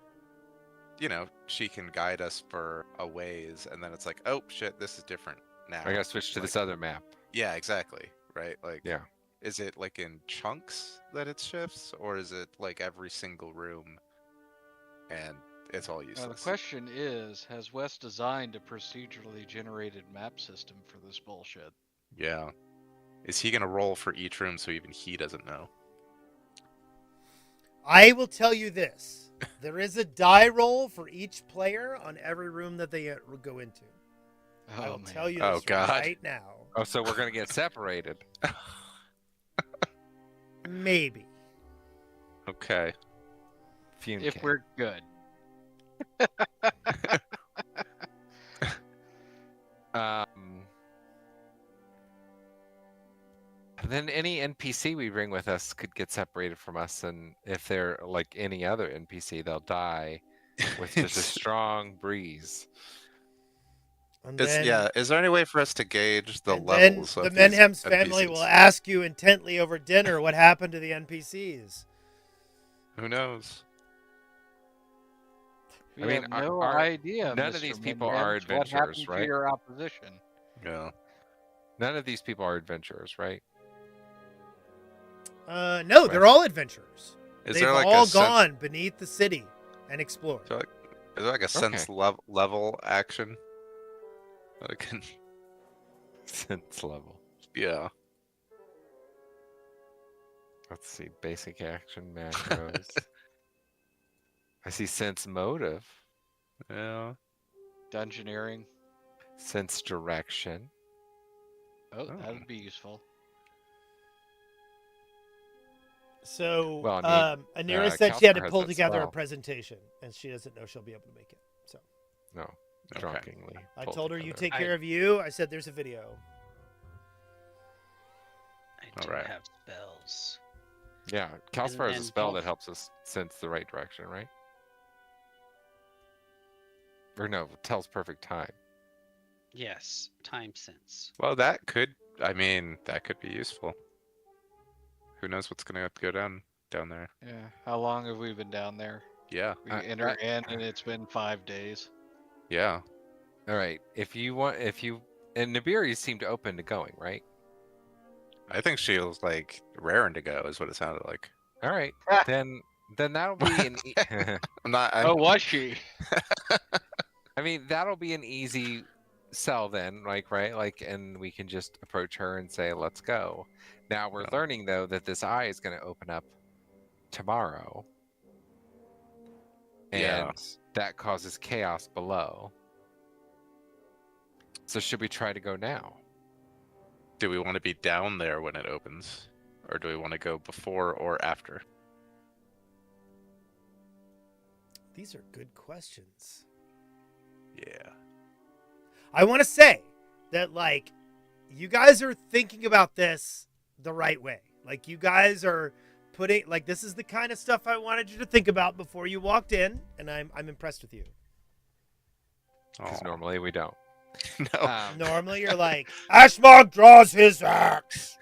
you know, she can guide us for a ways, and then it's like, oh shit, this is different now. I gotta switch to this Like, other map. yeah, exactly. Right? Like, Yeah. is it like in chunks that it shifts, or is it like every single room and it's all Now, useless? the question is, has Wes designed a procedurally generated map system for this bullshit? Yeah. Is he gonna roll for each room so even he doesn't know? I will tell you this. There is a die roll for each player on every room that they go into. I will tell you Oh, this God. right now. Oh, so we're gonna get separated. Maybe. Okay. Fume If can. we're good. Then any NPC we bring with us could get separated from us, and if they're like any other NPC, they'll die with just a strong breeze. And Yeah, is there any way for us to gauge the and then levels the of these Menhem's family NPCs? will ask you intently over dinner what happened to the NPCs. Who knows? We I mean, have no our- idea. none of Mr. these people Menendez, are what adventurers, happened right? To your opposition. Yeah. None of these people are adventurers, right? No, they're all adventurers. Is They've there like all a gone beneath the city and explored. Is there like a sense level action? That I can... Sense level. Yeah. Let's see. Basic action macros. I see sense motive. Yeah. Dungeoneering. Sense direction. Oh, that would be useful. So, Well, I mean, Anira said she had to Calcifer has pull that together a spell. presentation, and she doesn't know she'll be able to make it. So, No. Drunkenly. I pulled told her, you together. take care of you. I said, there's a video. I do Alright. have spells. Yeah, Calcifer has a and spell Cal- that helps us sense the right direction, right? Or no, it tells perfect time. Yes, time sense. Well, that could be useful. Who knows what's gonna go down there? Yeah. How long have we been down there? Yeah. We enter in, and it's been 5 days. Yeah. All right, and Nabiri seemed open to going, right? I think she was like raring to go, is what it sounded like. All right, then that'll be an. I'm not. Oh, was she? I mean, that'll be an easy sell then, like, right? Like, and we can just approach her and say, let's go. Now we're learning, though, that this eye is going to open up tomorrow. And that causes chaos below. So should we try to go now? Do we want to be down there when it opens? Or do we want to go before or after? These are good questions. Yeah. I want to say that, like, you guys are thinking about this the right way. Like, you guys are putting, like, this is the kind of stuff I wanted you to think about before you walked in, and I'm impressed with you. Because normally we don't. No. Normally you're like, Ashmog draws his axe.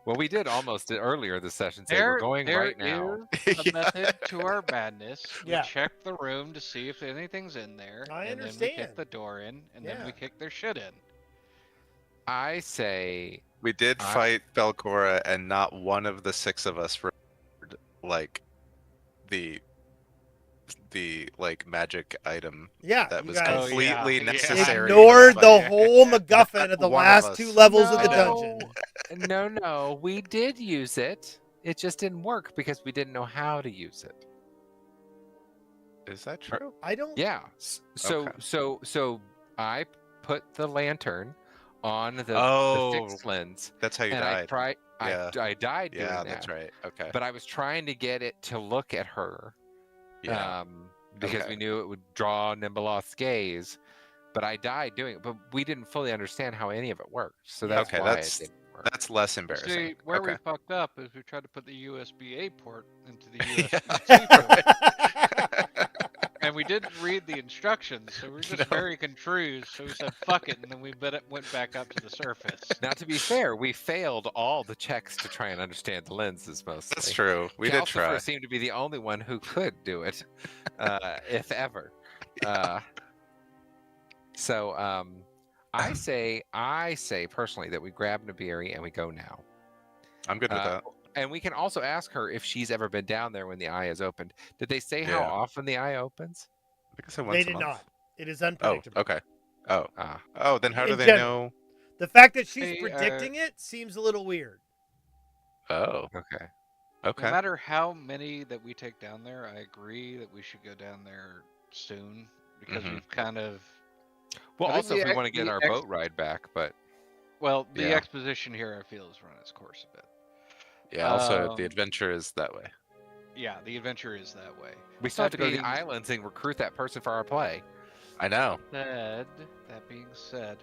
Well, we did almost earlier this session say we're going right now. There is a method to our madness. We Yeah. check the room to see if anything's in there. I and then we understand. kick the door in, and then Yeah. we kick their shit in. I say We did fight Belcora, and not one of the 6 of us remembered, like, the like magic item Yeah, that you was guys- completely Yeah. necessary. Ignored but- the whole MacGuffin of the One of last us. 2 levels of the No. dungeon. No, we did use it. It just didn't work because we didn't know how to use it. Is that true? I don't. Yeah. So Okay. so I put the lantern on the fixed lens. That's how you and died. I died doing Yeah, that. that's right. Okay. But I was trying to get it to look at her. Yeah. Because Okay. we knew it would draw Nimbeloth's gaze. But I died doing it. But we didn't fully understand how any of it worked. So that's Okay, why that's- it didn't work. That's less embarrassing. See, where we Okay. fucked up is we tried to put the USB-A port into the Yeah, USB-C port. right. And we didn't read the instructions, so we were just very confused. So we said, fuck it, and then we went back up to the surface. Now, to be fair, we failed all the checks to try and understand the lenses mostly. That's true. We did Calcifer try. seemed to be the only one who could do it, if ever. I say personally that we grab Nabiri and we go now. I'm good with that. And we can also ask her if she's ever been down there when the eye is opened. Did they say how Yeah. often the eye opens? I think I said once They a did month. not. It is Oh, unpredictable. okay. Oh. Oh, then how do In they general. know? The fact that she's They, predicting it seems a little weird. Oh. Okay. Okay. No matter how many that we take down there, I agree that we should go down there soon because Mhm. we've kind of. Well, I think also if the we ex- want to get the our ex- boat ride back, but Well, the Yeah. exposition here, I feel, has run its course a bit. Yeah. Also, the Um, adventure is that way. Yeah, the adventure is that way. we still have to That go to the being islands and recruit that person for our play. I know. That being said,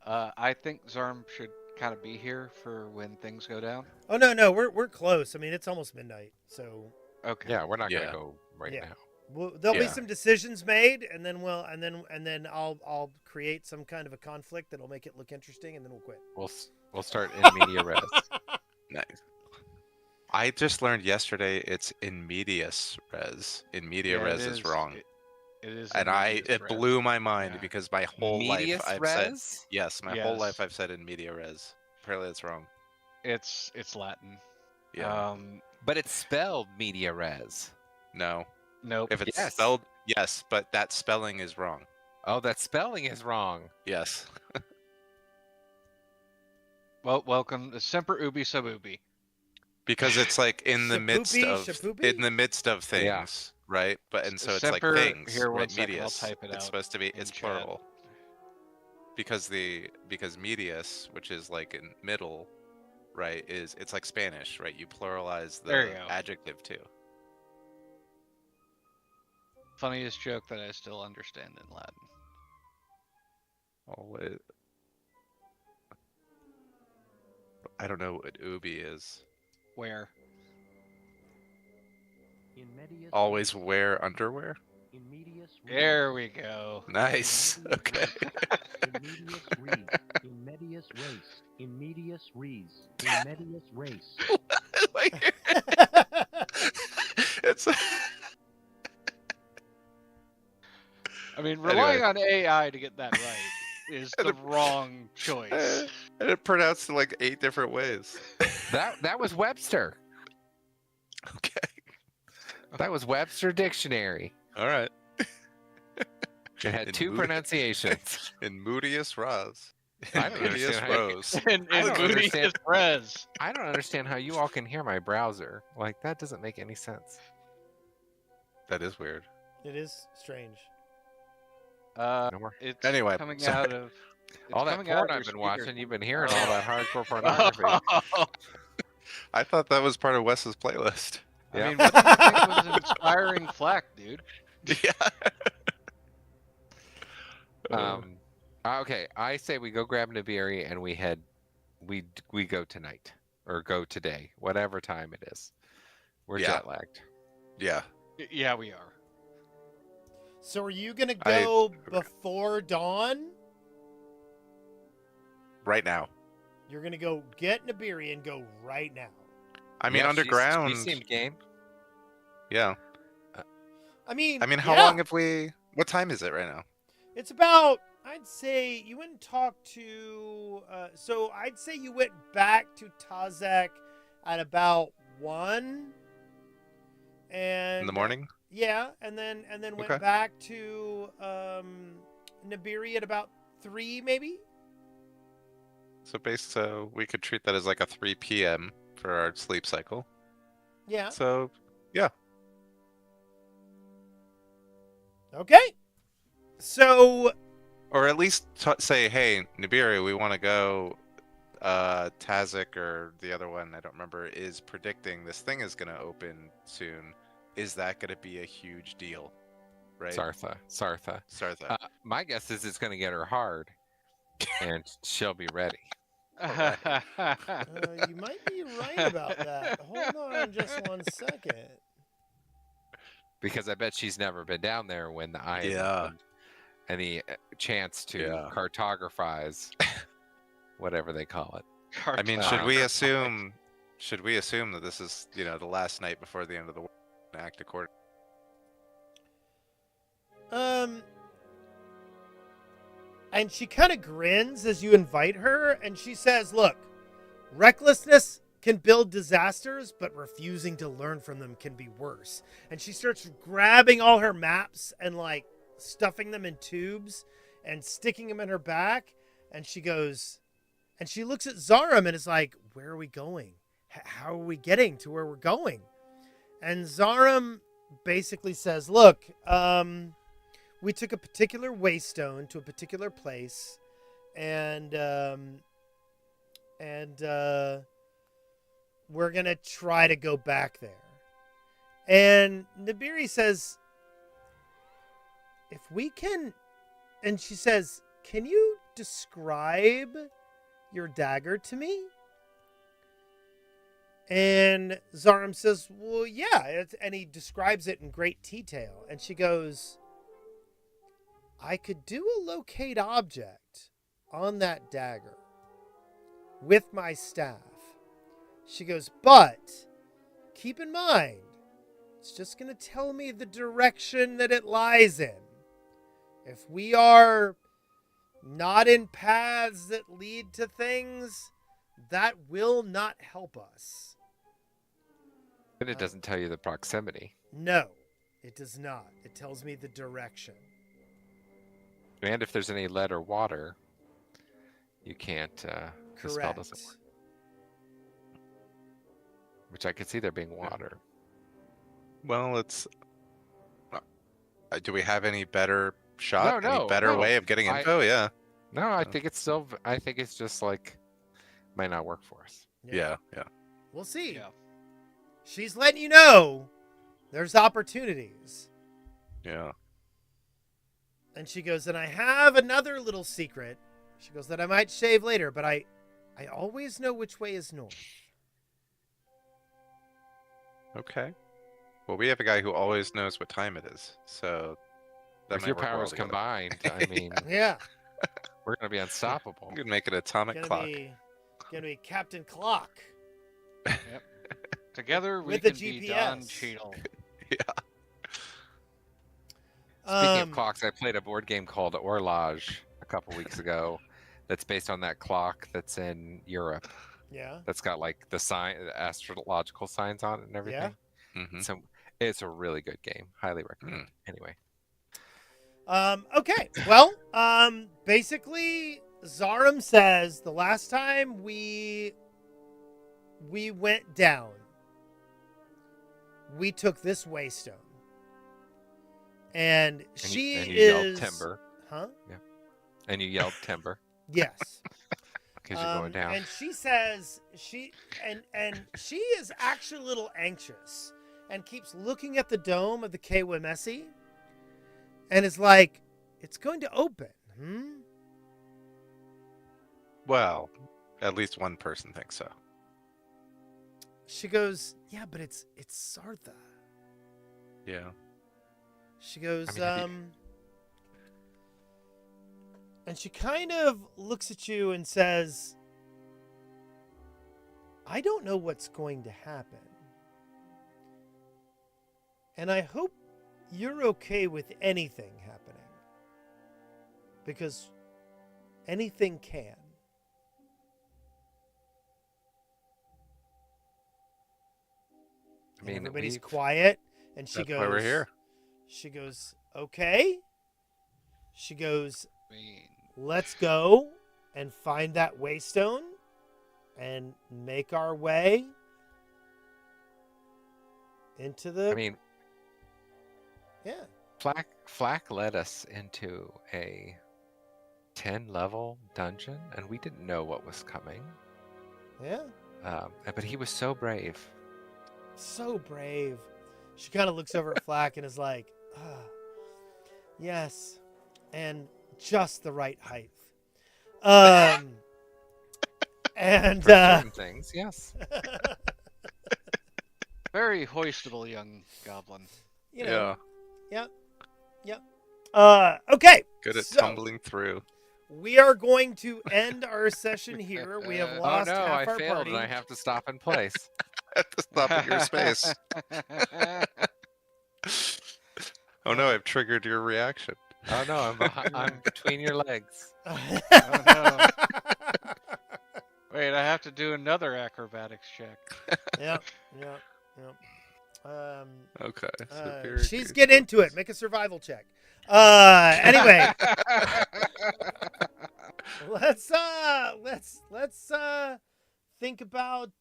I think Zarm should kind of be here for when things go down. Oh no, we're close. I mean, it's almost midnight, so Okay. Yeah, we're not Yeah. gonna go right Yeah. now. there'll be Yeah. some decisions made, and then I'll create some kind of a conflict that'll make it look interesting, and then we'll quit. We'll start in media res. Nice. I just learned yesterday it's in medias res. In media Yeah, res is wrong. It is. And in it medias res. blew my mind Yeah. because my whole Medias life I've res? said yes. My whole life Yes. I've said in media res. Apparently it's wrong. It's Latin. Yeah. But it's spelled media res. No. Nope. If it's Yes. spelled, yes, but that spelling is wrong. Oh, that spelling is wrong. Yes. Well, welcome to Semper Ubi Sub Ubi. Because it's like in the midst Shapoopy? of things, right? But and so it's Semper- like things, here, one right? second, I'll Medius. type it out It's supposed to be in it's chat. plural. Because medius, which is like in middle, right, it's like Spanish, right? You pluralize There you the go. adjective too. Funniest joke that I still understand in Latin. Always. I don't know what ubi is. Where? Always wear underwear? There we go. Nice. Okay. In medias res. In medias res. It's I mean, relying Anyway. on AI to get that right is the wrong choice. and it pronounced in like 8 different ways. That was Webster. Okay. That was Webster Dictionary. All right. It had In two mood- pronunciations. In Moodius Raz. I don't Moodius understand how you- Rose. And I don't Moody understand. is Rez. I don't understand how you all can hear my browser. Like that doesn't make any sense. That is weird. It is strange. No more. It's Anyway, coming sorry. out of All that coming out porn of I've your been speaker. watching, you've been hearing all that hardcore pornography. I thought that was part of Wes's playlist. I mean, what do you think was inspiring Flack, dude? Yeah. Okay, I say we go grab Nibiri and we go tonight or go today, whatever time it is. We're Yeah. jet lagged. Yeah. Yeah, we are. So are you gonna go before dawn? Right now. You're gonna go get Nibiri and go right now. I mean, Yeah, underground. She seemed game. Yeah. I mean, how yeah. long have we? What time is it right now? It's about, I'd say you went and talked to, so I'd say you went back to Tazek at about 1. And In the morning? Yeah, and then went Okay. back to Nibiri at about 3 maybe? So we could treat that as like a 3 p.m. for our sleep cycle. Yeah. So, yeah. Okay. So Or at least say, hey, Nibiru, we want to go. Tazek or the other one, I don't remember, is predicting this thing is going to open soon. Is that going to be a huge deal? Right? Sartha. Sartha. My guess is it's going to get her hard, and she'll be ready. you might be right about that. Hold on just 1 second. Because I bet she's never been down there when the eye Yeah. opened. Any chance to Yeah. cartographize whatever they call it. I mean, should we assume that this is, the last night before the end of the world and act accordingly? And she kind of grins as you invite her, and she says, look, recklessness can build disasters, but refusing to learn from them can be worse. And she starts grabbing all her maps and like stuffing them in tubes and sticking them in her back. And she goes, and she looks at Zarum and is like, where are we going? How are we getting to where we're going? And Zarum basically says, look, we took a particular waystone to a particular place, and we're gonna try to go back there. And Nibiri says, if we can, and she says, can you describe your dagger to me? And Zarum says, well, yeah. And he describes it in great detail. And she goes, I could do a locate object on that dagger with my staff. She goes, but keep in mind, it's just going to tell me the direction that it lies in. If we are not in paths that lead to things, that will not help us. But it doesn't tell you the proximity. No, it does not. It tells me the direction. And if there's any lead or water, you can't, the spell doesn't work. Which I could see there being water. Well, it's. Do we have any better shot? No, any better way of getting info? Yeah. No, I think it's still. I think it's just like might not work for us. Yeah. We'll see. Yeah. She's letting you know there's opportunities. Yeah. And she goes, and I have another little secret. She goes, that I might shave later, but I always know which way is north. Okay. Well, we have a guy who always knows what time it is, so. If your powers combined, I mean, Yeah. we're gonna be unstoppable. We could make an atomic clock. Gonna be Captain Clock. Yep. Together we With the can be Don GPS. Cheadle. Speaking of clocks, I played a board game called Horloge a couple weeks ago. That's based on that clock that's in Europe. Yeah. That's got like the astrological signs on it and everything. Mhm. So it's a really good game. Highly recommend. Anyway. Okay. Well, basically, Zarum says the last time we went down, we took this waystone, and she and you is yelled timber. Huh? Yeah. And you yelled timber. Yes. Because you're going down. And she says she is actually a little anxious and keeps looking at the dome of the Kewemesi and is like, it's going to open. Well, at least one person thinks so. She goes, yeah, but it's Sartha. Yeah. She goes, I mean, and she kind of looks at you and says, I don't know what's going to happen. And I hope you're okay with anything happening. Because anything can. I mean, everybody's quiet, and she That's goes, why we're here. She goes, okay. She goes, I mean, let's go and find that waystone and make our way into the. I mean, yeah. Flack led us into a 10-level dungeon, and we didn't know what was coming. Yeah. But he was so brave. So brave. She kind of looks over at Flack and is like, yes, and just the right height. And For certain things, yes. very hoistable young goblin. You know, Yeah. Yep. Okay. Good at so tumbling through. We are going to end our session here. We have Oh lost no, half I our failed party. and I have to stop in place. At the stop at your space. Oh no, I've triggered your reaction. Oh no, I'm between your legs. Oh, no. Wait, I have to do another acrobatics check. Yep. Okay. She's getting into it. Make a survival check. Anyway, let's think about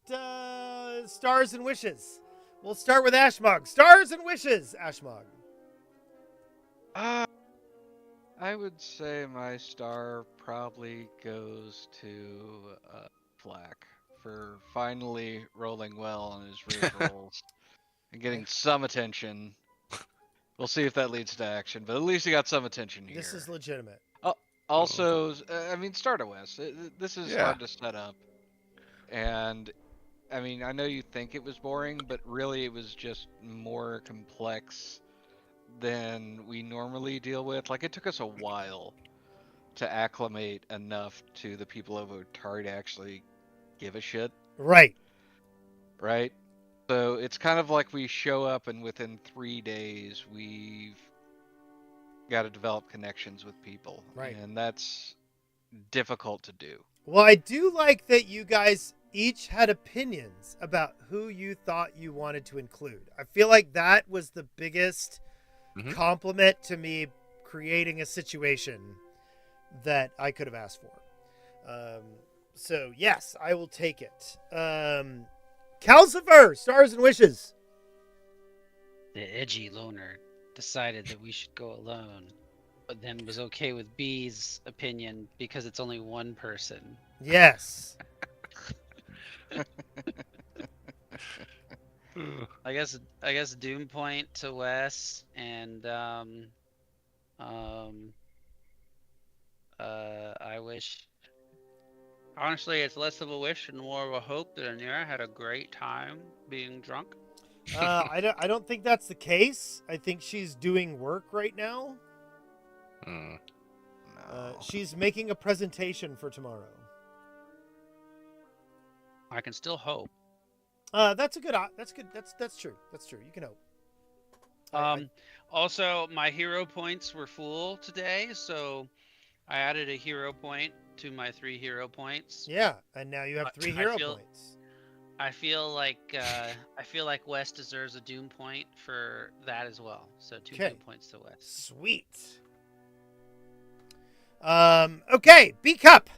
stars and wishes. We'll start with Ashmog. Stars and wishes, Ashmog. I would say my star probably goes to Flack for finally rolling well on his re-rolls and getting some attention. We'll see if that leads to action, but at least he got some attention here. This is legitimate. Also, I mean, Start West. This is hard to set up, and I mean, I know you think it was boring, but really it was just more complex than we normally deal with. Like, it took us a while to acclimate enough to the people of Otari to actually give a shit. Right. So it's kind of like we show up and within 3 days we've got to develop connections with people. Right. And that's difficult to do. Well, I do like that you guys each had opinions about who you thought you wanted to include. I feel like that was the biggest compliment to me, creating a situation that I could have asked for. So yes, I will take it. Calcifer, stars and wishes. The edgy loner decided that we should go alone, but then was okay with B's opinion because it's only one person. Yes. I guess Doom Point to Wes and I wish. Honestly, it's less of a wish and more of a hope that Anira had a great time being drunk. I don't think that's the case. I think she's doing work right now. No. She's making a presentation for tomorrow. I can still hope. That's good. That's true. That's true. You can hope. Also, my hero points were full today, so I added a hero point to my 3 hero points. Yeah, and now you have 3 hero points. I feel like Wes deserves a Doom point for that as well. So 2 Doom points to Wes. Sweet. Okay, B Cup.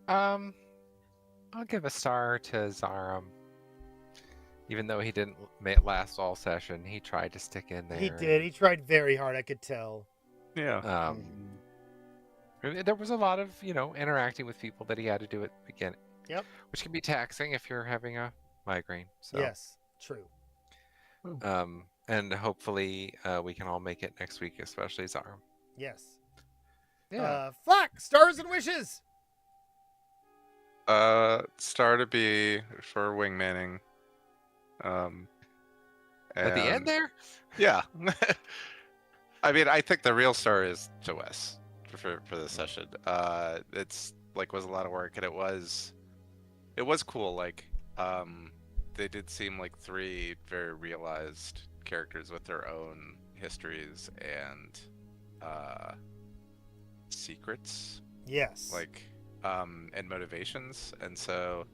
I'll give a star to Zarum. Even though he didn't last all session, he tried to stick in there. He did. He tried very hard. I could tell. Yeah. There was a lot of, interacting with people that he had to do at the beginning. Yep. Which can be taxing if you're having a migraine. So. Yes, true. And hopefully we can all make it next week, especially Zarum. Yes. Yeah. Flock, stars and wishes. Star to be for wingmanning. At the end there? Yeah. I mean, I think the real star is to Wes for this session. It's was a lot of work, and it was cool. Like, they did seem like 3 very realized characters with their own histories and secrets. Yes. And motivations, and so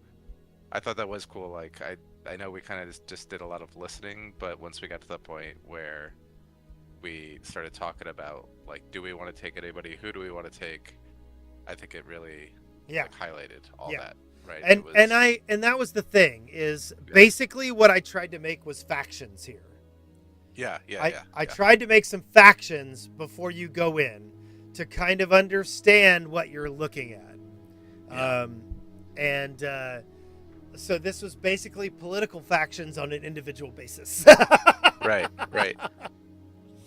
I thought that was cool. Like, I know we kind of just did a lot of listening, but once we got to the point where we started talking about, do we want to take anybody? Who do we want to take? I think it really highlighted all that, right? And that was the thing is basically what I tried to make was factions here. I tried to make some factions before you go in to kind of understand what you're looking at. So this was basically political factions on an individual basis. Right.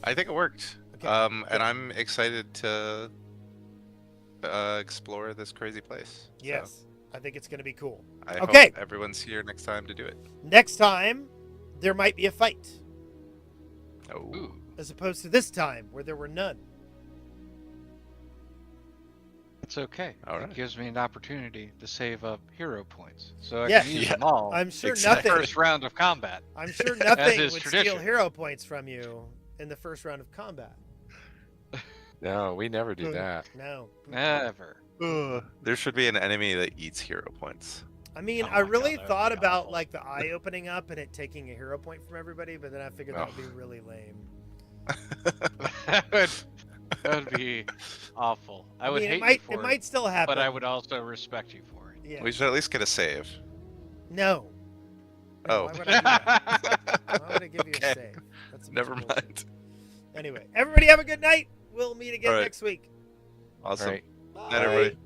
I think it worked. Okay. And I'm excited to explore this crazy place. Yes. So I think it's going to be cool. I hope everyone's here next time to do it. Next time, there might be a fight. Oh. As opposed to this time, where there were none. It's okay. All right. It gives me an opportunity to save up hero points, so I Yes. can use them all. I'm sure in the nothing. first round of combat. I'm sure nothing is would tradition. steal hero points from you in the first round of combat. No, we never do that. No. Never. There should be an enemy that eats hero points. I mean, Oh I my really God, that would thought be about awful. the eye opening up and it taking a hero point from everybody, but then I figured that would be really lame. That would be awful. I would mean, hate it might, you for it might still happen. but I would also respect you for it. Yeah. We should at least get a save. No. Oh. Why would I do that? Why would I give you a Okay. save? That's some Never bullshit. mind. Anyway, everybody have a good night. We'll meet again All right. next week. Awesome. All right. Night, everybody.